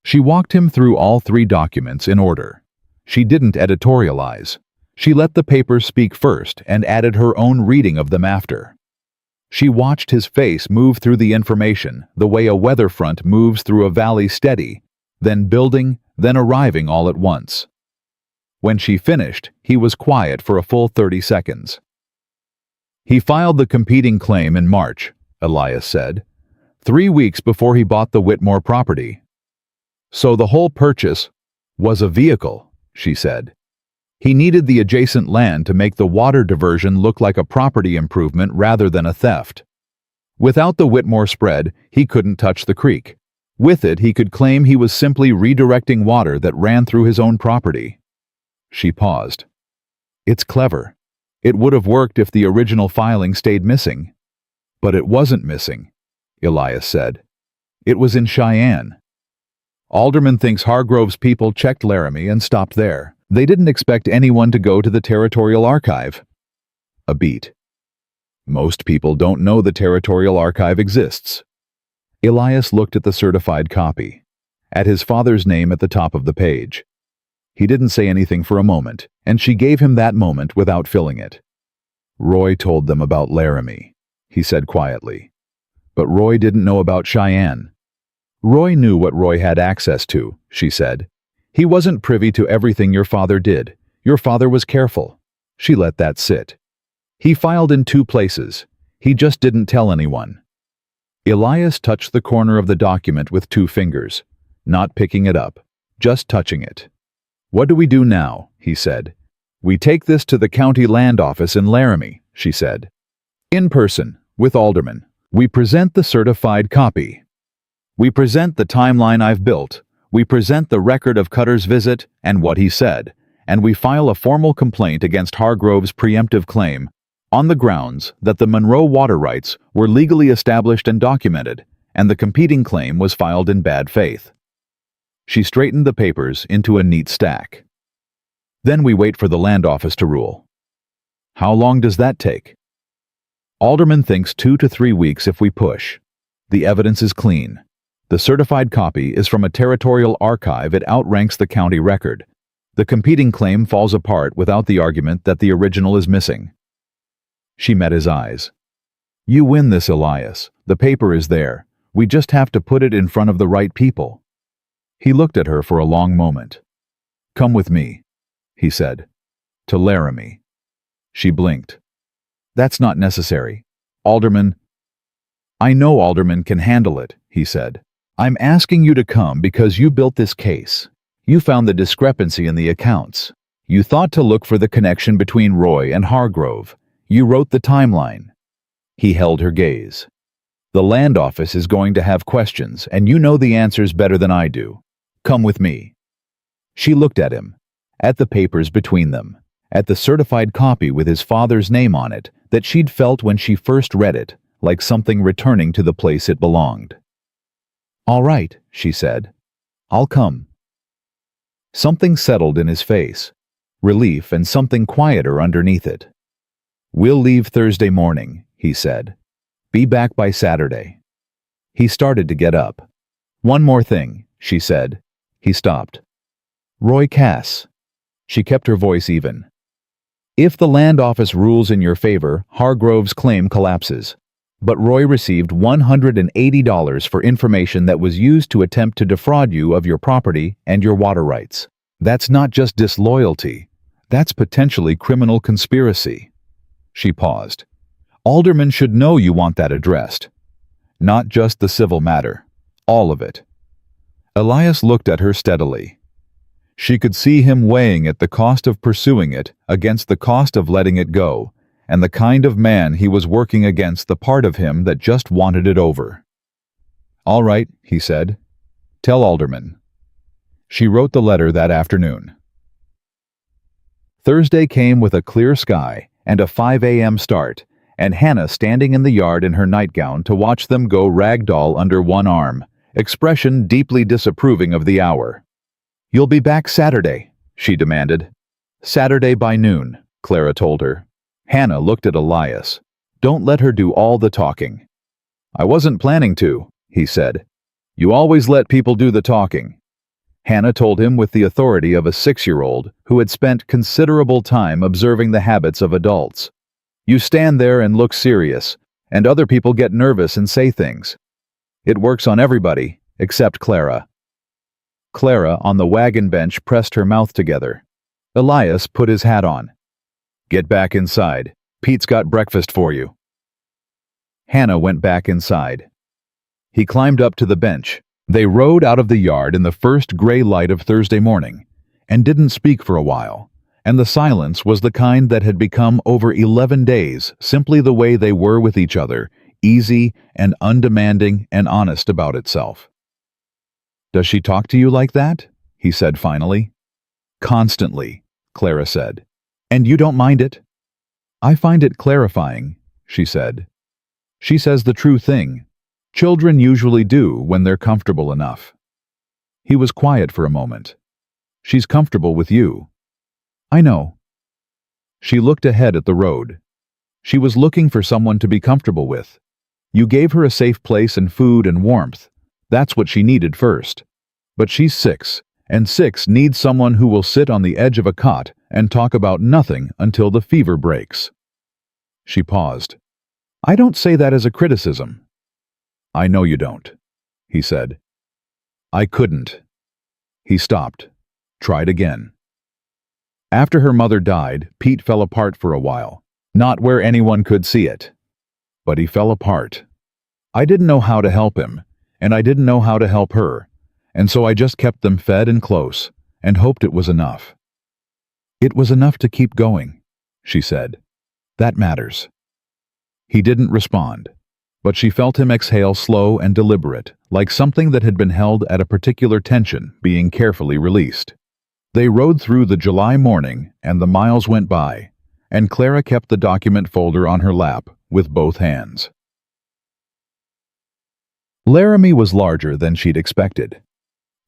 She walked him through all 3 documents in order. She didn't editorialize. She let the papers speak first and added her own reading of them after. She watched his face move through the information the way a weather front moves through a valley, steady, then building, then arriving all at once. When she finished, he was quiet for a full 30 seconds. "He filed the competing claim in March," Elias said, 3 weeks before he bought the Whitmore property. "So the whole purchase was a vehicle," she said. "He needed the adjacent land to make the water diversion look like a property improvement rather than a theft. Without the Whitmore spread, he couldn't touch the creek. With it, he could claim he was simply redirecting water that ran through his own property." She paused. "It's clever. It would have worked if the original filing stayed missing." "But it wasn't missing," Elias said. "It was in Cheyenne. Alderman thinks Hargrove's people checked Laramie and stopped there. They didn't expect anyone to go to the Territorial Archive." A beat. "Most people don't know the Territorial Archive exists." Elias looked at the certified copy, at his father's name at the top of the page. He didn't say anything for a moment, and she gave him that moment without filling it. "Roy told them about Laramie," he said quietly. But Roy didn't know about Cheyenne. Roy knew what Roy had access to, she said. He wasn't privy to everything your father did. Your father was careful. She let that sit. He filed in 2 places. He just didn't tell anyone. Elias touched the corner of the document with 2 fingers, not picking it up, just touching it. What do we do now? He said. We take this to the county land office in Laramie, she said. In person, with aldermen. We present the certified copy. We present the timeline I've built. We present the record of Cutter's visit and what he said, and we file a formal complaint against Hargrove's preemptive claim on the grounds that the Monroe water rights were legally established and documented, and the competing claim was filed in bad faith. She straightened the papers into a neat stack. Then we wait for the land office to rule. How long does that take? Alderman thinks 2 to 3 weeks if we push. The evidence is clean. The certified copy is from a territorial archive. It outranks the county record. The competing claim falls apart without the argument that the original is missing. She met his eyes. You win this, Elias. The paper is there. We just have to put it in front of the right people. He looked at her for a long moment. Come with me, he said. To Laramie. She blinked. That's not necessary. Alderman. I know Alderman can handle it, he said. I'm asking you to come because you built this case. You found the discrepancy in the accounts. You thought to look for the connection between Roy and Hargrove. You wrote the timeline. He held her gaze. The land office is going to have questions, and you know the answers better than I do. Come with me. She looked at him, at the papers between them, at the certified copy with his father's name on it that she'd felt when she first read it, like something returning to the place it belonged. All right, she said. I'll come. Something settled in his face, relief and something quieter underneath it. We'll leave Thursday morning, he said. Be back by Saturday. He started to get up. One more thing, she said. He stopped. Roy Cass. She kept her voice even. If the land office rules in your favor, Hargrove's claim collapses. But Roy received $180 for information that was used to attempt to defraud you of your property and your water rights. That's not just disloyalty. That's potentially criminal conspiracy. She paused. Alderman should know you want that addressed. Not just the civil matter. All of it. Elias looked at her steadily. She could see him weighing at the cost of pursuing it against the cost of letting it go, and the kind of man he was working against the part of him that just wanted it over. All right, he said. Tell Alderman. She wrote the letter that afternoon. Thursday came with a clear sky and a 5 a.m. start, and Hannah standing in the yard in her nightgown to watch them go ragdoll under one arm, expression deeply disapproving of the hour. You'll be back Saturday, she demanded. Saturday by noon, Clara told her. Hannah looked at Elias. Don't let her do all the talking. I wasn't planning to, he said. You always let people do the talking. Hannah told him with the authority of a 6-year-old who had spent considerable time observing the habits of adults. You stand there and look serious, and other people get nervous and say things. It works on everybody, except Clara. Clara, on the wagon bench, pressed her mouth together. Elias put his hat on. Get back inside. Pete's got breakfast for you. Hannah went back inside. He climbed up to the bench. They rode out of the yard in the first gray light of Thursday morning, and didn't speak for a while, and the silence was the kind that had become over 11 days simply the way they were with each other, easy and undemanding and honest about itself. Does she talk to you like that? He said finally. Constantly, Clara said. And you don't mind it? I find it clarifying, she said. She says the true thing. Children usually do when they're comfortable enough. He was quiet for a moment. She's comfortable with you. I know. She looked ahead at the road. She was looking for someone to be comfortable with. You gave her a safe place and food and warmth. That's what she needed first. But she's 6, and 6 needs someone who will sit on the edge of a cot and talk about nothing until the fever breaks. She paused. I don't say that as a criticism. I know you don't, he said. I couldn't. He stopped. Tried again. After her mother died, Pete fell apart for a while. Not where anyone could see it. But he fell apart. I didn't know how to help him, and I didn't know how to help her, and so I just kept them fed and close, and hoped it was enough. It was enough to keep going, she said. That matters. He didn't respond, but she felt him exhale slow and deliberate, like something that had been held at a particular tension being carefully released. They rode through the July morning, and the miles went by, and Clara kept the document folder on her lap with both hands. Laramie was larger than she'd expected.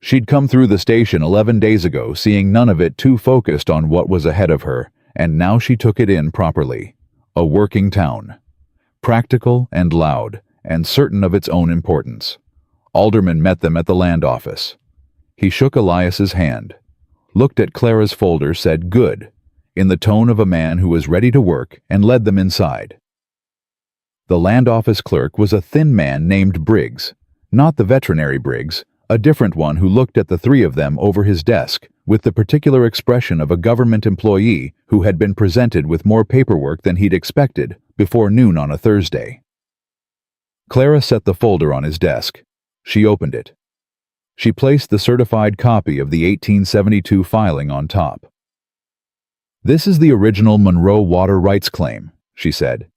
She'd come through the station 11 days ago, seeing none of it too focused on what was ahead of her, and now she took it in properly. A working town. Practical and loud, and certain of its own importance. Alderman met them at the land office. He shook Elias's hand, looked at Clara's folder, said "good," in the tone of a man who was ready to work, and led them inside. The land office clerk was a thin man named Briggs, not the veterinary Briggs, a different one who looked at the three of them over his desk with the particular expression of a government employee who had been presented with more paperwork than he'd expected before noon on a Thursday. Clara set the folder on his desk. She opened it. She placed the certified copy of the 1872 filing on top. "This is the original Monroe water rights claim," she said.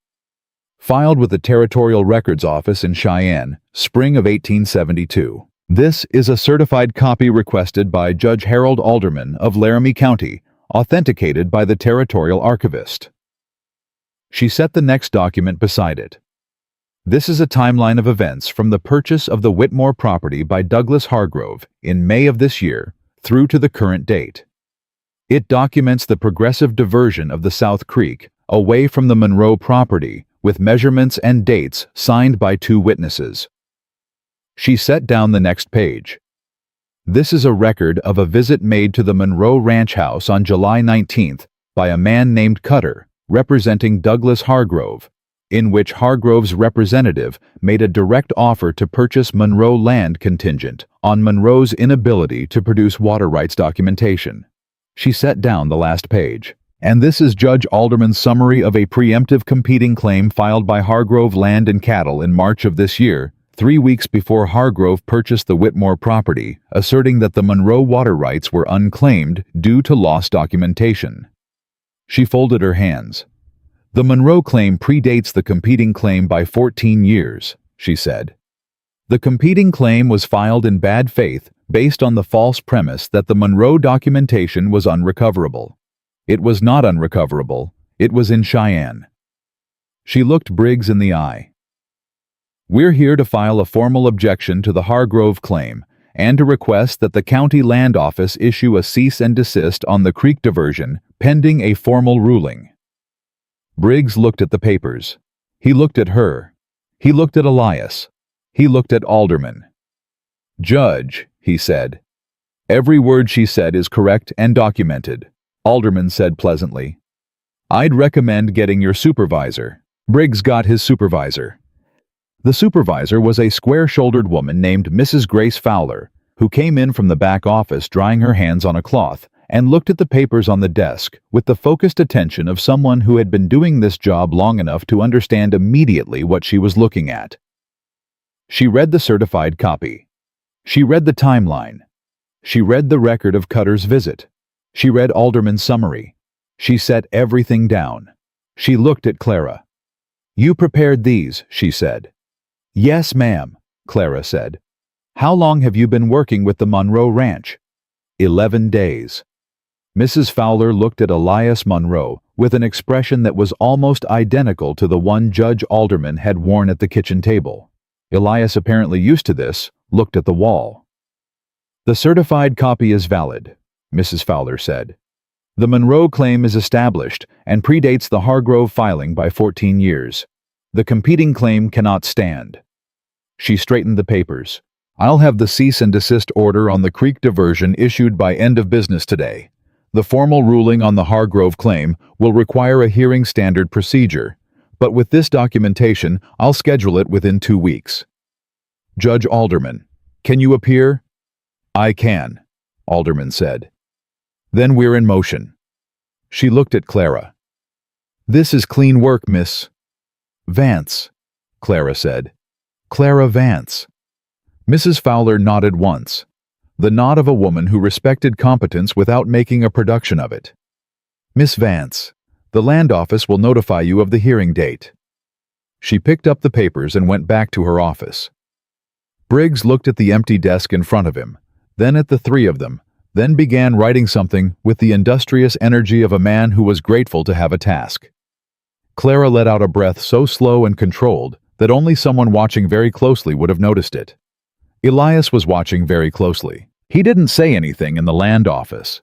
"Filed with the Territorial Records Office in Cheyenne, spring of 1872. This is a certified copy requested by Judge Harold Alderman of Laramie County, authenticated by the Territorial Archivist." She set the next document beside it. "This is a timeline of events from the purchase of the Whitmore property by Douglas Hargrove in May of this year through to the current date. It documents the progressive diversion of the South Creek away from the Monroe property with measurements and dates signed by 2 witnesses." She set down the next page. "This is a record of a visit made to the Monroe Ranch House on July 19th by a man named Cutter, representing Douglas Hargrove, in which Hargrove's representative made a direct offer to purchase Monroe land contingent on Monroe's inability to produce water rights documentation." She set down the last page. "And this is Judge Alderman's summary of a preemptive competing claim filed by Hargrove Land and Cattle in March of this year, 3 weeks before Hargrove purchased the Whitmore property, asserting that the Monroe water rights were unclaimed due to lost documentation." She folded her hands. "The Monroe claim predates the competing claim by 14 years, she said. "The competing claim was filed in bad faith based on the false premise that the Monroe documentation was unrecoverable. It was not unrecoverable. It was in Cheyenne." She looked Briggs in the eye. "We're here to file a formal objection to the Hargrove claim and to request that the county land office issue a cease and desist on the creek diversion pending a formal ruling." Briggs looked at the papers. He looked at her. He looked at Elias. He looked at Alderman. "Judge," he said. "Every word she said is correct and documented." Alderman said pleasantly, "I'd recommend getting your supervisor." Briggs got his supervisor. The supervisor was a square-shouldered woman named Mrs. Grace Fowler, who came in from the back office drying her hands on a cloth and looked at the papers on the desk with the focused attention of someone who had been doing this job long enough to understand immediately what she was looking at. She read the certified copy. She read the timeline. She read the record of Cutter's visit. She read Alderman's summary. She set everything down. She looked at Clara. "You prepared these," she said. "Yes, ma'am," Clara said. "How long have you been working with the Monroe Ranch?" 11 days. Mrs. Fowler looked at Elias Monroe with an expression that was almost identical to the one Judge Alderman had worn at the kitchen table. Elias, apparently used to this, looked at the wall. "The certified copy is valid," Mrs. Fowler said. "The Monroe claim is established and predates the Hargrove filing by 14 years. The competing claim cannot stand." She straightened the papers. "I'll have the cease and desist order on the creek diversion issued by end of business today. The formal ruling on the Hargrove claim will require a hearing standard procedure, but with this documentation, I'll schedule it within 2 weeks." Judge Alderman, can you appear? I can, Alderman said. Then we're in motion. She looked at Clara. This is clean work, Miss Vance, Clara said. Clara Vance. Mrs. Fowler nodded once, the nod of a woman who respected competence without making a production of it. Miss Vance, the land office will notify you of the hearing date. She picked up the papers and went back to her office. Briggs looked at the empty desk in front of him, then at the three of them, then began writing something with the industrious energy of a man who was grateful to have a task. Clara let out a breath so slow and controlled that only someone watching very closely would have noticed it. Elias was watching very closely. He didn't say anything in the land office.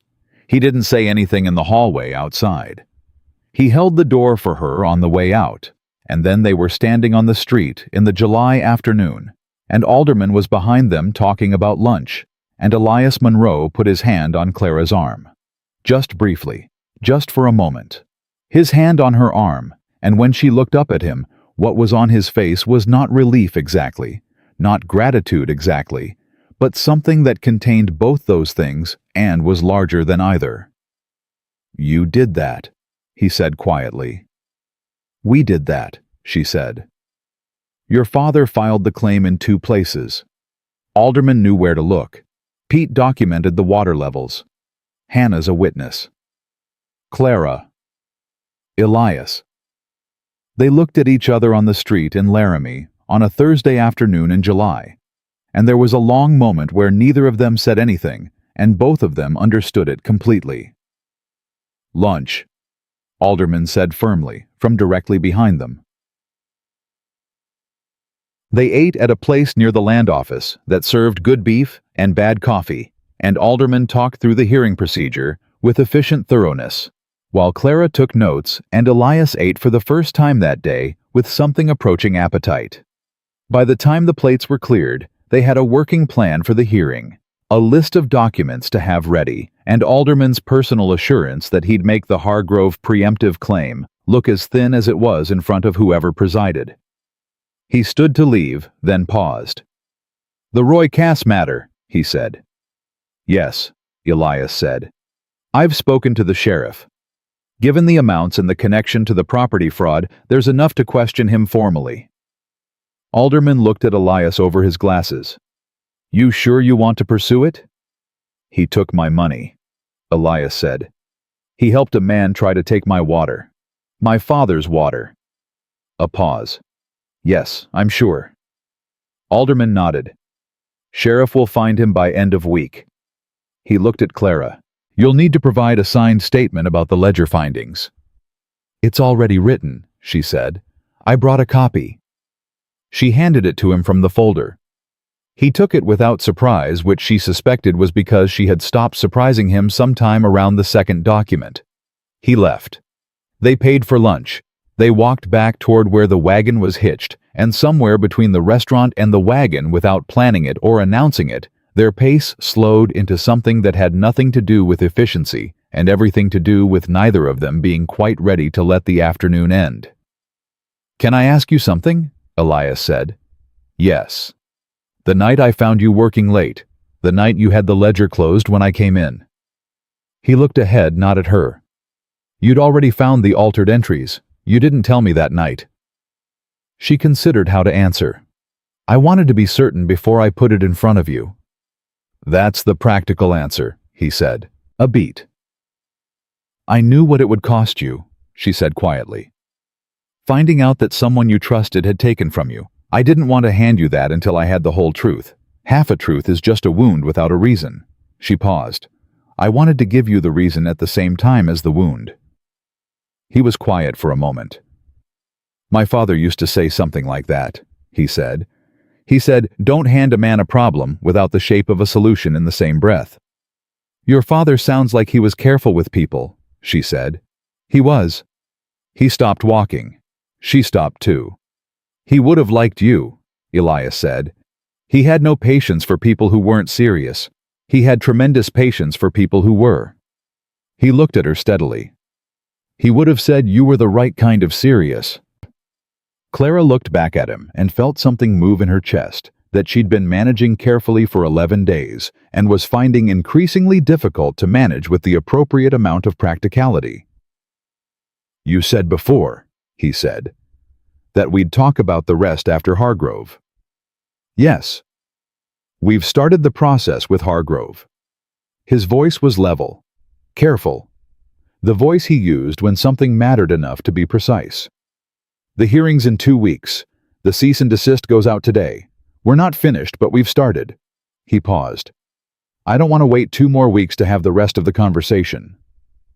He didn't say anything in the hallway outside. He held the door for her on the way out, and then they were standing on the street in the July afternoon, and Alderman was behind them talking about lunch, and Elias Monroe put his hand on Clara's arm. Just briefly, just for a moment. His hand on her arm, and when she looked up at him, what was on his face was not relief exactly, not gratitude exactly, but something that contained both those things and was larger than either. You did that, he said quietly. We did that, she said. Your father filed the claim in 2 places. Alderman knew where to look. Pete documented the water levels. Hannah's a witness. Clara. Elias. They looked at each other on the street in Laramie on a Thursday afternoon in July, and there was a long moment where neither of them said anything, and both of them understood it completely. Lunch, Alderman said firmly, from directly behind them. They ate at a place near the land office that served good beef and bad coffee, and Alderman talked through the hearing procedure with efficient thoroughness, while Clara took notes and Elias ate for the first time that day with something approaching appetite. By the time the plates were cleared, they had a working plan for the hearing, a list of documents to have ready, and Alderman's personal assurance that he'd make the Hargrove preemptive claim look as thin as it was in front of whoever presided. He stood to leave, then paused. The Roy Cass matter, he said. Yes, Elias said. I've spoken to the sheriff. Given the amounts and the connection to the property fraud, there's enough to question him formally. Alderman looked at Elias over his glasses. You sure you want to pursue it? He took my money, Elias said. He helped a man try to take my water. My father's water. A pause. Yes, I'm sure. Alderman nodded. Sheriff will find him by end of week. He looked at Clara. You'll need to provide a signed statement about the ledger findings. It's already written, she said. I brought a copy. She handed it to him from the folder. He took it without surprise, which she suspected was because she had stopped surprising him sometime around the second document. He left. They paid for lunch. They walked back toward where the wagon was hitched, and somewhere between the restaurant and the wagon, without planning it or announcing it, their pace slowed into something that had nothing to do with efficiency and everything to do with neither of them being quite ready to let the afternoon end. Can I ask you something? Elias said. Yes. The night I found you working late, the night you had the ledger closed when I came in. He looked ahead, not at her. You'd already found the altered entries. You didn't tell me that night. She considered how to answer. I wanted to be certain before I put it in front of you. That's the practical answer, he said. A beat. I knew what it would cost you, she said quietly. Finding out that someone you trusted had taken from you. I didn't want to hand you that until I had the whole truth. Half a truth is just a wound without a reason. She paused. I wanted to give you the reason at the same time as the wound. He was quiet for a moment. My father used to say something like that, he said. He said, don't hand a man a problem without the shape of a solution in the same breath. Your father sounds like he was careful with people, she said. He was. He stopped walking. She stopped too. He would have liked you, Elias said. He had no patience for people who weren't serious. He had tremendous patience for people who were. He looked at her steadily. He would have said you were the right kind of serious. Clara looked back at him and felt something move in her chest that she'd been managing carefully for 11 days and was finding increasingly difficult to manage with the appropriate amount of practicality. "You said before," he said, "that we'd talk about the rest after Hargrove." "Yes. We've started the process with Hargrove." His voice was level, careful, the voice he used when something mattered enough to be precise. "The hearing's in 2 weeks. The cease and desist goes out today. We're not finished, but we've started." He paused. "I don't want to wait 2 more weeks to have the rest of the conversation."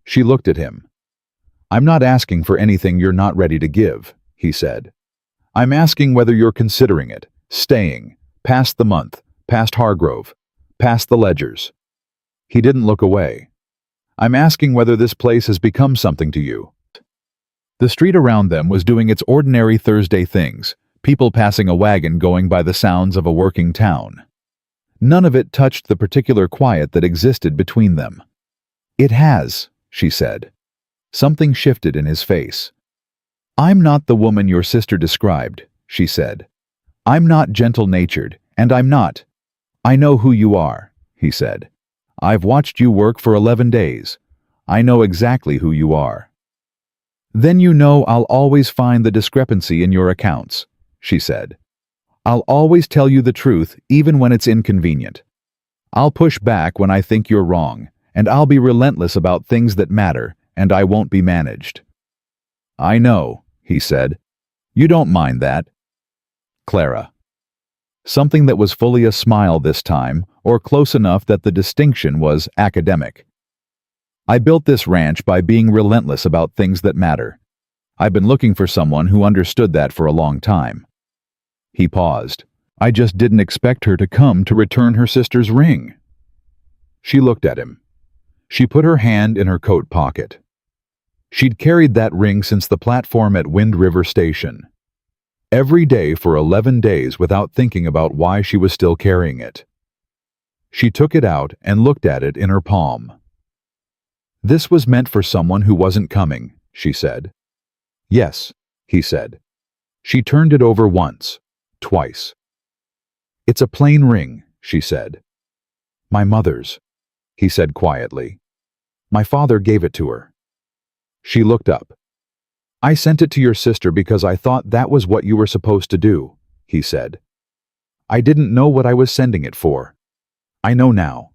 She looked at him. "I'm not asking for anything you're not ready to give," he said. "I'm asking whether you're considering it, staying, past the month, past Hargrove, past the ledgers." He didn't look away. "I'm asking whether this place has become something to you." The street around them was doing its ordinary Thursday things, people passing a wagon going by the sounds of a working town. None of it touched the particular quiet that existed between them. "It has," she said. Something shifted in his face. "I'm not the woman your sister described," she said. "I'm not gentle-natured, and I'm not—" "I know who you are," he said. "I've watched you work for 11 days. I know exactly who you are." "Then you know I'll always find the discrepancy in your accounts," she said. "I'll always tell you the truth, even when it's inconvenient. I'll push back when I think you're wrong, and I'll be relentless about things that matter, and I won't be managed." "I know," he said. "You don't mind that." "Clara." Something that was fully a smile this time, or close enough that the distinction was academic. "I built this ranch by being relentless about things that matter. I've been looking for someone who understood that for a long time." He paused. "I just didn't expect her to come to return her sister's ring." She looked at him. She put her hand in her coat pocket. She'd carried that ring since the platform at Wind River Station. Every day for 11 days without thinking about why she was still carrying it. She took it out and looked at it in her palm. "This was meant for someone who wasn't coming," she said. "Yes," he said. She turned it over once, twice. "It's a plain ring," she said. "My mother's," he said quietly. "My father gave it to her." She looked up. "I sent it to your sister because I thought that was what you were supposed to do," he said. "I didn't know what I was sending it for. I know now."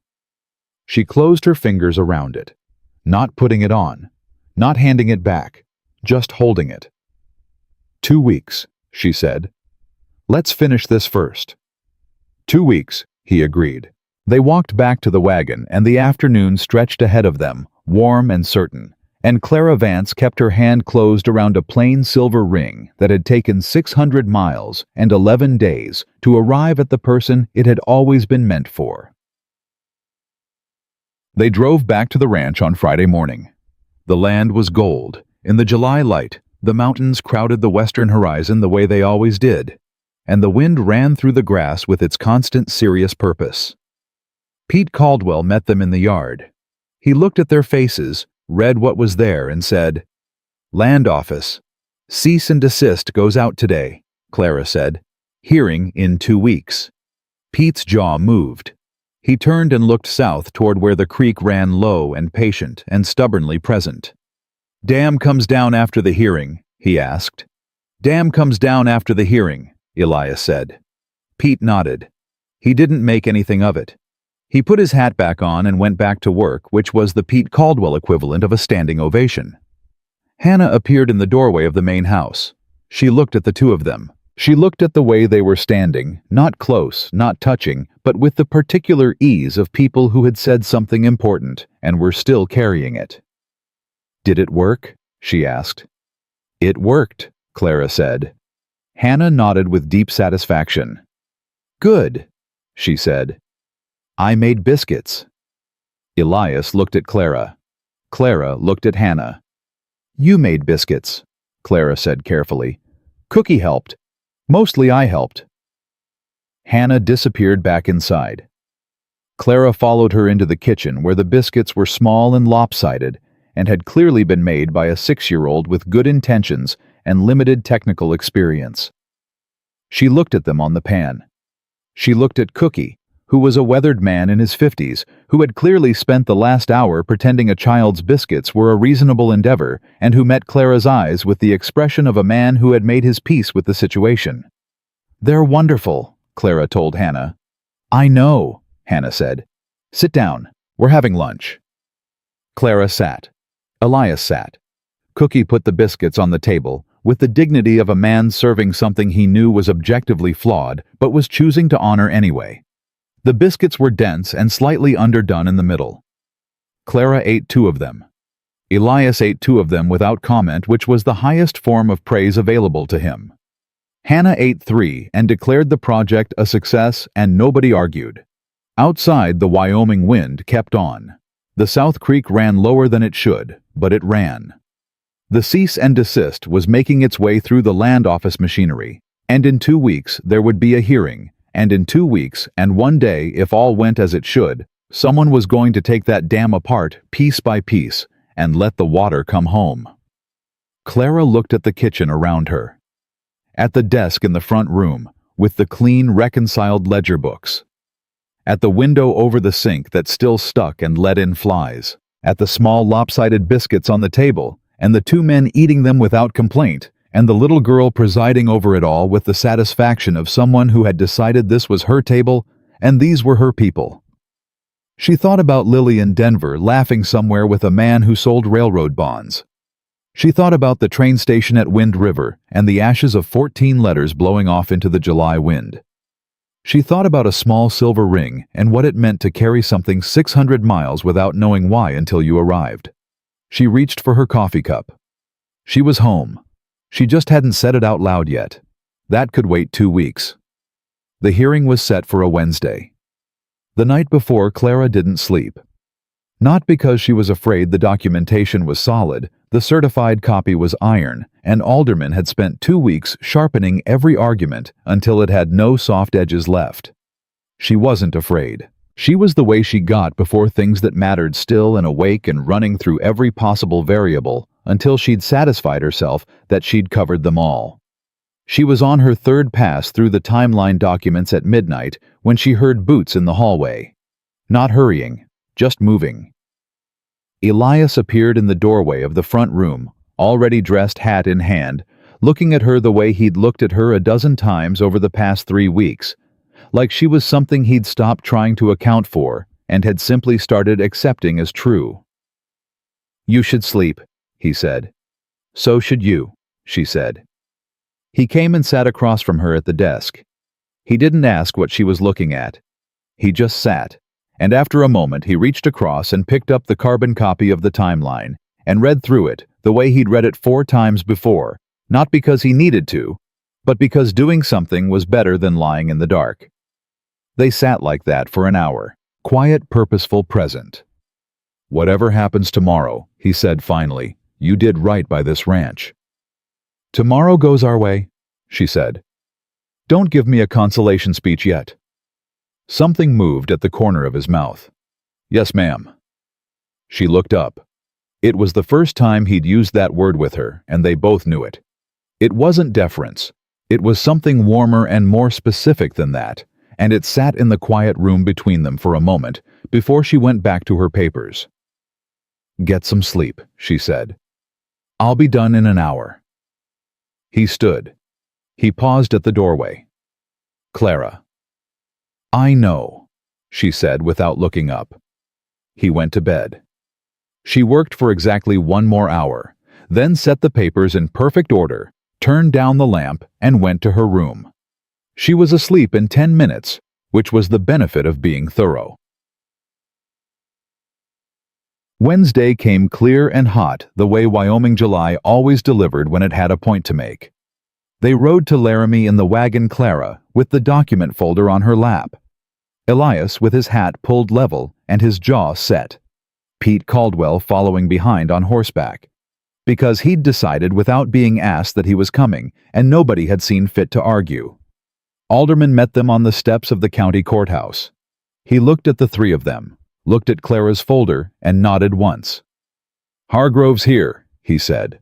She closed her fingers around it, not putting it on, not handing it back, just holding it. "2 weeks," she said. "Let's finish this first." 2 weeks, he agreed. They walked back to the wagon, and the afternoon stretched ahead of them, warm and certain, and Clara Vance kept her hand closed around a plain silver ring that had taken 600 miles and 11 days to arrive at the person it had always been meant for. They drove back to the ranch on Friday morning. The land was gold. In the July light, the mountains crowded the western horizon the way they always did, and the wind ran through the grass with its constant serious purpose. Pete Caldwell met them in the yard. He looked at their faces, read what was there, and said, "Land Office. Cease and desist goes out today," Clara said. "Hearing in 2 weeks." Pete's jaw moved. He turned and looked south toward where the creek ran low and patient and stubbornly present. "Dam comes down after the hearing?" he asked. "Dam comes down after the hearing," Elias said. Pete nodded. He didn't make anything of it. He put his hat back on and went back to work, which was the Pete Caldwell equivalent of a standing ovation. Hannah appeared in the doorway of the main house. She looked at the two of them. She looked at the way they were standing, not close, not touching, but with the particular ease of people who had said something important and were still carrying it. "Did it work?" she asked. "It worked," Clara said. Hannah nodded with deep satisfaction. "Good," she said. "I made biscuits." Elias looked at Clara. Clara looked at Hannah. "You made biscuits," Clara said carefully. "Cookie helped. Mostly I helped." Hannah disappeared back inside. Clara followed her into the kitchen where the biscuits were small and lopsided and had clearly been made by a 6-year-old with good intentions and limited technical experience. She looked at them on the pan. She looked at Cookie, who was a weathered man in his 50s, who had clearly spent the last hour pretending a child's biscuits were a reasonable endeavor, and who met Clara's eyes with the expression of a man who had made his peace with the situation. "They're wonderful," Clara told Hannah. "I know," Hannah said. "Sit down. We're having lunch." Clara sat. Elias sat. Cookie put the biscuits on the table, with the dignity of a man serving something he knew was objectively flawed, but was choosing to honor anyway. The biscuits were dense and slightly underdone in the middle. Clara ate 2 of them. Elias ate 2 of them without comment, which was the highest form of praise available to him. Hannah ate 3 and declared the project a success, and nobody argued. Outside, the Wyoming wind kept on. The South Creek ran lower than it should, but it ran. The cease and desist was making its way through the land office machinery, and in 2 weeks there would be a hearing, and in 2 weeks and 1 day, if all went as it should, someone was going to take that dam apart piece by piece and let the water come home. Clara looked at the kitchen around her. At the desk in the front room, with the clean, reconciled ledger books. At the window over the sink that still stuck and let in flies. At the small lopsided biscuits on the table, and the 2 men eating them without complaint, and the little girl presiding over it all with the satisfaction of someone who had decided this was her table and these were her people. She thought about Lily in Denver laughing somewhere with a man who sold railroad bonds. She thought about the train station at Wind River and the ashes of 14 letters blowing off into the July wind. She thought about a small silver ring and what it meant to carry something 600 miles without knowing why until you arrived. She reached for her coffee cup. She was home. She just hadn't said it out loud yet. That could wait 2 weeks. The hearing was set for a Wednesday. The night before, Clara didn't sleep. Not because she was afraid the documentation was solid, the certified copy was iron, and Alderman had spent 2 weeks sharpening every argument until it had no soft edges left. She wasn't afraid. She was the way she got before things that mattered still and awake and running through every possible variable until she'd satisfied herself that she'd covered them all. She was on her 3rd pass through the timeline documents at midnight when she heard boots in the hallway. Not hurrying, just moving. Elias appeared in the doorway of the front room, already dressed hat in hand, looking at her the way he'd looked at her a dozen times over the past 3 weeks, like she was something he'd stopped trying to account for and had simply started accepting as true. "You should sleep," he said. "So should you," she said. He came and sat across from her at the desk. He didn't ask what she was looking at. He just sat, and after a moment he reached across and picked up the carbon copy of the timeline and read through it the way he'd read it 4 times before, not because he needed to, but because doing something was better than lying in the dark. They sat like that for an hour, quiet, purposeful, present. "Whatever happens tomorrow," he said finally, "you did right by this ranch." "Tomorrow goes our way," she said. "Don't give me a consolation speech yet." Something moved at the corner of his mouth. "Yes, ma'am." She looked up. It was the first time he'd used that word with her, and they both knew it. It wasn't deference. It was something warmer and more specific than that, and it sat in the quiet room between them for a moment before she went back to her papers. "Get some sleep," she said. "I'll be done in an hour." He stood. He paused at the doorway. "Clara." "I know," she said without looking up. He went to bed. She worked for exactly 1 more hour, then set the papers in perfect order, turned down the lamp, and went to her room. She was asleep in 10 minutes, which was the benefit of being thorough. Wednesday came clear and hot, the way Wyoming July always delivered when it had a point to make. They rode to Laramie in the wagon, Clara, with the document folder on her lap. Elias with his hat pulled level and his jaw set. Pete Caldwell following behind on horseback. Because he'd decided without being asked that he was coming, and nobody had seen fit to argue. Alderman met them on the steps of the county courthouse. He looked at the 3 of them, looked at Clara's folder, and nodded once. "Hargrove's here," he said.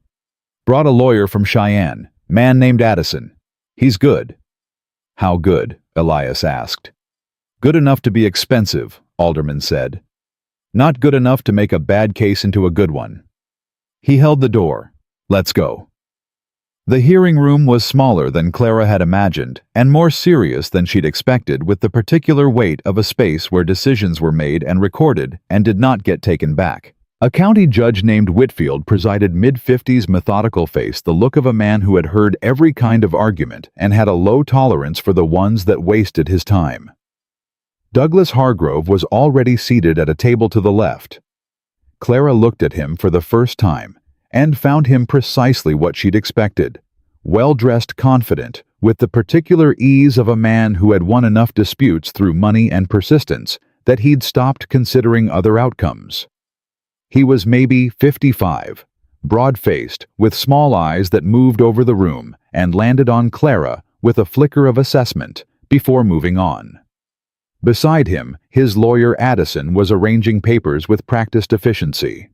"Brought a lawyer from Cheyenne, man named Addison. He's good." How good? Elias asked. Good enough to be expensive, Alderman said. Not good enough to make a bad case into a good one. He held the door. Let's go. The hearing room was smaller than Clara had imagined, and more serious than she'd expected, with the particular weight of a space where decisions were made and recorded and did not get taken back. A county judge named Whitfield presided, mid-50s, methodical face, the look of a man who had heard every kind of argument and had a low tolerance for the ones that wasted his time. Douglas Hargrove was already seated at a table to the left. Clara looked at him for the first time and found him precisely what she'd expected. Well-dressed, confident, with the particular ease of a man who had won enough disputes through money and persistence that he'd stopped considering other outcomes. He was maybe 55, broad-faced, with small eyes that moved over the room and landed on Clara with a flicker of assessment before moving on. Beside him, his lawyer Addison was arranging papers with practiced efficiency.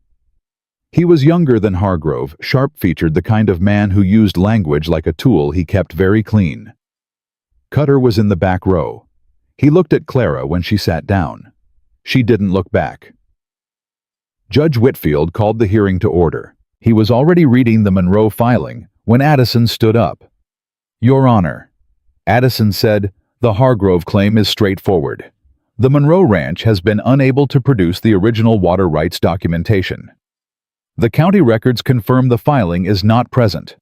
He was younger than Hargrove, sharp-featured, the kind of man who used language like a tool he kept very clean. Cutter was in the back row. He looked at Clara when she sat down. She didn't look back. Judge Whitfield called the hearing to order. He was already reading the Monroe filing when Addison stood up. Your Honor, Addison said, the Hargrove claim is straightforward. The Monroe Ranch has been unable to produce the original water rights documentation. The county records confirm the filing is not present.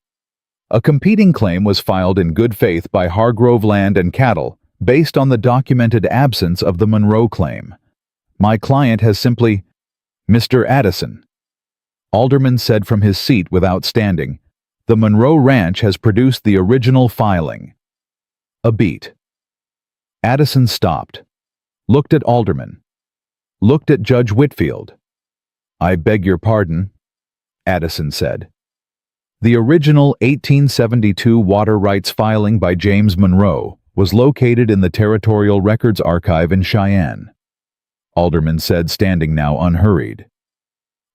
A competing claim was filed in good faith by Hargrove Land and Cattle based on the documented absence of the Monroe claim. My client has simply... Mr. Addison, Alderman said from his seat without standing, the Monroe Ranch has produced the original filing. A beat. Addison stopped, looked at Alderman, looked at Judge Whitfield. I beg your pardon, Addison said. The original 1872 water rights filing by James Monroe was located in the Territorial Records Archive in Cheyenne. Alderman said, standing now unhurried.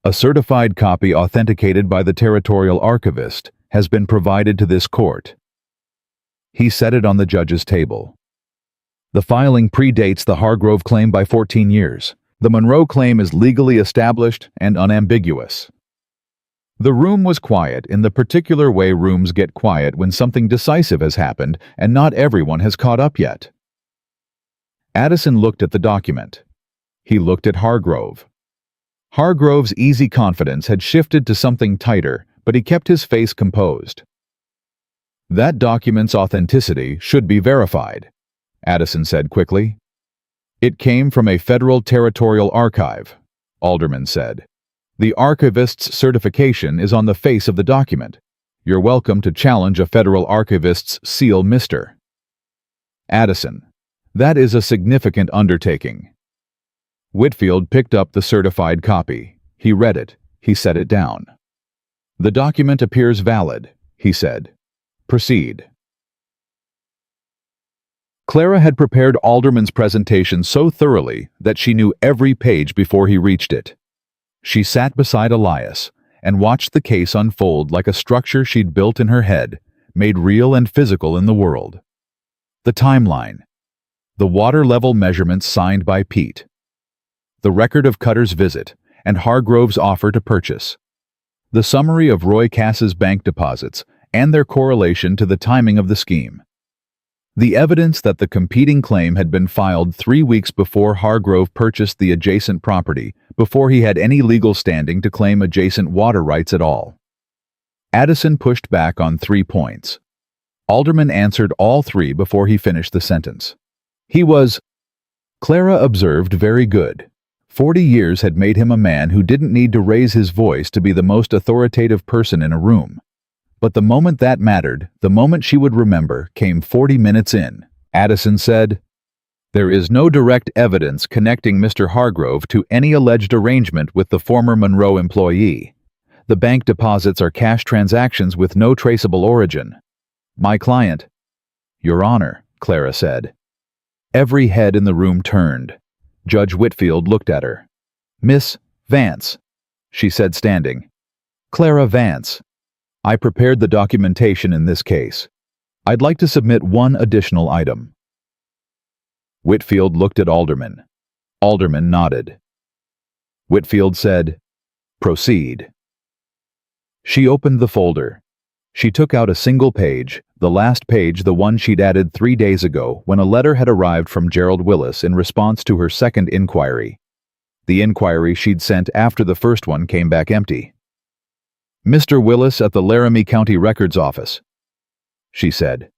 A certified copy authenticated by the Territorial Archivist has been provided to this court. He set it on the judge's table. The filing predates the Hargrove claim by 14 years. The Monroe claim is legally established and unambiguous. The room was quiet in the particular way rooms get quiet when something decisive has happened and not everyone has caught up yet. Addison looked at the document. He looked at Hargrove. Hargrove's easy confidence had shifted to something tighter, but he kept his face composed. That document's authenticity should be verified, Addison said quickly. It came from a federal territorial archive, Alderman said. The archivist's certification is on the face of the document. You're welcome to challenge a federal archivist's seal, Mr. Addison. That is a significant undertaking. Whitfield picked up the certified copy. He read it. He set it down. The document appears valid, he said. Proceed. Clara had prepared Alderman's presentation so thoroughly that she knew every page before he reached it. She sat beside Elias and watched the case unfold like a structure she'd built in her head, made real and physical in the world. The timeline. The water level measurements signed by Pete. The record of Cutter's visit and Hargrove's offer to purchase. The summary of Roy Cass's bank deposits and their correlation to the timing of the scheme. The evidence that the competing claim had been filed 3 weeks before Hargrove purchased the adjacent property, before he had any legal standing to claim adjacent water rights at all. Addison pushed back on 3 points. Alderman answered all 3 before he finished the sentence. He was, Clara observed, very good. 40 years had made him a man who didn't need to raise his voice to be the most authoritative person in a room. But the moment that mattered, the moment she would remember, came 40 minutes in. Addison said, There is no direct evidence connecting Mr. Hargrove to any alleged arrangement with the former Monroe employee. The bank deposits are cash transactions with no traceable origin. My client. Your Honor, Clara said. Every head in the room turned. Judge Whitfield looked at her. Miss Vance, she said, standing. Clara Vance. I prepared the documentation in this case. I'd like to submit one additional item." Whitfield looked at Alderman. Alderman nodded. Whitfield said, "Proceed." She opened the folder. She took out a single page, the last page, the one she'd added 3 days ago when a letter had arrived from Gerald Willis in response to her second inquiry. The inquiry she'd sent after the first one came back empty. "Mr. Willis at the Laramie County Records Office," she said,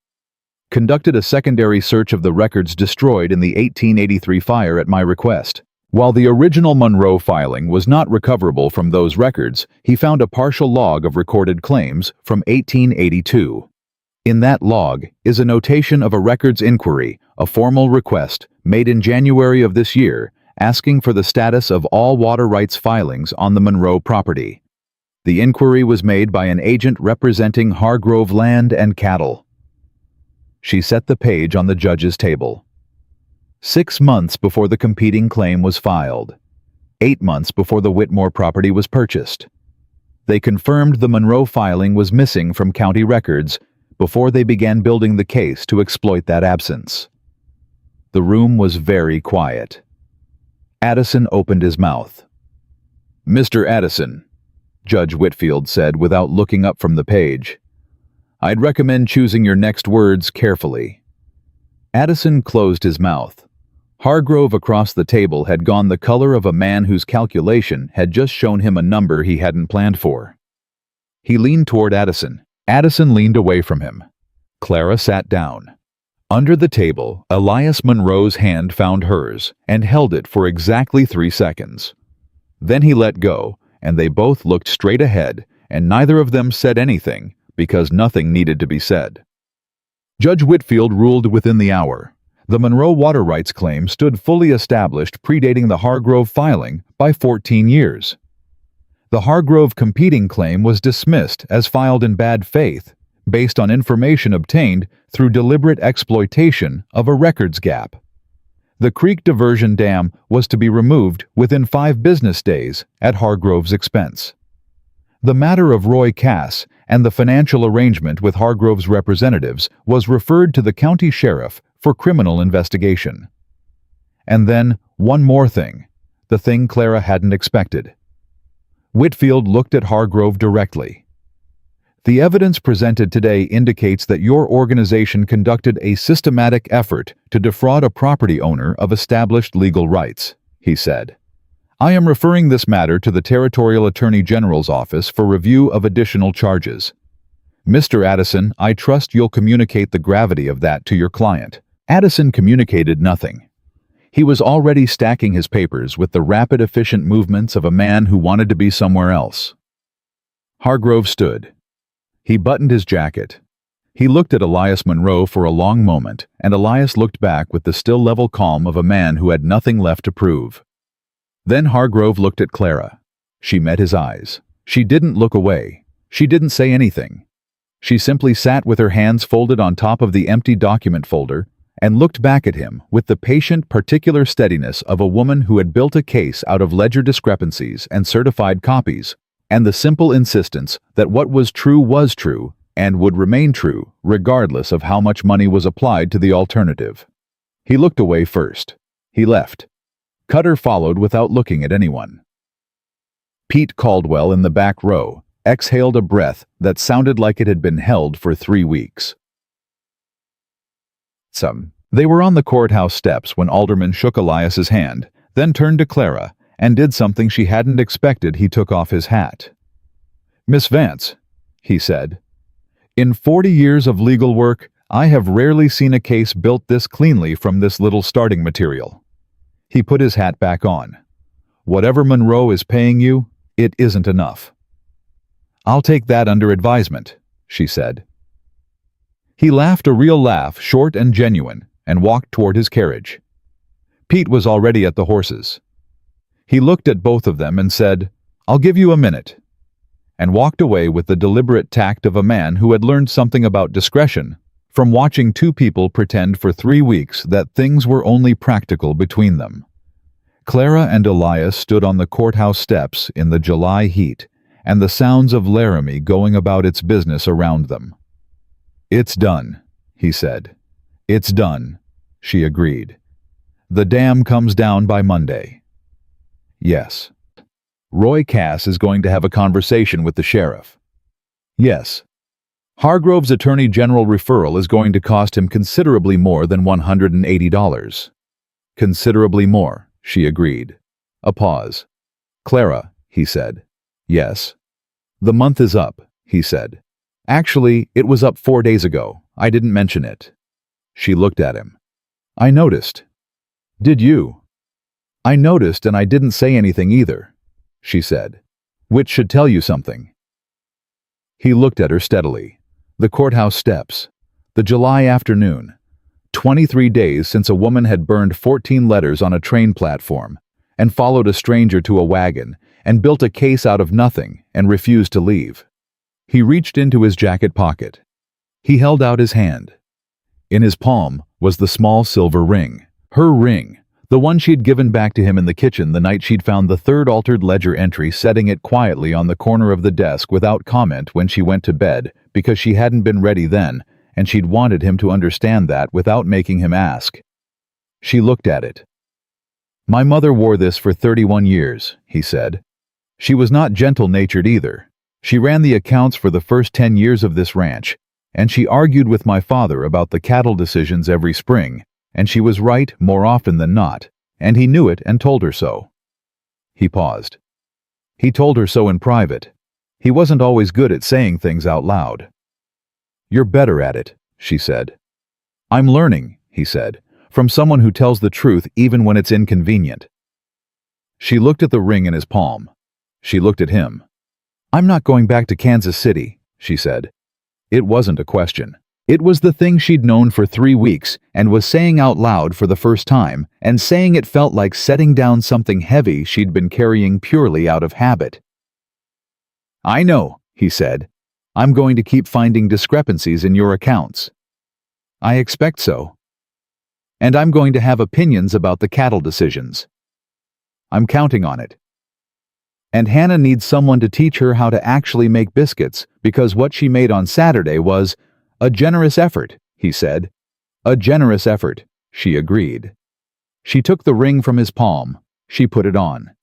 "conducted a secondary search of the records destroyed in the 1883 fire at my request. While the original Monroe filing was not recoverable from those records, he found a partial log of recorded claims from 1882. In that log is a notation of a records inquiry, a formal request made in January of this year, asking for the status of all water rights filings on the Monroe property. The inquiry was made by an agent representing Hargrove Land and Cattle." She set the page on the judge's table. 6 months before the competing claim was filed. 8 months before the Whitmore property was purchased. They confirmed the Monroe filing was missing from county records before they began building the case to exploit that absence. The room was very quiet. Addison opened his mouth. "Mr. Addison," Judge Whitfield said without looking up from the page, "I'd recommend choosing your next words carefully." Addison closed his mouth. Hargrove across the table had gone the color of a man whose calculation had just shown him a number he hadn't planned for. He leaned toward Addison. Addison leaned away from him. Clara sat down. Under the table, Elias Monroe's hand found hers and held it for exactly 3 seconds. Then he let go, and they both looked straight ahead, and neither of them said anything because nothing needed to be said. Judge Whitfield ruled within the hour. The Monroe water rights claim stood fully established, predating the Hargrove filing by 14 years. The Hargrove competing claim was dismissed as filed in bad faith, based on information obtained through deliberate exploitation of a records gap. The creek diversion dam was to be removed within 5 business days at Hargrove's expense. The matter of Roy Cass and the financial arrangement with Hargrove's representatives was referred to the county sheriff for criminal investigation. And then, one more thing, the thing Clara hadn't expected. Whitfield looked at Hargrove directly. "The evidence presented today indicates that your organization conducted a systematic effort to defraud a property owner of established legal rights," he said. "I am referring this matter to the Territorial Attorney General's office for review of additional charges. Mr. Addison, I trust you'll communicate the gravity of that to your client." Addison communicated nothing. He was already stacking his papers with the rapid, efficient movements of a man who wanted to be somewhere else. Hargrove stood. He buttoned his jacket. He looked at Elias Monroe for a long moment, and Elias looked back with the still level calm of a man who had nothing left to prove. Then Hargrove looked at Clara. She met his eyes. She didn't look away. She didn't say anything. She simply sat with her hands folded on top of the empty document folder and looked back at him with the patient, particular steadiness of a woman who had built a case out of ledger discrepancies and certified copies, and the simple insistence that what was true and would remain true, regardless of how much money was applied to the alternative. He looked away first. He left. Cutter followed without looking at anyone. Pete Caldwell in the back row exhaled a breath that sounded like it had been held for 3 weeks. They were on the courthouse steps when Alderman shook Elias's hand, then turned to Clara and did something she hadn't expected. He took off his hat. "Miss Vance," he said, "in 40 years of legal work, I have rarely seen a case built this cleanly from this little starting material." He put his hat back on. "Whatever Monroe is paying you, it isn't enough." "I'll take that under advisement," she said. He laughed a real laugh, short and genuine, and walked toward his carriage. Pete was already at the horses. He looked at both of them and said, "I'll give you a minute," and walked away with the deliberate tact of a man who had learned something about discretion from watching 2 people pretend for 3 weeks that things were only practical between them. Clara and Elias stood on the courthouse steps in the July heat, and the sounds of Laramie going about its business around them. "It's done," he said. It's done, she agreed. The dam comes down by Monday. Yes. Roy Cass is going to have a conversation with the sheriff. Yes. Hargrove's Attorney General referral is going to cost him considerably more than $180. Considerably more, she agreed. A pause. Clara, he said. Yes. The month is up, he said. Actually, it was up 4 days ago. I didn't mention it. She looked at him. I noticed. Did you? I noticed and I didn't say anything either, she said. Which should tell you something. He looked at her steadily. The courthouse steps. The July afternoon. 23 days since a woman had burned 14 letters on a train platform and followed a stranger to a wagon and built a case out of nothing and refused to leave. He reached into his jacket pocket. He held out his hand. In his palm was the small silver ring. Her ring, the one she'd given back to him in the kitchen the night she'd found the third altered ledger entry, setting it quietly on the corner of the desk without comment when she went to bed because she hadn't been ready then, and she'd wanted him to understand that without making him ask. She looked at it. My mother wore this for 31 years, he said. She was not gentle-natured either. She ran the accounts for the first 10 years of this ranch, and she argued with my father about the cattle decisions every spring, and she was right more often than not, and he knew it and told her so. He paused. He told her so in private. He wasn't always good at saying things out loud. You're better at it, she said. I'm learning, he said, from someone who tells the truth even when it's inconvenient. She looked at the ring in his palm. She looked at him. I'm not going back to Kansas City, she said. It wasn't a question. It was the thing she'd known for 3 weeks and was saying out loud for the first time, and saying it felt like setting down something heavy she'd been carrying purely out of habit. I know, he said. I'm going to keep finding discrepancies in your accounts. I expect so. And I'm going to have opinions about the cattle decisions. I'm counting on it. And Hannah needs someone to teach her how to actually make biscuits, because what she made on Saturday was a generous effort, he said. A generous effort, she agreed. She took the ring from his palm. She put it on.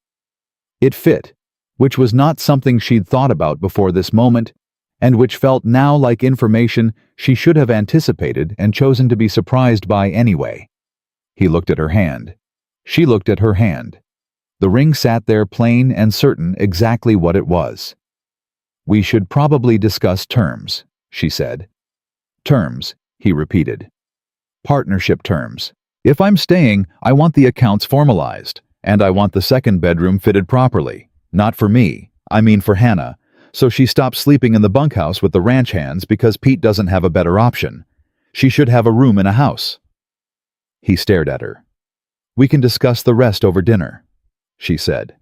It fit, which was not something she'd thought about before this moment, and which felt now like information she should have anticipated and chosen to be surprised by anyway. He looked at her hand. She looked at her hand. The ring sat there plain and certain exactly what it was. We should probably discuss terms, she said. Terms, he repeated. Partnership terms. If I'm staying, I want the accounts formalized, and I want the second bedroom fitted properly. Not for me, I mean for Hannah, so she stops sleeping in the bunkhouse with the ranch hands because Pete doesn't have a better option. She should have a room in a house. He stared at her. We can discuss the rest over dinner, she said.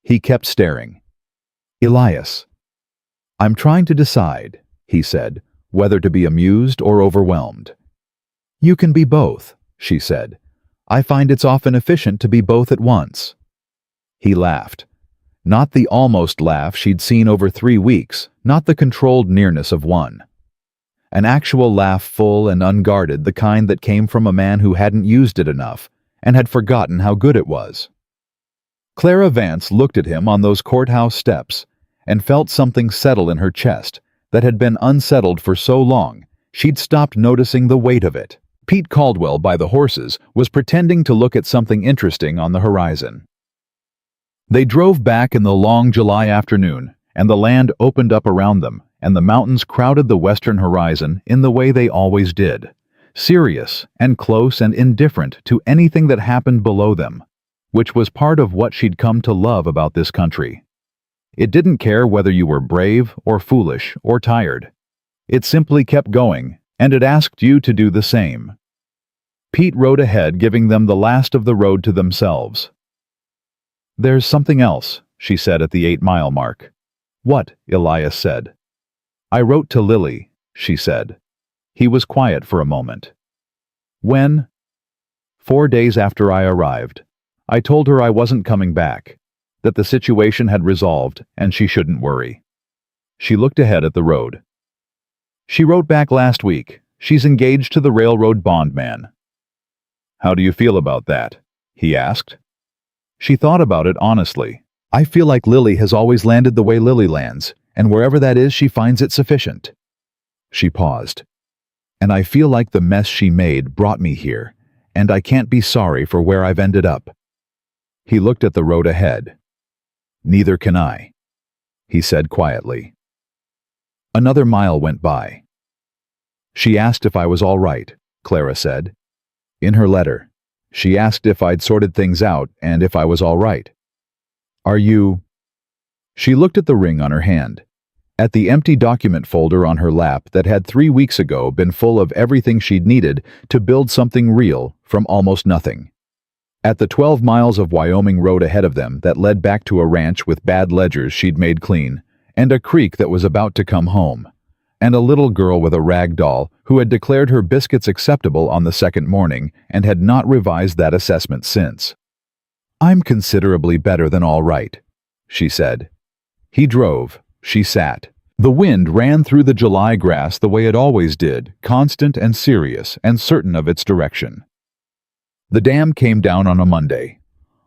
He kept staring. Elias. I'm trying to decide, he said, whether to be amused or overwhelmed. You can be both, she said. I find it's often efficient to be both at once. He laughed. Not the almost laugh she'd seen over 3 weeks, not the controlled nearness of one. An actual laugh, full and unguarded, the kind that came from a man who hadn't used it enough and had forgotten how good it was. Clara Vance looked at him on those courthouse steps and felt something settle in her chest that had been unsettled for so long she'd stopped noticing the weight of it. Pete Caldwell by the horses was pretending to look at something interesting on the horizon. They drove back in the long July afternoon, and the land opened up around them, and the mountains crowded the western horizon in the way they always did, serious and close and indifferent to anything that happened below them, which was part of what she'd come to love about this country. It didn't care whether you were brave or foolish or tired. It simply kept going, and it asked you to do the same. Pete rode ahead, giving them the last of the road to themselves. There's something else, she said at the 8-mile mark. What? Elias said. I wrote to Lily, she said. He was quiet for a moment. When? 4 days after I arrived. I told her I wasn't coming back, that the situation had resolved and she shouldn't worry. She looked ahead at the road. She wrote back last week, She's engaged to the railroad bondman. How do you feel about that? He asked. She thought about it honestly. I feel like Lily has always landed the way Lily lands, and wherever that is, she finds it sufficient. She paused. And I feel like the mess she made brought me here, and I can't be sorry for where I've ended up. He looked at the road ahead. Neither can I, he said quietly. Another mile went by. She asked if I was all right, Clara said. In her letter, she asked if I'd sorted things out and if I was all right. Are you? She looked at the ring on her hand, at the empty document folder on her lap that had 3 weeks ago been full of everything she'd needed to build something real from almost nothing. At the 12 miles of Wyoming road ahead of them that led back to a ranch with bad ledgers she'd made clean, and a creek that was about to come home, and a little girl with a rag doll who had declared her biscuits acceptable on the second morning and had not revised that assessment since. I'm considerably better than all right, she said. He drove, she sat. The wind ran through the July grass the way it always did, constant and serious and certain of its direction. The dam came down on a Monday.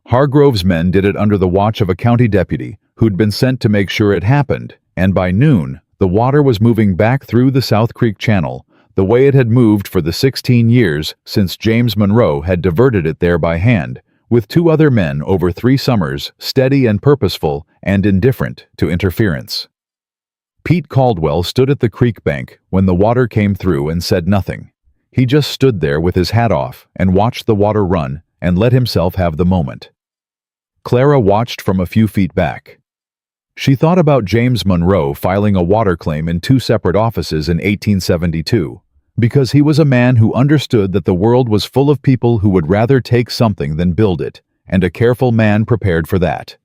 Hargrove's men did it under the watch of a county deputy who'd been sent to make sure it happened, and by noon, the water was moving back through the South Creek Channel, the way it had moved for the 16 years since James Monroe had diverted it there by hand, with 2 other men over 3 summers, steady and purposeful and indifferent to interference. Pete Caldwell stood at the creek bank when the water came through and said nothing. He just stood there with his hat off and watched the water run and let himself have the moment. Clara watched from a few feet back. She thought about James Monroe filing a water claim in 2 separate offices in 1872, because he was a man who understood that the world was full of people who would rather take something than build it, and a careful man prepared for that.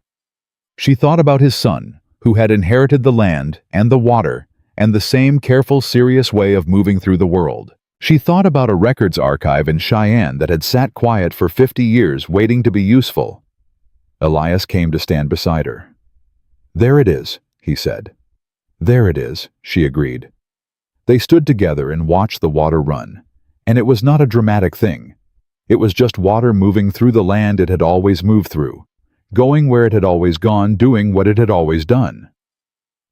She thought about his son, who had inherited the land and the water and the same careful, serious way of moving through the world. She thought about a records archive in Cheyenne that had sat quiet for 50 years waiting to be useful. Elias came to stand beside her. There it is, he said. There it is, she agreed. They stood together and watched the water run, and it was not a dramatic thing. It was just water moving through the land it had always moved through, going where it had always gone, doing what it had always done.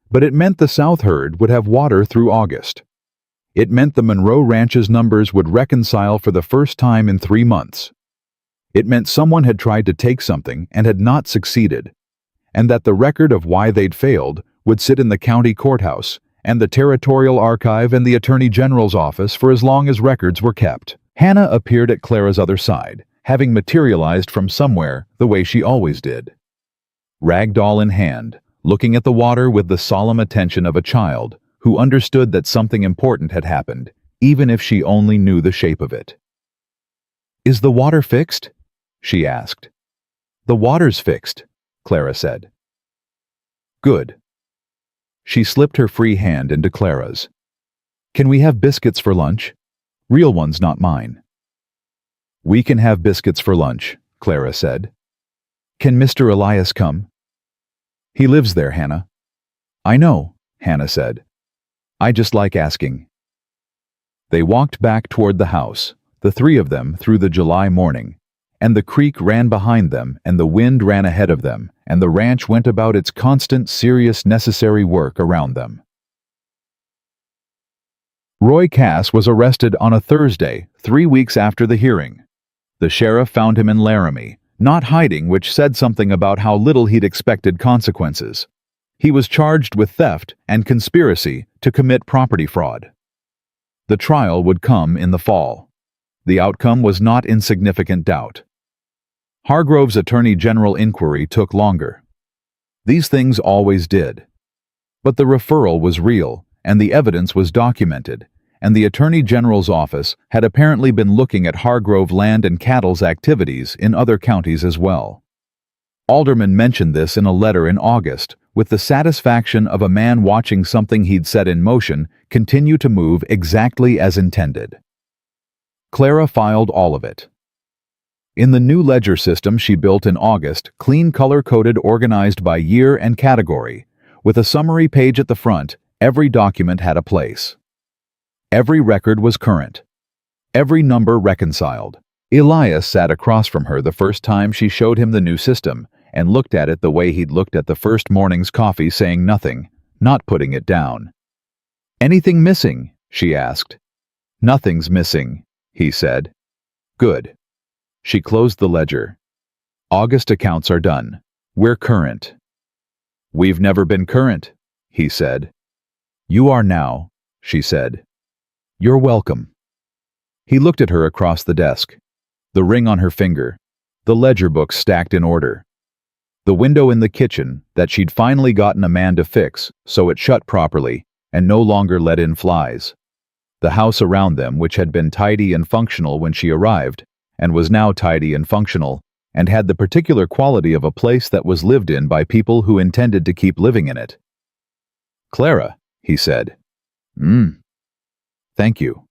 But it meant the South herd would have water through August. It meant the Monroe Ranch's numbers would reconcile for the first time in 3 months. It meant someone had tried to take something and had not succeeded, and that the record of why they'd failed would sit in the county courthouse and the territorial archive and the Attorney General's office for as long as records were kept. Hannah appeared at Clara's other side, having materialized from somewhere the way she always did. Ragdoll in hand, looking at the water with the solemn attention of a child who understood that something important had happened, even if she only knew the shape of it. Is the water fixed? She asked. The water's fixed, Clara said. Good. She slipped her free hand into Clara's. Can we have biscuits for lunch? Real ones, not mine. We can have biscuits for lunch, Clara said. Can Mr. Elias come? He lives there, Hannah. I know, Hannah said. I just like asking. They walked back toward the house, the 3 of them through the July morning, and the creek ran behind them and the wind ran ahead of them, and the ranch went about its constant, serious, necessary work around them. Roy Cass was arrested on a Thursday, 3 weeks after the hearing. The sheriff found him in Laramie, not hiding, which said something about how little he'd expected consequences. He was charged with theft and conspiracy to commit property fraud. The trial would come in the fall. The outcome was not in significant doubt. Hargrove's Attorney General inquiry took longer. These things always did. But the referral was real, and the evidence was documented, and the Attorney General's office had apparently been looking at Hargrove land and cattle's activities in other counties as well. Alderman mentioned this in a letter in August, with the satisfaction of a man watching something he'd set in motion continue to move exactly as intended. Clara filed all of it. In the new ledger system she built in August, clean color-coded, organized by year and category, with a summary page at the front, every document had a place. Every record was current. Every number reconciled. Elias sat across from her the first time she showed him the new system and looked at it the way he'd looked at the first morning's coffee, saying nothing, not putting it down. "Anything missing?" she asked. "Nothing's missing," he said. "Good." She closed the ledger. "August accounts are done. We're current." "We've never been current," he said. "You are now," she said. "You're welcome." He looked at her across the desk. The ring on her finger, the ledger books stacked in order, the window in the kitchen that she'd finally gotten a man to fix so it shut properly and no longer let in flies, the house around them which had been tidy and functional when she arrived and was now tidy and functional and had the particular quality of a place that was lived in by people who intended to keep living in it. "Clara," he said. Thank you."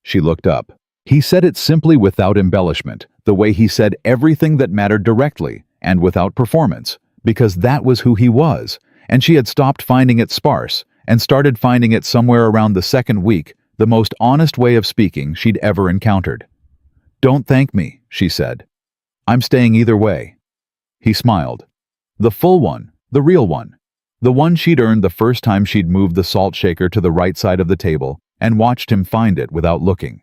She looked up. He said it simply, without embellishment, the way he said everything that mattered, directly and without performance, because that was who he was, and she had stopped finding it sparse and started finding it somewhere around the second week, the most honest way of speaking she'd ever encountered. "Don't thank me," she said. "I'm staying either way." He smiled. The full one, the real one, the one she'd earned the first time she'd moved the salt shaker to the right side of the table and watched him find it without looking.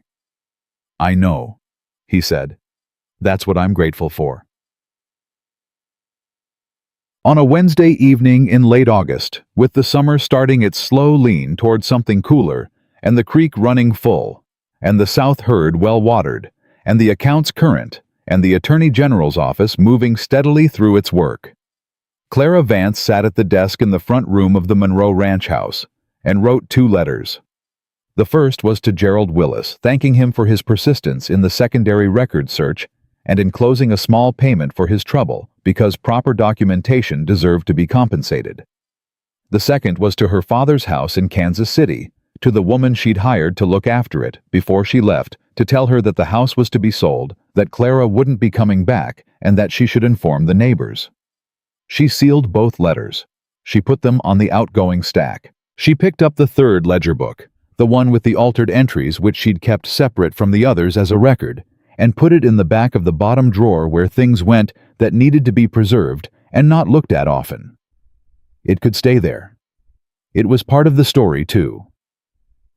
"I know," he said. "That's what I'm grateful for." On a Wednesday evening in late August, with the summer starting its slow lean toward something cooler, and the creek running full, and the South herd well watered, and the accounts current, and the Attorney General's office moving steadily through its work, Clara Vance sat at the desk in the front room of the Monroe Ranch house and wrote 2 letters. The first was to Gerald Willis, thanking him for his persistence in the secondary record search and enclosing a small payment for his trouble because proper documentation deserved to be compensated. The second was to her father's house in Kansas City, to the woman she'd hired to look after it before she left, to tell her that the house was to be sold, that Clara wouldn't be coming back, and that she should inform the neighbors. She sealed both letters. She put them on the outgoing stack. She picked up the third ledger book, the one with the altered entries which she'd kept separate from the others as a record, and put it in the back of the bottom drawer where things went that needed to be preserved and not looked at often. It could stay there. It was part of the story, too.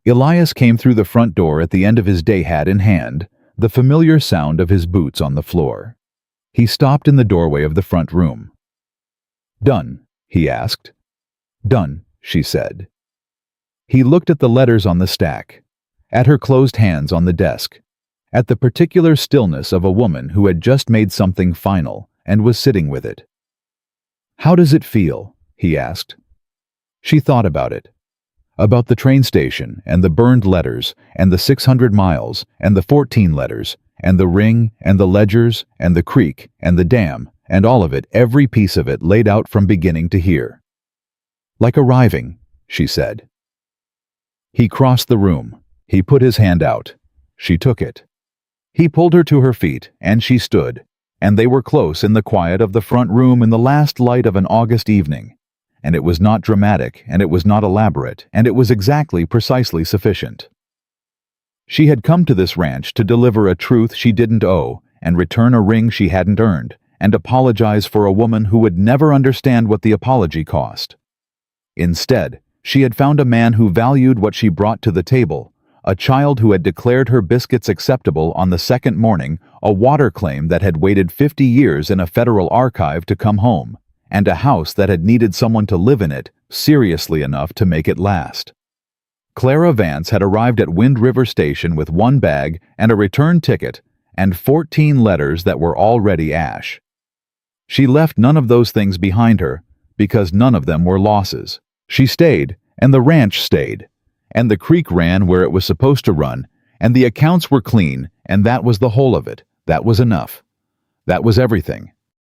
Elias came through the front door at the end of his day, hat in hand, the familiar sound of his boots on the floor. He stopped in the doorway of the front room. "Done?" he asked. "Done," she said. He looked at the letters on the stack, at her closed hands on the desk, at the particular stillness of a woman who had just made something final and was sitting with it. "How does it feel?" he asked. She thought about it. About the train station and the burned letters and the 600 miles and the 14 letters and the ring and the ledgers and the creek and the dam and all of it, every piece of it laid out from beginning to here. "Like arriving," she said. He crossed the room. He put his hand out. She took it. He pulled her to her feet, and she stood, and they were close in the quiet of the front room in the last light of an August evening, and it was not dramatic, and it was not elaborate, and it was exactly, precisely sufficient. She had come to this ranch to deliver a truth she didn't owe, and return a ring she hadn't earned, and apologize for a woman who would never understand what the apology cost. Instead, she had found a man who valued what she brought to the table, a child who had declared her biscuits acceptable on the second morning, a water claim that had waited 50 years in a federal archive to come home, and a house that had needed someone to live in it seriously enough to make it last. Clara Vance had arrived at Wind River Station with 1 bag and a return ticket and 14 letters that were already ash. She left none of those things behind her because none of them were losses. She stayed, and the ranch stayed, and the creek ran where it was supposed to run, and the accounts were clean, and that was the whole of it. That was enough. That was everything.